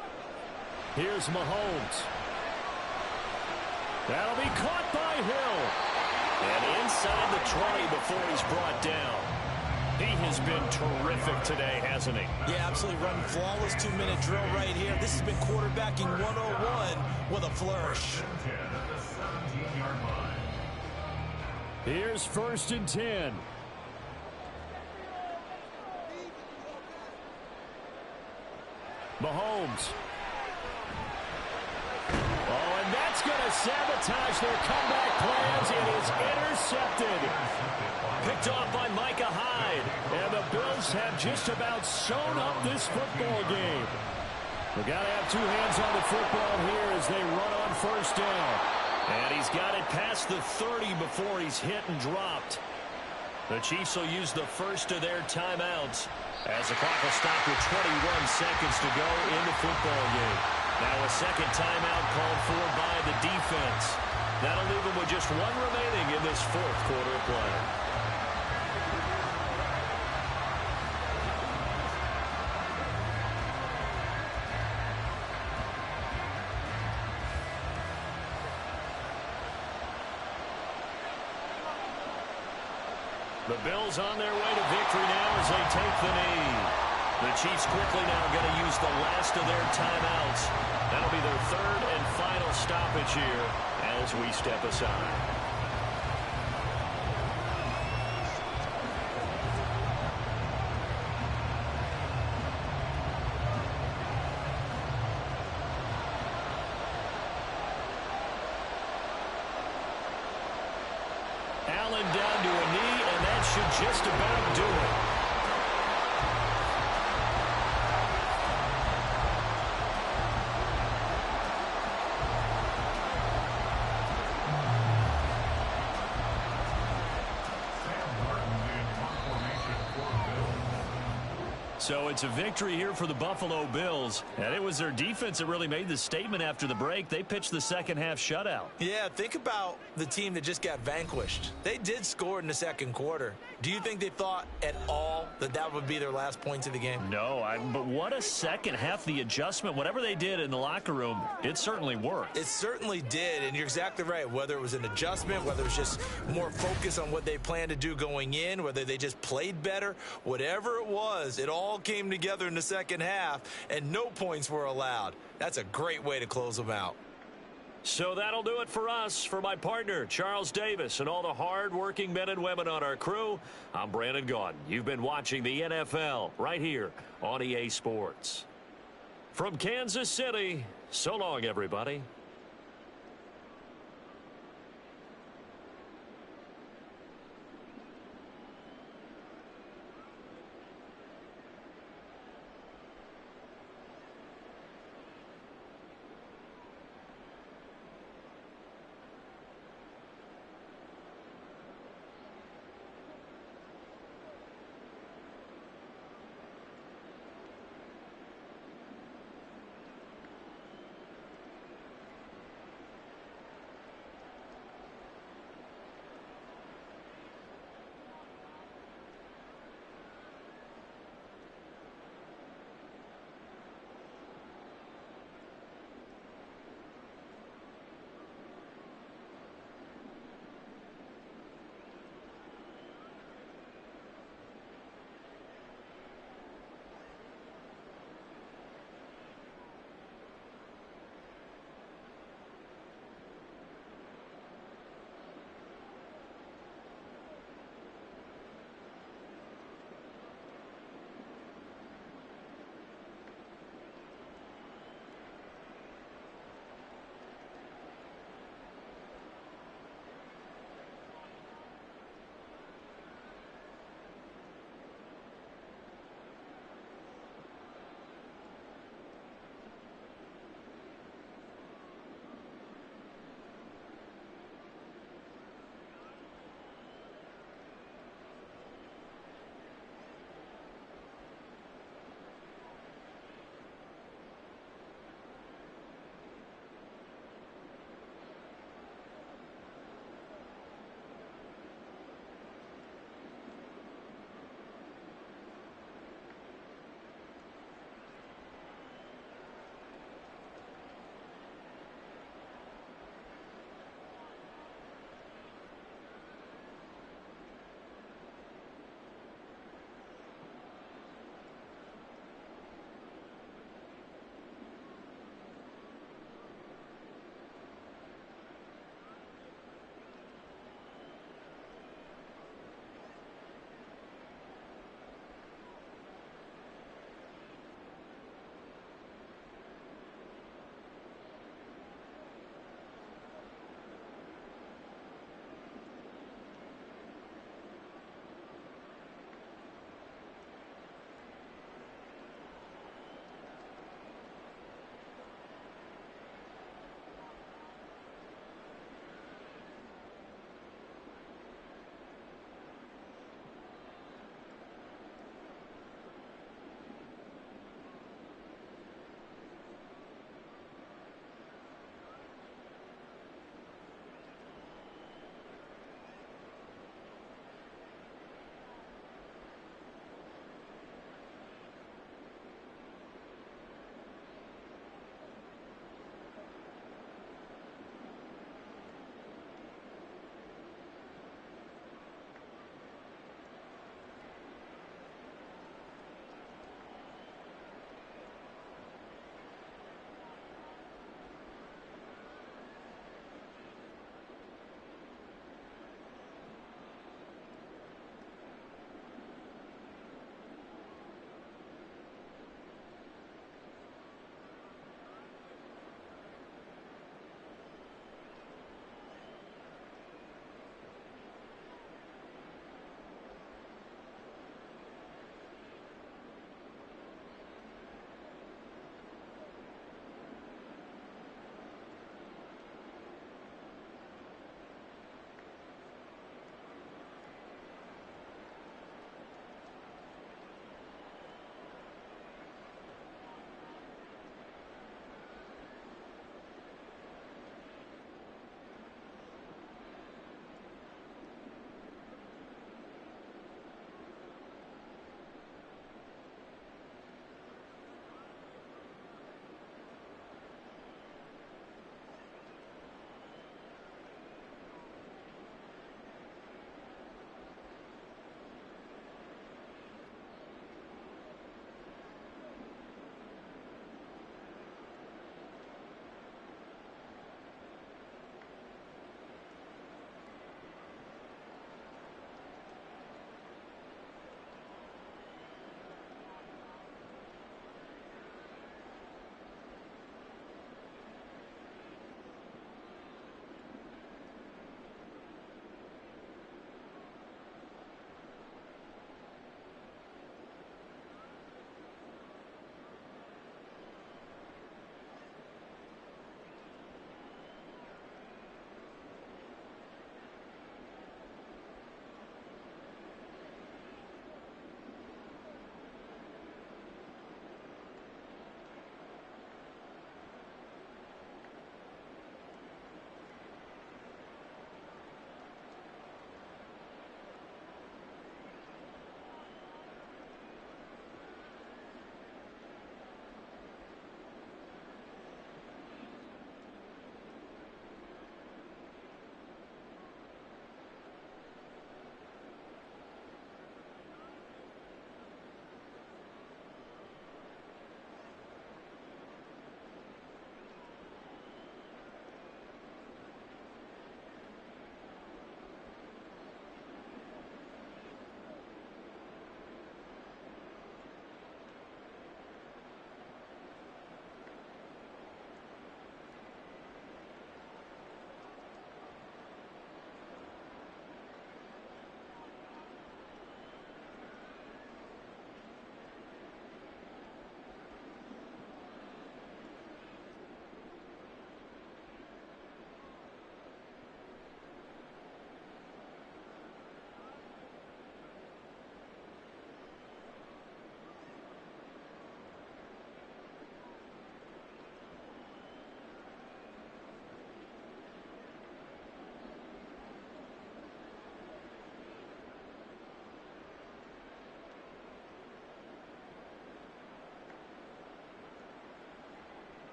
Here's Mahomes. That'll be caught by Hill. And inside the 20 before he's brought down. He has been terrific today, hasn't he? Yeah, absolutely. Running flawless 2-minute drill right here. This has been quarterbacking 101 with a flourish. Here's 1st and 10. Mahomes. Oh, and that's going to sabotage their comeback plans. It is intercepted. Picked off by Micah Hyde. And the Bills have just about sewn up this football game. They've got to have 2 hands on the football here as they run on 1st down. And he's got it past the 30 before he's hit and dropped. The Chiefs will use the first of their timeouts as the clock will stop with 21 seconds to go in the football game. Now a 2nd timeout called for by the defense. That'll leave them with just 1 remaining in this 4th quarter of play. The Bills on their way to victory now as they take the knee. The Chiefs quickly now going to use the last of their timeouts. That'll be their third and final stoppage here as we step aside. Allen down to a knee, and that should just about do it. So it's a victory here for the Buffalo Bills. And it was their defense that really made the statement after the break. They pitched the second half shutout. Yeah, think about the team that just got vanquished. They did score in the second quarter. Do you think they thought at all that that would be their last points of the game? No, but what a second half. The adjustment, whatever they did in the locker room, it certainly worked. It certainly did, and you're exactly right. Whether it was an adjustment, whether it was just more focus on what they planned to do going in, whether they just played better, whatever it was, it all came together in the second half, and no points were allowed. That's a great way to close them out. So that'll do it for us. For my partner, Charles Davis, and all the hard-working men and women on our crew, I'm Brandon Gaudin. You've been watching the NFL right here on EA Sports. From Kansas City, so long, everybody.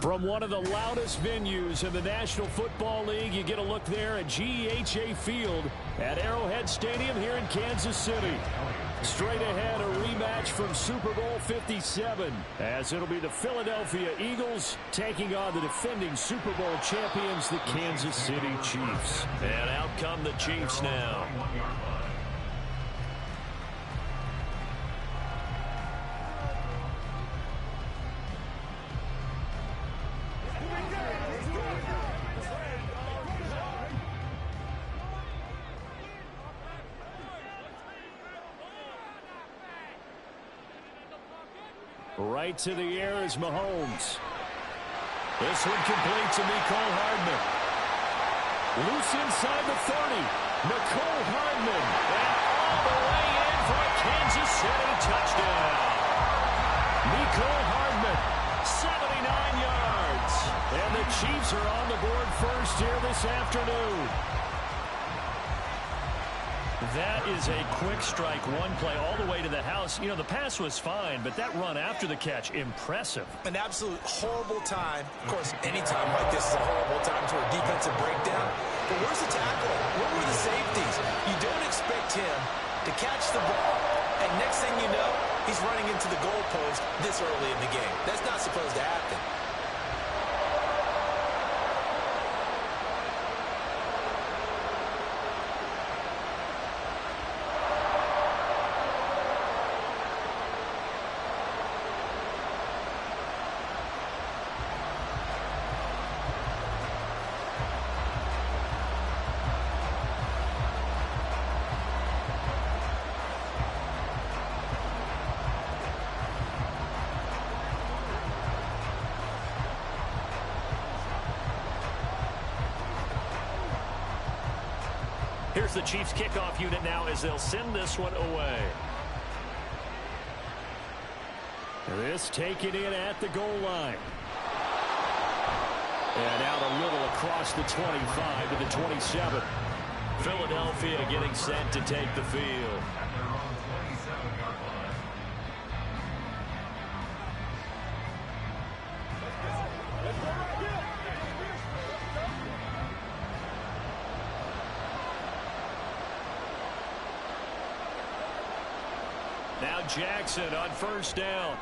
From one of the loudest venues in the National Football League, you get a look there at GEHA Field at Arrowhead Stadium here in Kansas City. Straight ahead, a rematch from Super Bowl 57, as it'll be the Philadelphia Eagles taking on the defending Super Bowl champions, the Kansas City Chiefs. And out come the Chiefs now. Right to the air is Mahomes. This one complete to Mecole Hardman. Loose inside the 30. Mecole Hardman. And all the way in for a Kansas City touchdown. Mecole Hardman, 79 yards. And the Chiefs are on the board first here this afternoon. That is a quick strike, one play all the way to the house. You know, the pass was fine, but that run after the catch, impressive. An absolute horrible time. Of course, any time like this is a horrible time for a defensive breakdown. But where's the tackle? Where were the safeties? You don't expect him to catch the ball, and next thing you know, he's running into the goalpost this early in the game. That's not supposed to happen. Here's the Chiefs kickoff unit now as they'll send this one away. This taken in at the goal line. And out a little across the 25 to the 27. Philadelphia getting set to take the field. Now Jackson on first down.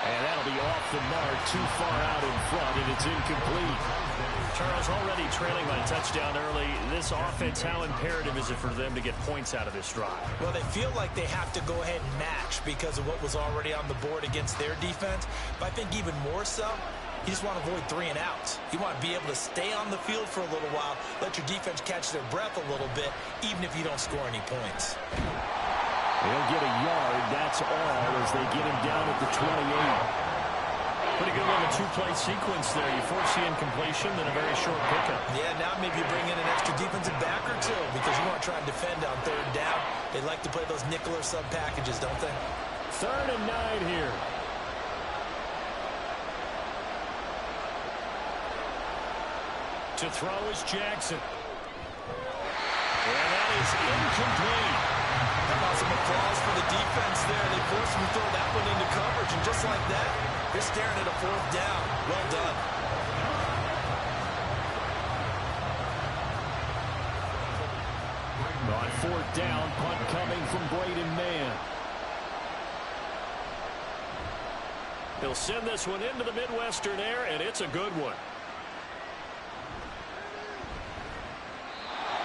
And that'll be off the mark, too far out in front, and it's incomplete. Charles, already trailing by a touchdown early. This offense, how imperative is it for them to get points out of this drive? Well, they feel like they have to go ahead and match because of what was already on the board against their defense. But I think even more so, you just want to avoid 3 and outs. You want to be able to stay on the field for a little while, let your defense catch their breath a little bit, even if you don't score any points. They'll get a yard, that's all, as they get him down at the 28. Pretty good little 2-play sequence there. You force the incompletion, then a very short pickup. Yeah, now maybe you bring in an extra defensive back or two because you want to try and defend on 3rd down. They like to play those nickel or sub packages, don't they? 3rd and 9 here. To throw is Jackson. And that is incomplete. How about some applause for the defense there? They forced him to throw that one into coverage, and just like that, they're staring at a 4th down. Well done. On 4th down, punt coming from Braden Mann. He'll send this one into the Midwestern air, and it's a good one.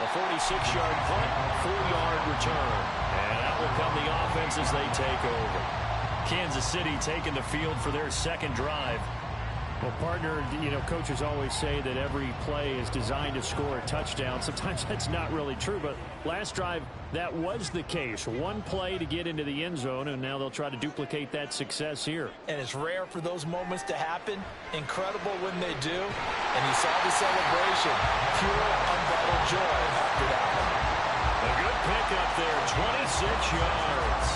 A 46-yard punt, 4-yard return. And that will come the offense as they take over. Kansas City taking the field for their 2nd drive. Well, partner, you know, coaches always say that every play is designed to score a touchdown. Sometimes that's not really true, but last drive, that was the case. One play to get into the end zone, and now they'll try to duplicate that success here. And it's rare for those moments to happen. Incredible when they do. And you saw the celebration. Pure, unbridled joy after that one. A good pickup there, 26 yards.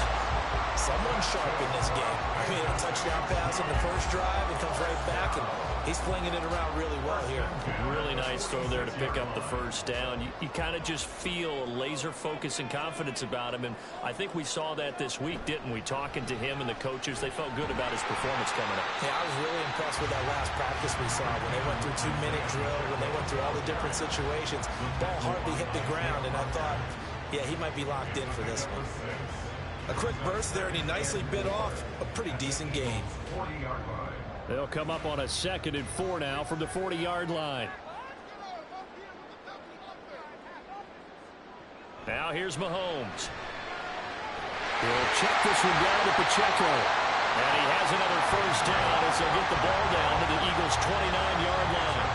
Someone sharp in this game. I mean, a touchdown pass on the first drive and comes right back, and he's flinging it around really well here. Really nice throw there to pick up the first down. You kind of just feel a laser focus and confidence about him, and I think we saw that this week, didn't we? Talking to him and the coaches, they felt good about his performance coming up. Yeah, I was really impressed with that last practice we saw when they went through 2-minute drill, when they went through all the different situations. Ball hardly hit the ground, and I thought, yeah, he might be locked in for this one. A quick burst there, and he nicely bit off a pretty decent gain. 40-yard line. They'll come up on a 2nd and 4 now from the 40-yard line. Now here's Mahomes. He'll check this one down to Pacheco. And he has another first down as they'll get the ball down to the Eagles' 29-yard line.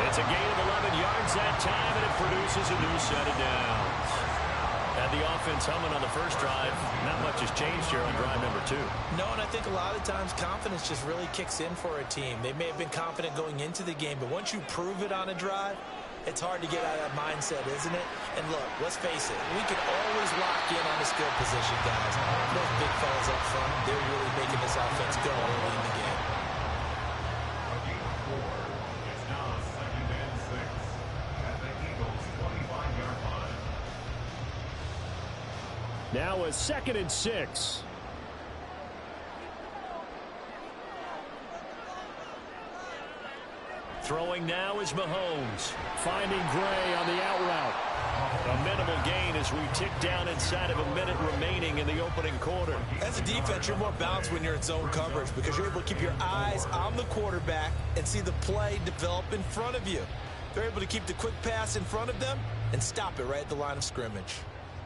It's a gain of 11 yards that time, and it produces a new set of downs. And the offense humming on the first drive. Not much has changed here on drive number 2. No, and I think a lot of times confidence just really kicks in for a team. They may have been confident going into the game, but once you prove it on a drive, it's hard to get out of that mindset, isn't it? And look, let's face it, we can always lock in on the skill position, guys. Those big fellas up front, they're really making this offense go early in the game. It's now 2nd and 6 at the Eagles' 25-yard line. Now a 2nd and 6. Throwing now is Mahomes. Finding Gray on the out route. A minimal gain as we tick down inside of a minute remaining in the opening quarter. As a defense, you're more balanced when you're in zone coverage because you're able to keep your eyes on the quarterback and see the play develop in front of you. They're able to keep the quick pass in front of them and stop it right at the line of scrimmage.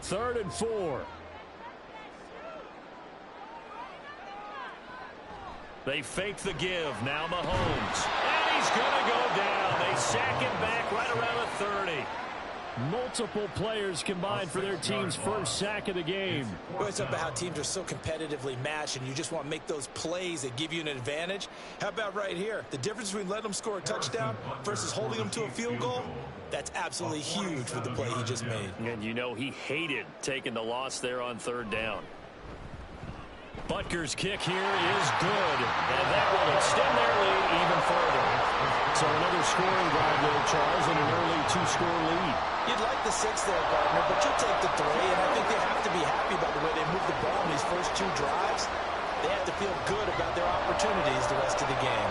3rd and 4. They fake the give. Now Mahomes. And he's going to go down. They sack him back right around the 30. Multiple players combined for their team's first sack of the game. Well, it's about how teams are so competitively matched, and you just want to make those plays that give you an advantage. How about right here? The difference between letting them score a touchdown versus holding them to a field goal, that's absolutely huge with the play he just made. And you know he hated taking the loss there on 3rd down. Butker's kick here is good, and that will extend their lead even further. So another scoring drive there, Charles, and an early 2-score lead. You'd like the 6 there, Gardner, but you'll take the 3, and I think they have to be happy about the way they moved the ball in these first 2 drives. They have to feel good about their opportunities the rest of the game.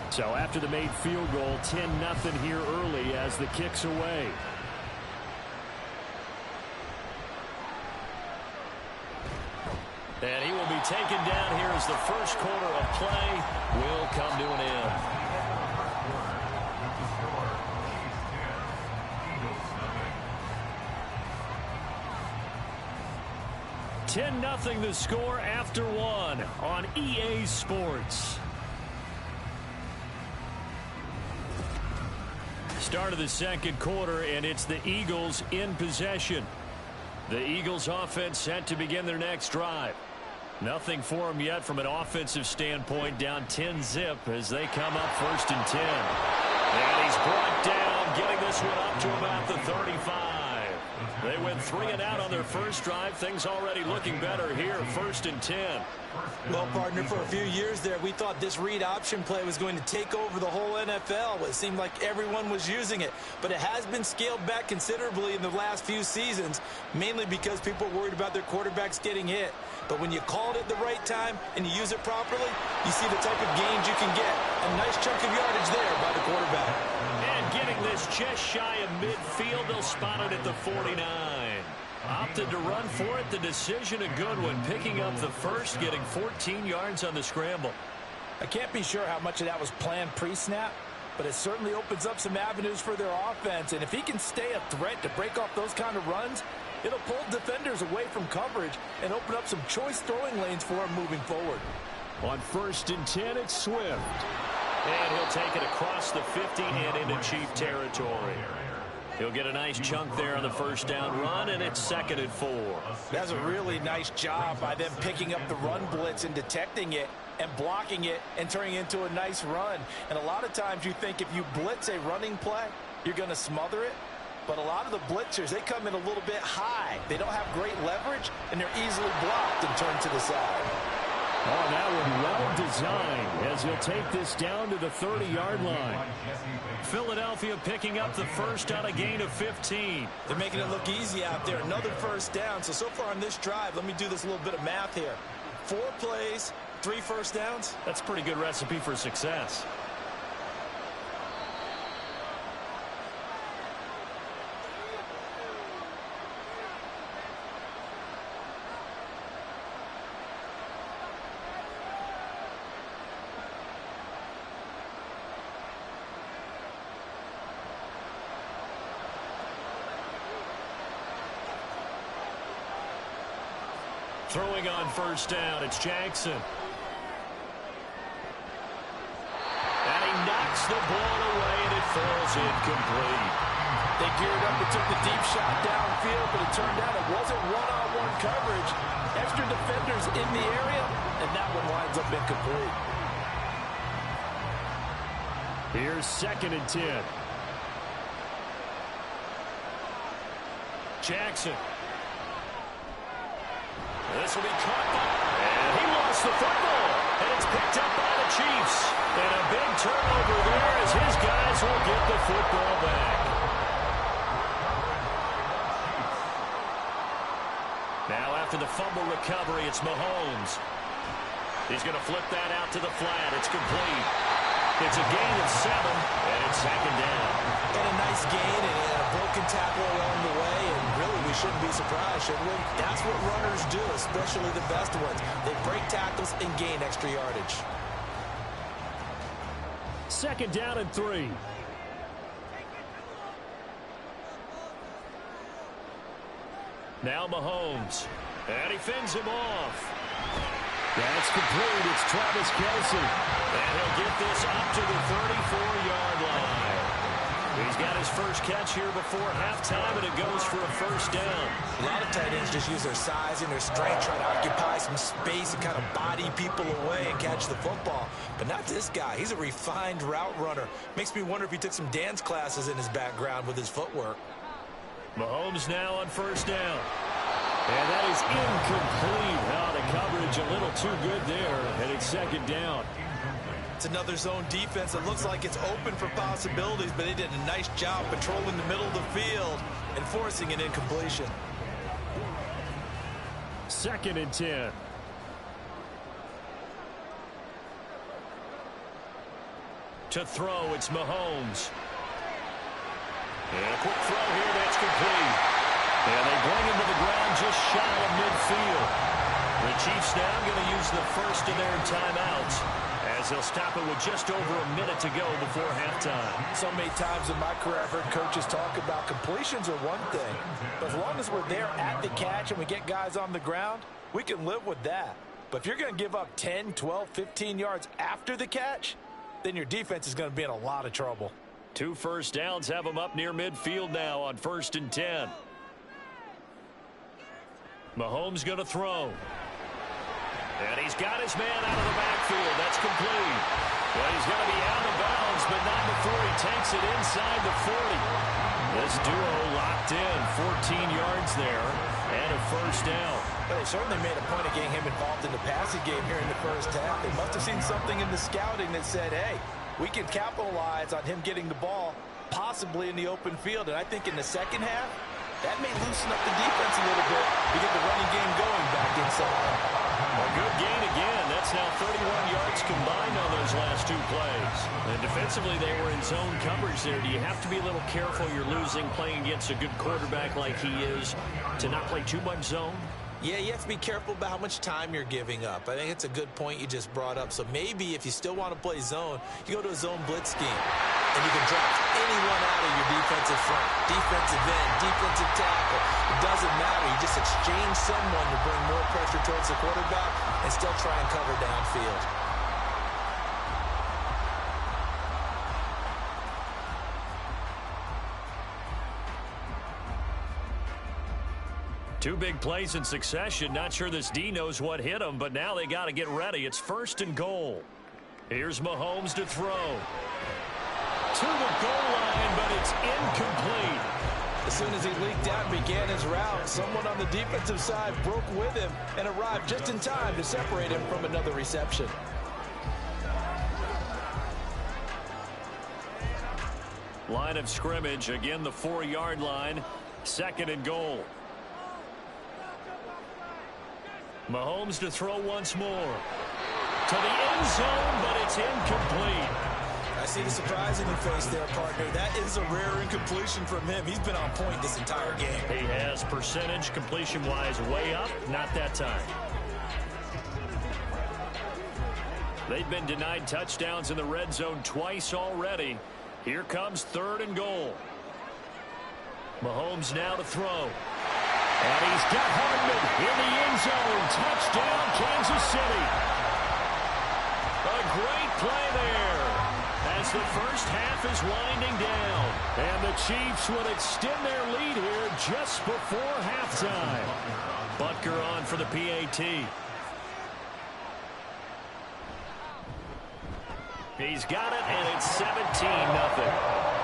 So after the made field goal, 10-0 here early as the kick's away. And he will be taken down here as the first quarter of play will come to an end. 10-0 the score after 1 on EA Sports. Start of the second quarter, and it's the Eagles in possession. The Eagles offense set to begin their next drive. Nothing for them yet from an offensive standpoint, down 10-zip as they come up 1st and 10. And he's brought down, getting this one up to about the 35. They went 3 and out on their first drive. Things already looking better here, 1st and 10. Well, partner, for a few years there, we thought this read option play was going to take over the whole NFL. It seemed like everyone was using it. But it has been scaled back considerably in the last few seasons, mainly because people are worried about their quarterbacks getting hit. But when you call it at the right time and you use it properly, you see the type of gains you can get. A nice chunk of yardage there by the quarterback. And getting this just shy of midfield, they'll spot it at the 49. Opted to run for it. The decision a good one. Picking up the first, getting 14 yards on the scramble. I can't be sure how much of that was planned pre-snap, but it certainly opens up some avenues for their offense. And if he can stay a threat to break off those kind of runs, It'll pull defenders away from coverage and open up some choice throwing lanes for him moving forward. On 1st and 10, it's Swift. And he'll take it across the 50 and into Chief territory. He'll get a nice chunk there on the first down run, and it's 2nd and 4. That's a really nice job by them picking up the run blitz and detecting it and blocking it and turning it into a nice run. And a lot of times you think if you blitz a running play, you're going to smother it. But a lot of the blitzers, they come in a little bit high. They don't have great leverage, and they're easily blocked and turned to the side. Oh, that one well designed as he'll take this down to the 30-yard line. Philadelphia picking up the first on a gain of 15. They're making it look easy out there. Another first down. So far on this drive, let me do this little bit of math here. 4 plays, 3 first downs. That's a pretty good recipe for success. Throwing on first down, it's Jackson. And he knocks the ball away, and it falls incomplete. They geared up and took the deep shot downfield, but it turned out it wasn't one-on-one coverage. Extra defenders in the area, and that one winds up incomplete. Here's 2nd and 10. Jackson. This will be caught up, and he lost the football, and it's picked up by the Chiefs. And a big turnover there as his guys will get the football back. Now after the fumble recovery, it's Mahomes. He's going to flip that out to the flat. It's complete. It's a gain of 7, and it's 2nd down. And a nice gain and a broken tackle along the way, and really we shouldn't be surprised, should we? That's what runners do, especially the best ones. They break tackles and gain extra yardage. 2nd down and 3. Now Mahomes. And he fends him off. That's complete. It's Travis Kelce. And he'll get this up to the 34-yard line. He's got his first catch here before halftime, and it goes for a first down. A lot of tight ends just use their size and their strength, try to occupy some space and kind of body people away and catch the football. But not this guy. He's a refined route runner. Makes me wonder if he took some dance classes in his background with his footwork. Mahomes now on first down. And that is incomplete. Oh, the coverage a little too good there, and it's 2nd down. It's another zone defense that looks like it's open for possibilities, but they did a nice job patrolling the middle of the field and forcing an incompletion. 2nd and 10. To throw, it's Mahomes. And a quick throw here, that's complete. And they bring him to the ground just shy of midfield. The Chiefs now going to use the first of their timeouts, as they'll stop it with just over a minute to go before halftime. So many times in my career I've heard coaches talk about completions are one thing, but as long as we're there at the catch and we get guys on the ground, we can live with that. But if you're going to give up 10, 12, 15 yards after the catch, then your defense is going to be in a lot of trouble. 2 first downs have them up near midfield now on 1st and 10. Mahomes going to throw. And he's got his man out of the backfield. That's complete. Well, he's going to be out of bounds, but not before he takes it inside the 40. This duo locked in, 14 yards there, and a first down. Well, they certainly made a point of getting him involved in the passing game here in the first half. They must have seen something in the scouting that said, hey, we can capitalize on him getting the ball, possibly in the open field. And I think in the second half, that may loosen up the defense a little bit to get the running game going back inside. A good gain again. That's now 31 yards combined on those last 2 plays. And defensively, they were in zone coverage there. Do you have to be a little careful you're losing playing against a good quarterback like he is to not play too much zone? Yeah, you have to be careful about how much time you're giving up. I think it's a good point you just brought up. So maybe if you still want to play zone, you go to a zone blitz scheme. And you can drop anyone out of your defensive front, defensive end, defensive tackle. It doesn't matter. You just exchange someone to bring more pressure towards the quarterback and still try and cover downfield. Two big plays in succession. Not sure this D knows what hit him, but now they got to get ready. It's 1st and goal. Here's Mahomes to throw. To the goal line, but it's incomplete. As soon as he leaked out and began his route, someone on the defensive side broke with him and arrived just in time to separate him from another reception. Line of scrimmage, again the 4-yard line. 2nd and goal. Mahomes to throw once more. To the end zone, but it's incomplete. I see the surprise in your face there, partner. That is a rare incompletion from him. He's been on point this entire game. He has percentage completion-wise way up. Not that time. They've been denied touchdowns in the red zone twice already. Here comes 3rd and goal. Mahomes now to throw. And he's got Hardman in the end zone. Touchdown, Kansas City. A great play there as the first half is winding down. And the Chiefs will extend their lead here just before halftime. Butker on for the PAT. He's got it, and it's 17-0.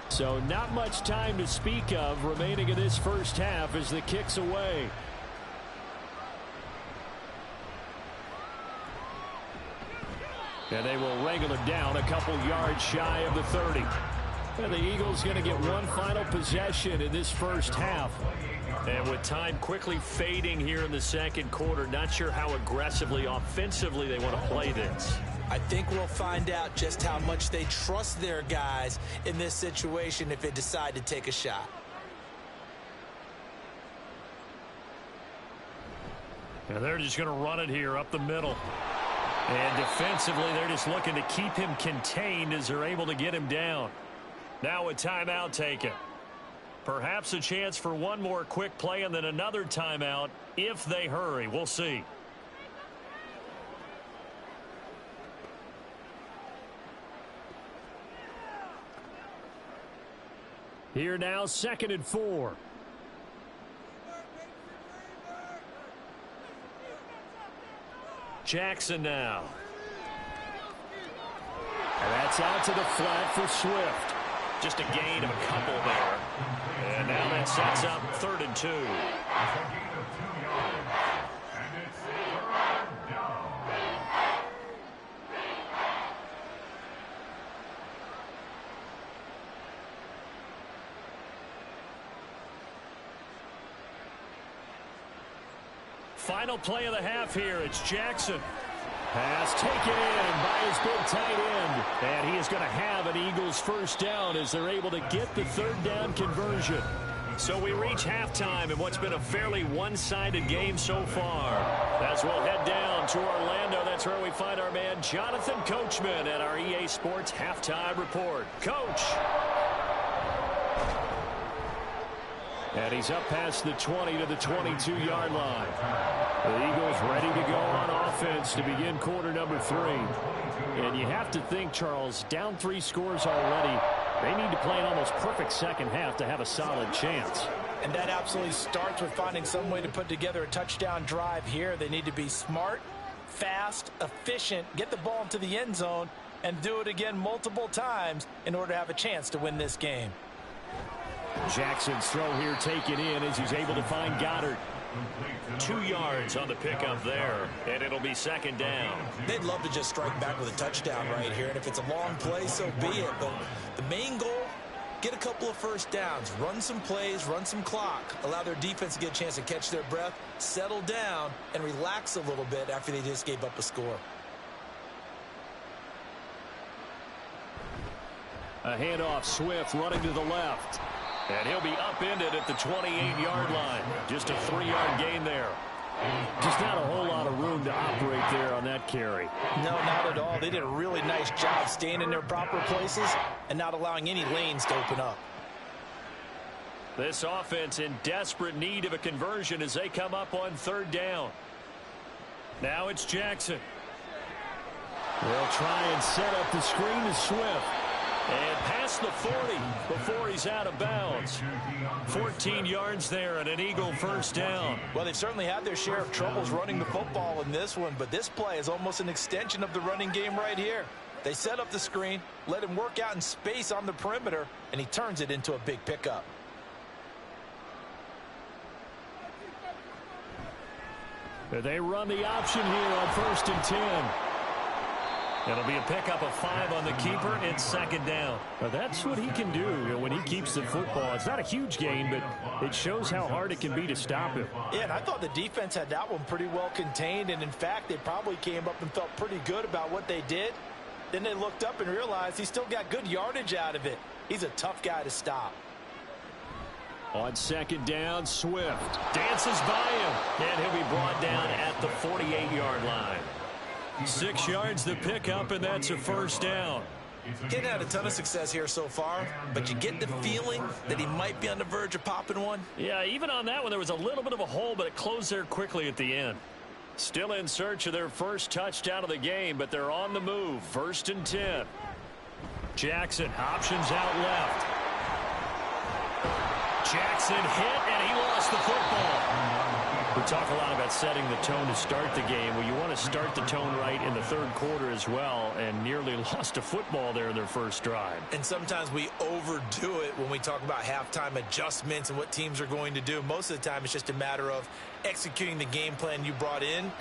So not much time to speak of remaining in this first half as the kick's away. And they will wrangle it down a couple yards shy of the 30. And the Eagles going to get one final possession in this first half. And with time quickly fading here in the second quarter, not sure how aggressively, offensively they want to play this. I think we'll find out just how much they trust their guys in this situation if they decide to take a shot. And they're just going to run it here up the middle. And defensively, they're just looking to keep him contained as they're able to get him down. Now a timeout taken. Perhaps a chance for one more quick play and then another timeout if they hurry. We'll see. Here now, 2nd and 4. Jackson now. And that's out to the flat for Swift. Just a gain of a couple there. And now that sets up 3rd and 2. Final play of the half here. It's Jackson. Pass taken in by his big tight end. And he is going to have an Eagles first down as they're able to get the 3rd down conversion. So we reach halftime in what's been a fairly one-sided game so far. As we'll head down to Orlando, that's where we find our man Jonathan Coachman at our EA Sports Halftime Report. Coach. And he's up past the 20 to the 22-yard line. The Eagles ready to go on offense to begin quarter number 3. And you have to think, Charles, down 3 scores already. They need to play an almost perfect second half to have a solid chance. And that absolutely starts with finding some way to put together a touchdown drive here. They need to be smart, fast, efficient, get the ball into the end zone, and do it again multiple times in order to have a chance to win this game. Jackson's throw here taken in as he's able to find Goddard. 2 yards on the pickup there, and it'll be second down. They'd love to just strike back with a touchdown right here, and if it's a long play, so be it. But the main goal, get a couple of first downs, run some plays, run some clock, allow their defense to get a chance to catch their breath, settle down, and relax a little bit after they just gave up a score. A handoff, Swift running to the left. And he'll be upended at the 28-yard line. Just a 3-yard gain there. Just not a whole lot of room to operate there on that carry. No, not at all. They did a really nice job staying in their proper places and not allowing any lanes to open up. This offense in desperate need of a conversion as they come up on third down. Now it's Jackson. They'll try and set up the screen to Swift. And past the 40 before he's out of bounds. 14 yards there and an Eagle first down. Well, they've certainly had their share of troubles running the football in this one, but this play is almost an extension of the running game right here. They set up the screen, let him work out in space on the perimeter, and he turns it into a big pickup. They run the option here on 1st and 10. It'll be a pickup of 5 on the keeper. It's second down. But that's what he can do when he keeps the football. It's not a huge gain, but it shows how hard it can be to stop him. Yeah, and I thought the defense had that one pretty well contained. And, in fact, they probably came up and felt pretty good about what they did. Then they looked up and realized he still got good yardage out of it. He's a tough guy to stop. On second down, Swift dances by him. And he'll be brought down at the 48-yard line. 6 yards the pickup, and that's a first down. Getting had a ton of success here so far, but you get the feeling that he might be on the verge of popping one. Yeah, even on that one, there was a little bit of a hole, but it closed there quickly at the end. Still in search of their first touchdown of the game, but they're on the move. 1st and 10. Jackson options out left. Jackson hit, and he lost the football. We talk a lot about setting the tone to start the game. Well, you want to start the tone right in the third quarter as well, and nearly lost a football there in their first drive. And sometimes we overdo it when we talk about halftime adjustments and what teams are going to do. Most of the time, it's just a matter of executing the game plan you brought in.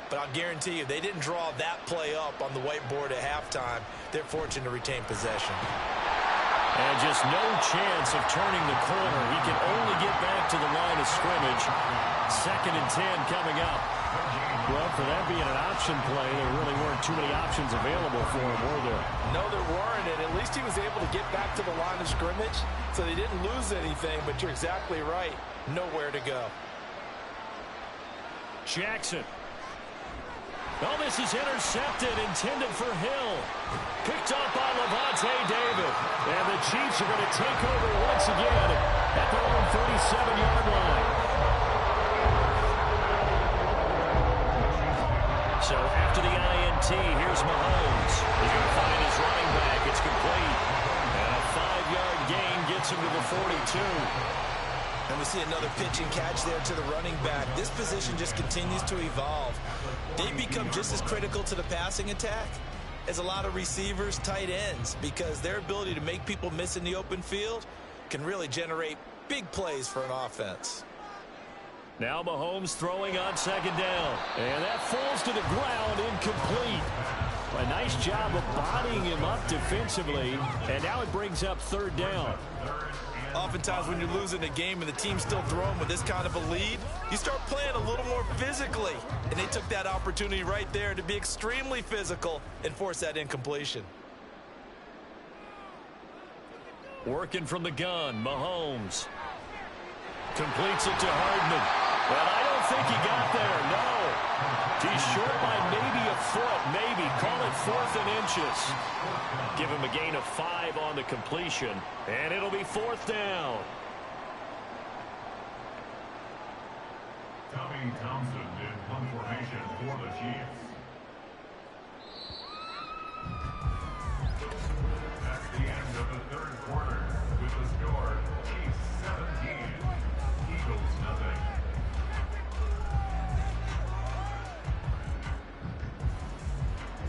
But I'll guarantee you, they didn't draw that play up on the whiteboard at halftime. They're fortunate to retain possession. And just no chance of turning the corner. He can only get back to the line of scrimmage. 2nd and 10 coming up. Well, for that being an option play, there really weren't too many options available for him, were there? No, there weren't, and at least he was able to get back to the line of scrimmage, so they didn't lose anything, but you're exactly right. Nowhere to go. Jackson. Oh, this is intercepted, intended for Hill. Picked up by Lavonte David. And the Chiefs are going to take over once again at their own 37-yard line. So after the INT, here's Mahomes. He's going to find his running back. It's complete. And a 5-yard gain gets him to the 42. And we see another pitch and catch there to the running back. This position just continues to evolve. They become just as critical to the passing attack as a lot of receivers, tight ends, because their ability to make people miss in the open field can really generate big plays for an offense. Now Mahomes throwing on second down. And that falls to the ground, incomplete. A nice job of bodying him up defensively. And now it brings up third down. Oftentimes when you're losing a game and the team's still throwing with this kind of a lead, you start playing a little more physically. And they took that opportunity right there to be extremely physical and force that incompletion. Working from the gun, Mahomes. Completes it to Hardman. Well, I don't think he got there, no. He's short by maybe a foot, maybe. Call it 4th and inches. Give him a gain of 5 on the completion, and it'll be 4th down. Tommy Thompson in punt formation for the Chiefs. At the end of the third quarter, with the score, Chiefs 17,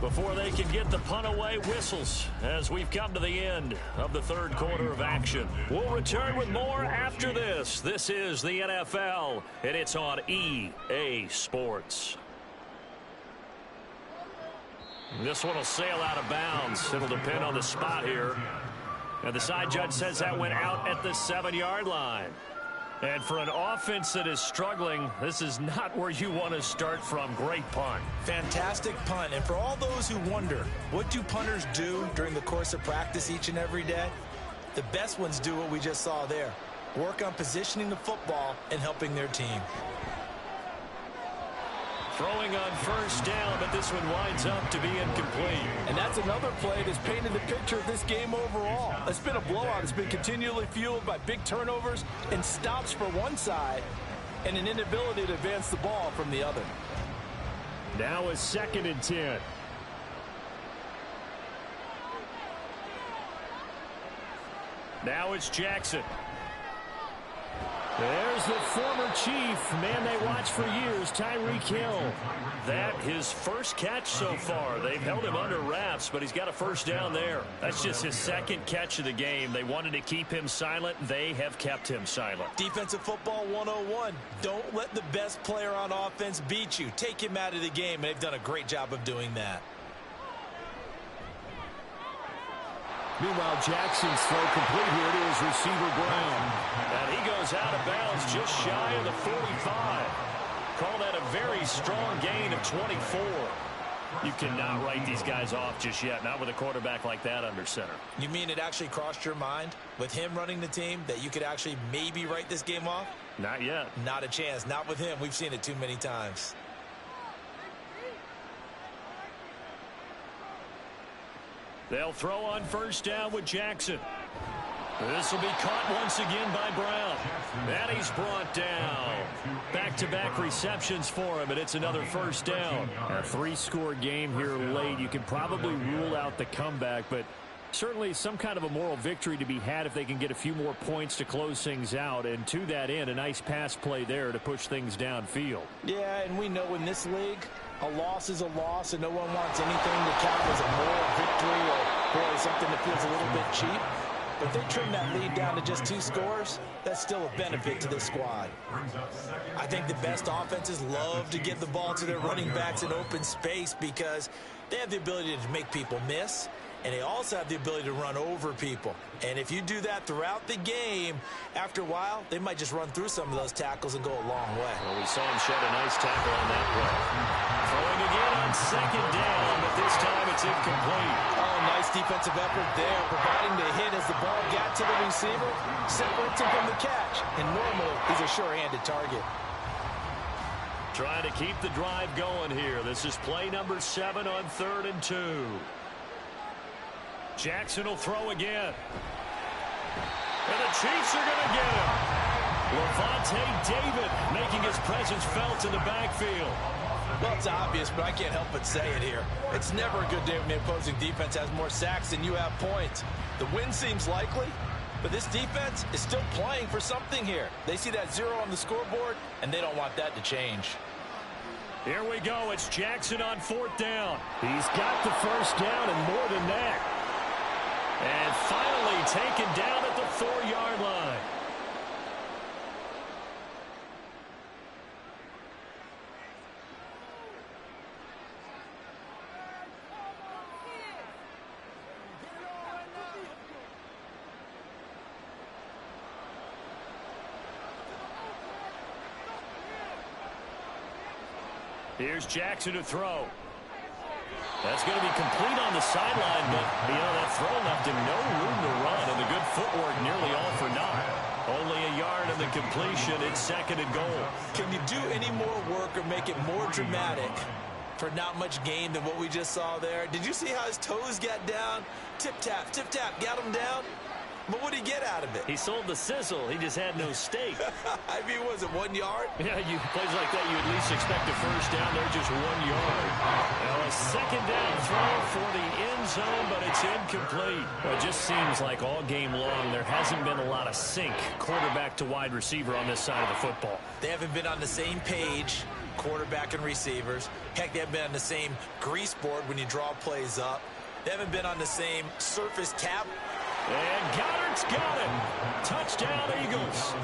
before they can get the punt away. Whistles as we've come to the end of the third quarter of action. We'll return with more after this. This is the NFL, and it's on EA Sports. This one will sail out of bounds. It'll depend on the spot here. And the side judge says that went out at the 7-yard line. And for an offense that is struggling, this is not where you want to start from. Great punt. Fantastic punt. And for all those who wonder, what do punters do during the course of practice each and every day? The best ones do what we just saw there. Work on positioning the football and helping their team. Throwing on first down, but this one winds up to be incomplete. And that's another play that's painted the picture of this game overall. It's been a blowout. It's been continually fueled by big turnovers and stops for one side and an inability to advance the ball from the other. Now a 2nd and 10. Now it's Jackson. There's the former Chief, man they watched for years, Tyreek Hill. That his first catch so far. They've held him under wraps, but he's got a first down there. That's just his 2nd catch of the game. They wanted to keep him silent. They have kept him silent. Defensive football 101. Don't let the best player on offense beat you. Take him out of the game, and they've done a great job of doing that. Meanwhile, Jackson's throw complete here to his receiver, Brown. And he goes out of bounds just shy of the 45. Call that a very strong gain of 24. You cannot write these guys off just yet, not with a quarterback like that under center. You mean it actually crossed your mind, with him running the team, that you could actually maybe write this game off? Not yet. Not a chance. Not with him. We've seen it too many times. They'll throw on first down with Jackson. This will be caught once again by Brown. And he's brought down. Back-to-back receptions for him, and it's another first down. A 3-score game here late. You can probably rule out the comeback, but certainly some kind of a moral victory to be had if they can get a few more points to close things out. And to that end, a nice pass play there to push things downfield. Yeah, and we know in this league, a loss is a loss, and no one wants anything to count as a moral victory or boy, something that feels a little bit cheap. But if they trim that lead down to just 2 scores, that's still a benefit to this squad. I think the best offenses love to give the ball to their running backs in open space because they have the ability to make people miss, and they also have the ability to run over people. And if you do that throughout the game, after a while, they might just run through some of those tackles and go a long way. Well, we saw him shed a nice tackle on that play. Throwing again on 2nd down, but this time it's incomplete. Oh, nice defensive effort there, providing the hit as the ball got to the receiver, separates him from the catch. And normally, he's a sure-handed target. Trying to keep the drive going here. This is play number 7 on 3rd and 2. Jackson will throw again. And the Chiefs are going to get him. Lavonte David making his presence felt in the backfield. Well, it's obvious, but I can't help but say it here. It's never a good day when the opposing defense has more sacks than you have points. The win seems likely, but this defense is still playing for something here. They see that 0 on the scoreboard, and they don't want that to change. Here we go. It's Jackson on 4th down. He's got the first down and more than that. And finally taken down at the 4-yard line. Here's Jackson to throw. That's going to be complete on the sideline, but, that throw left him no room to run, and the good footwork nearly all for naught. Only a yard on the completion. It's 2nd and goal. Can you do any more work or make it more dramatic for not much gain than what we just saw there? Did you see how his toes got down? Tip-tap, got him down. But what did he get out of it? He sold the sizzle. He just had no steak. I mean, was it 1 yard? Yeah, plays like that, you at least expect a first down. They're just 1 yard. Now a 2nd down throw for the end zone, but it's incomplete. Well, it just seems like all game long there hasn't been a lot of sync quarterback to wide receiver on this side of the football. They haven't been on the same page quarterback and receivers. Heck, they haven't been on the same grease board when you draw plays up. They haven't been on the same surface cap. And Goddard's got it. Touchdown, Eagles.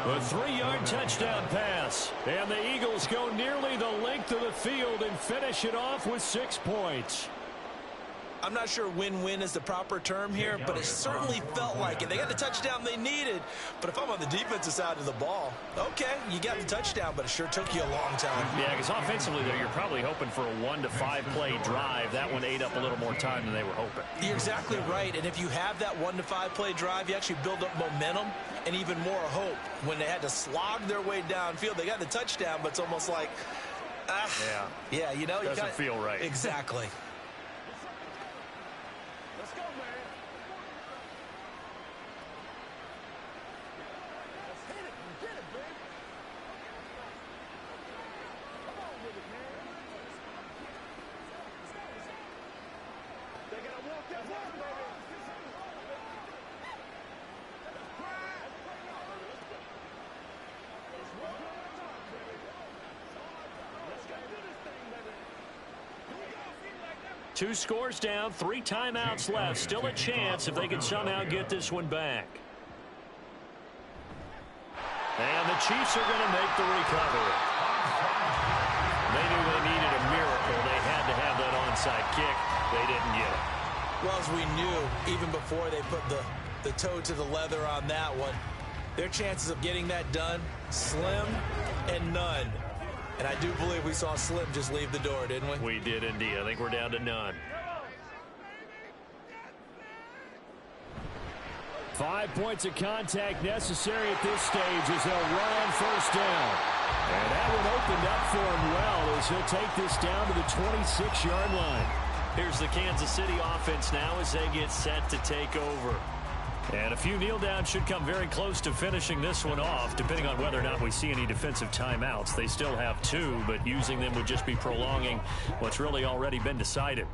A 3-yard touchdown pass. And the Eagles go nearly the length of the field and finish it off with 6 points. I'm not sure win-win is the proper term here, but it certainly felt like it. They got the touchdown they needed, but if I'm on the defensive side of the ball, okay, you got the touchdown, but it sure took you a long time. Yeah, because offensively, though, you're probably hoping for a 1 to 5 play drive. That one ate up a little more time than they were hoping. You're exactly right, and if you have that 1 to 5 play drive, you actually build up momentum and even more hope. When they had to slog their way downfield, they got the touchdown, but it's almost like, yeah, you know, doesn't feel right. Exactly. Two scores down, 3 timeouts left. Still a chance if they can somehow get this one back. And the Chiefs are going to make the recovery. They knew they needed a miracle. They had to have that onside kick. They didn't get it. Well, as we knew, even before they put the toe to the leather on that one, their chances of getting that done, slim and none. And I do believe we saw Slim just leave the door, didn't we? We did indeed. I think we're down to none. 5 points of contact necessary at this stage as they'll run on first down. And that one opened up for him well as he'll take this down to the 26-yard line. Here's the Kansas City offense now as they get set to take over. And a few kneel downs should come very close to finishing this one off, depending on whether or not we see any defensive timeouts. They still have 2, but using them would just be prolonging what's really already been decided.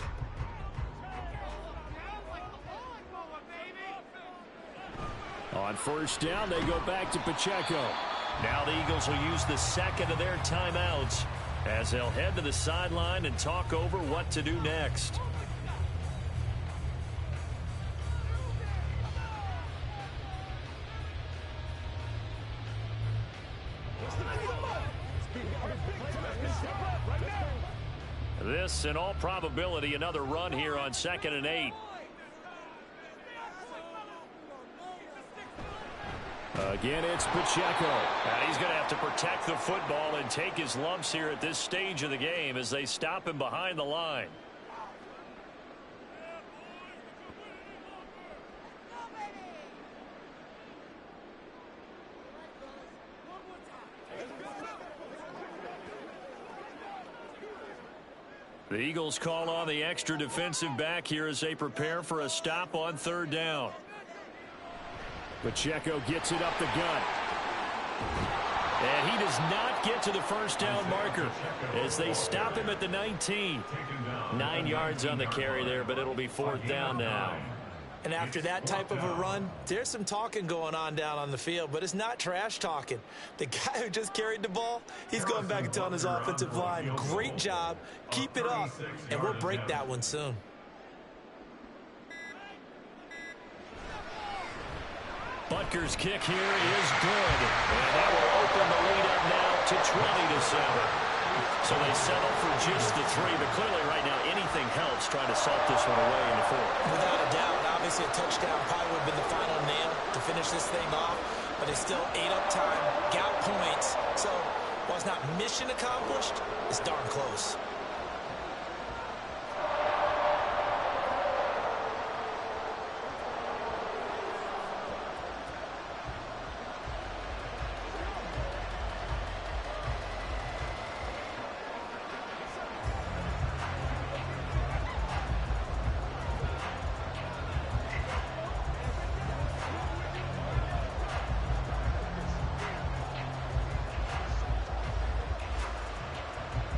On first down, they go back to Pacheco. Now the Eagles will use the second of their timeouts as they'll head to the sideline and talk over what to do next. This, in all probability, another run here on 2nd and 8. Again, it's Pacheco. And he's going to have to protect the football and take his lumps here at this stage of the game as they stop him behind the line. The Eagles call on the extra defensive back here as they prepare for a stop on 3rd down. Pacheco gets it up the gut. And he does not get to the first down marker as they stop him at the 19. 9 yards on the carry there, but it'll be 4th down now. And after that type of a run, there's some talking going on down on the field, but it's not trash talking. The guy who just carried the ball, he's going back and telling his offensive line, great job, keep it up, and we'll break that one soon. Butker's kick here is good, and that will open the lead up now to 20-7. So they settle for just the 3, but clearly right now anything helps trying to salt this one away in the 4th. Without a doubt, obviously a touchdown probably would have been the final nail to finish this thing off, but it's still ate up time, got points. So while it's not mission accomplished, it's darn close.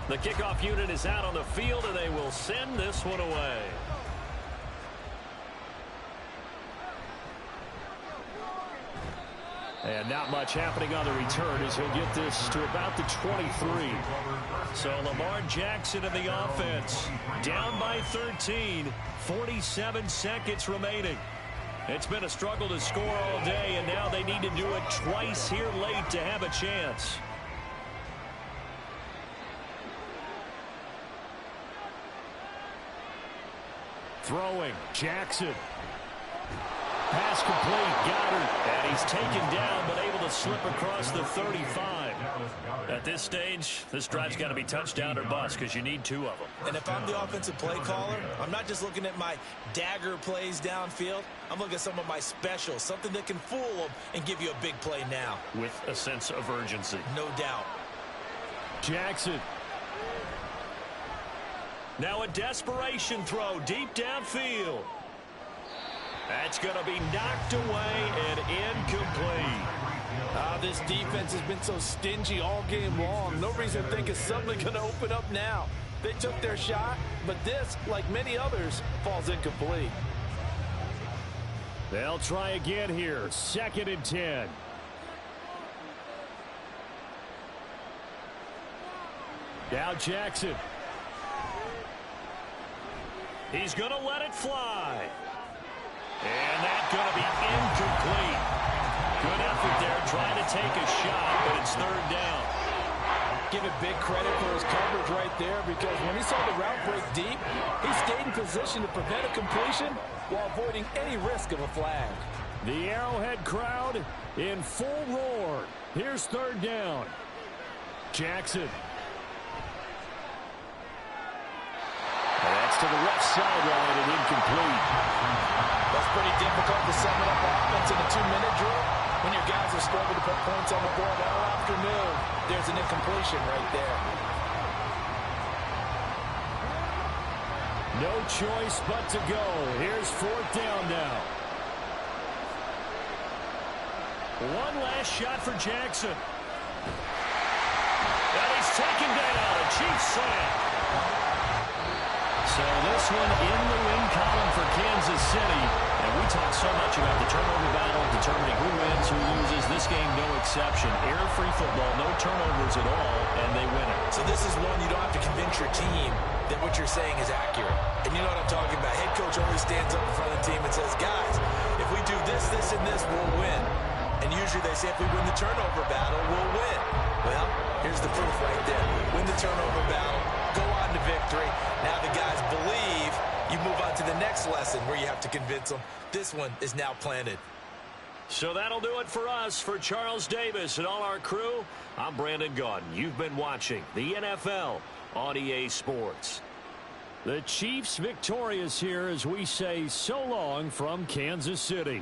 The kickoff unit is out on the field, and they will send this one away. And not much happening on the return as he'll get this to about the 23. So Lamar Jackson in the offense. Down by 13. 47 seconds remaining. It's been a struggle to score all day, and now they need to do it twice here late to have a chance. Throwing, Jackson. Pass complete, Goddard. And he's taken down, but able to slip across the 35. At this stage, this drive's got to be touchdown or bust because you need 2 of them. And if I'm the offensive play caller, I'm not just looking at my dagger plays downfield. I'm looking at some of my specials, something that can fool them and give you a big play now. With a sense of urgency. No doubt. Jackson. Now a desperation throw deep downfield. That's going to be knocked away and incomplete. This defense has been so stingy all game long. No reason to think it's suddenly going to open up now. They took their shot, but this, like many others, falls incomplete. They'll try again here. 2nd and 10. Now Jackson. He's going to let it fly. And that's going to be incomplete. Good effort there trying to take a shot, but it's 3rd down. Give it big credit for his coverage right there, because when he saw the route break deep, he stayed in position to prevent a completion while avoiding any risk of a flag. The Arrowhead crowd in full roar. Here's 3rd down. Jackson. And that's to the left sideline and incomplete. That's pretty difficult to sum it up offense in a 2-minute drill when your guys have struggled to put points on the board all afternoon. There's an incompletion right there. No choice but to go. Here's 4th down now. One last shot for Jackson. And he's taken down. A Chiefs sack. So this one in the win column for Kansas City. And we talk so much about the turnover battle, determining who wins, who loses. This game, no exception. Error-free football, no turnovers at all, and they win it. So this is one you don't have to convince your team that what you're saying is accurate. And you know what I'm talking about. Head coach always stands up in front of the team and says, guys, if we do this, this, and this, we'll win. And usually they say if we win the turnover battle, we'll win. Well, here's the proof right there. Win the turnover battle. Go on to victory. Now the guys believe. You move on to the next lesson where you have to convince them. This one is now planted. So that'll do it for us. For Charles Davis and all our crew, I'm Brandon Gaudin. You've been watching the NFL on EA Sports. The Chiefs victorious here as we say so long from Kansas City.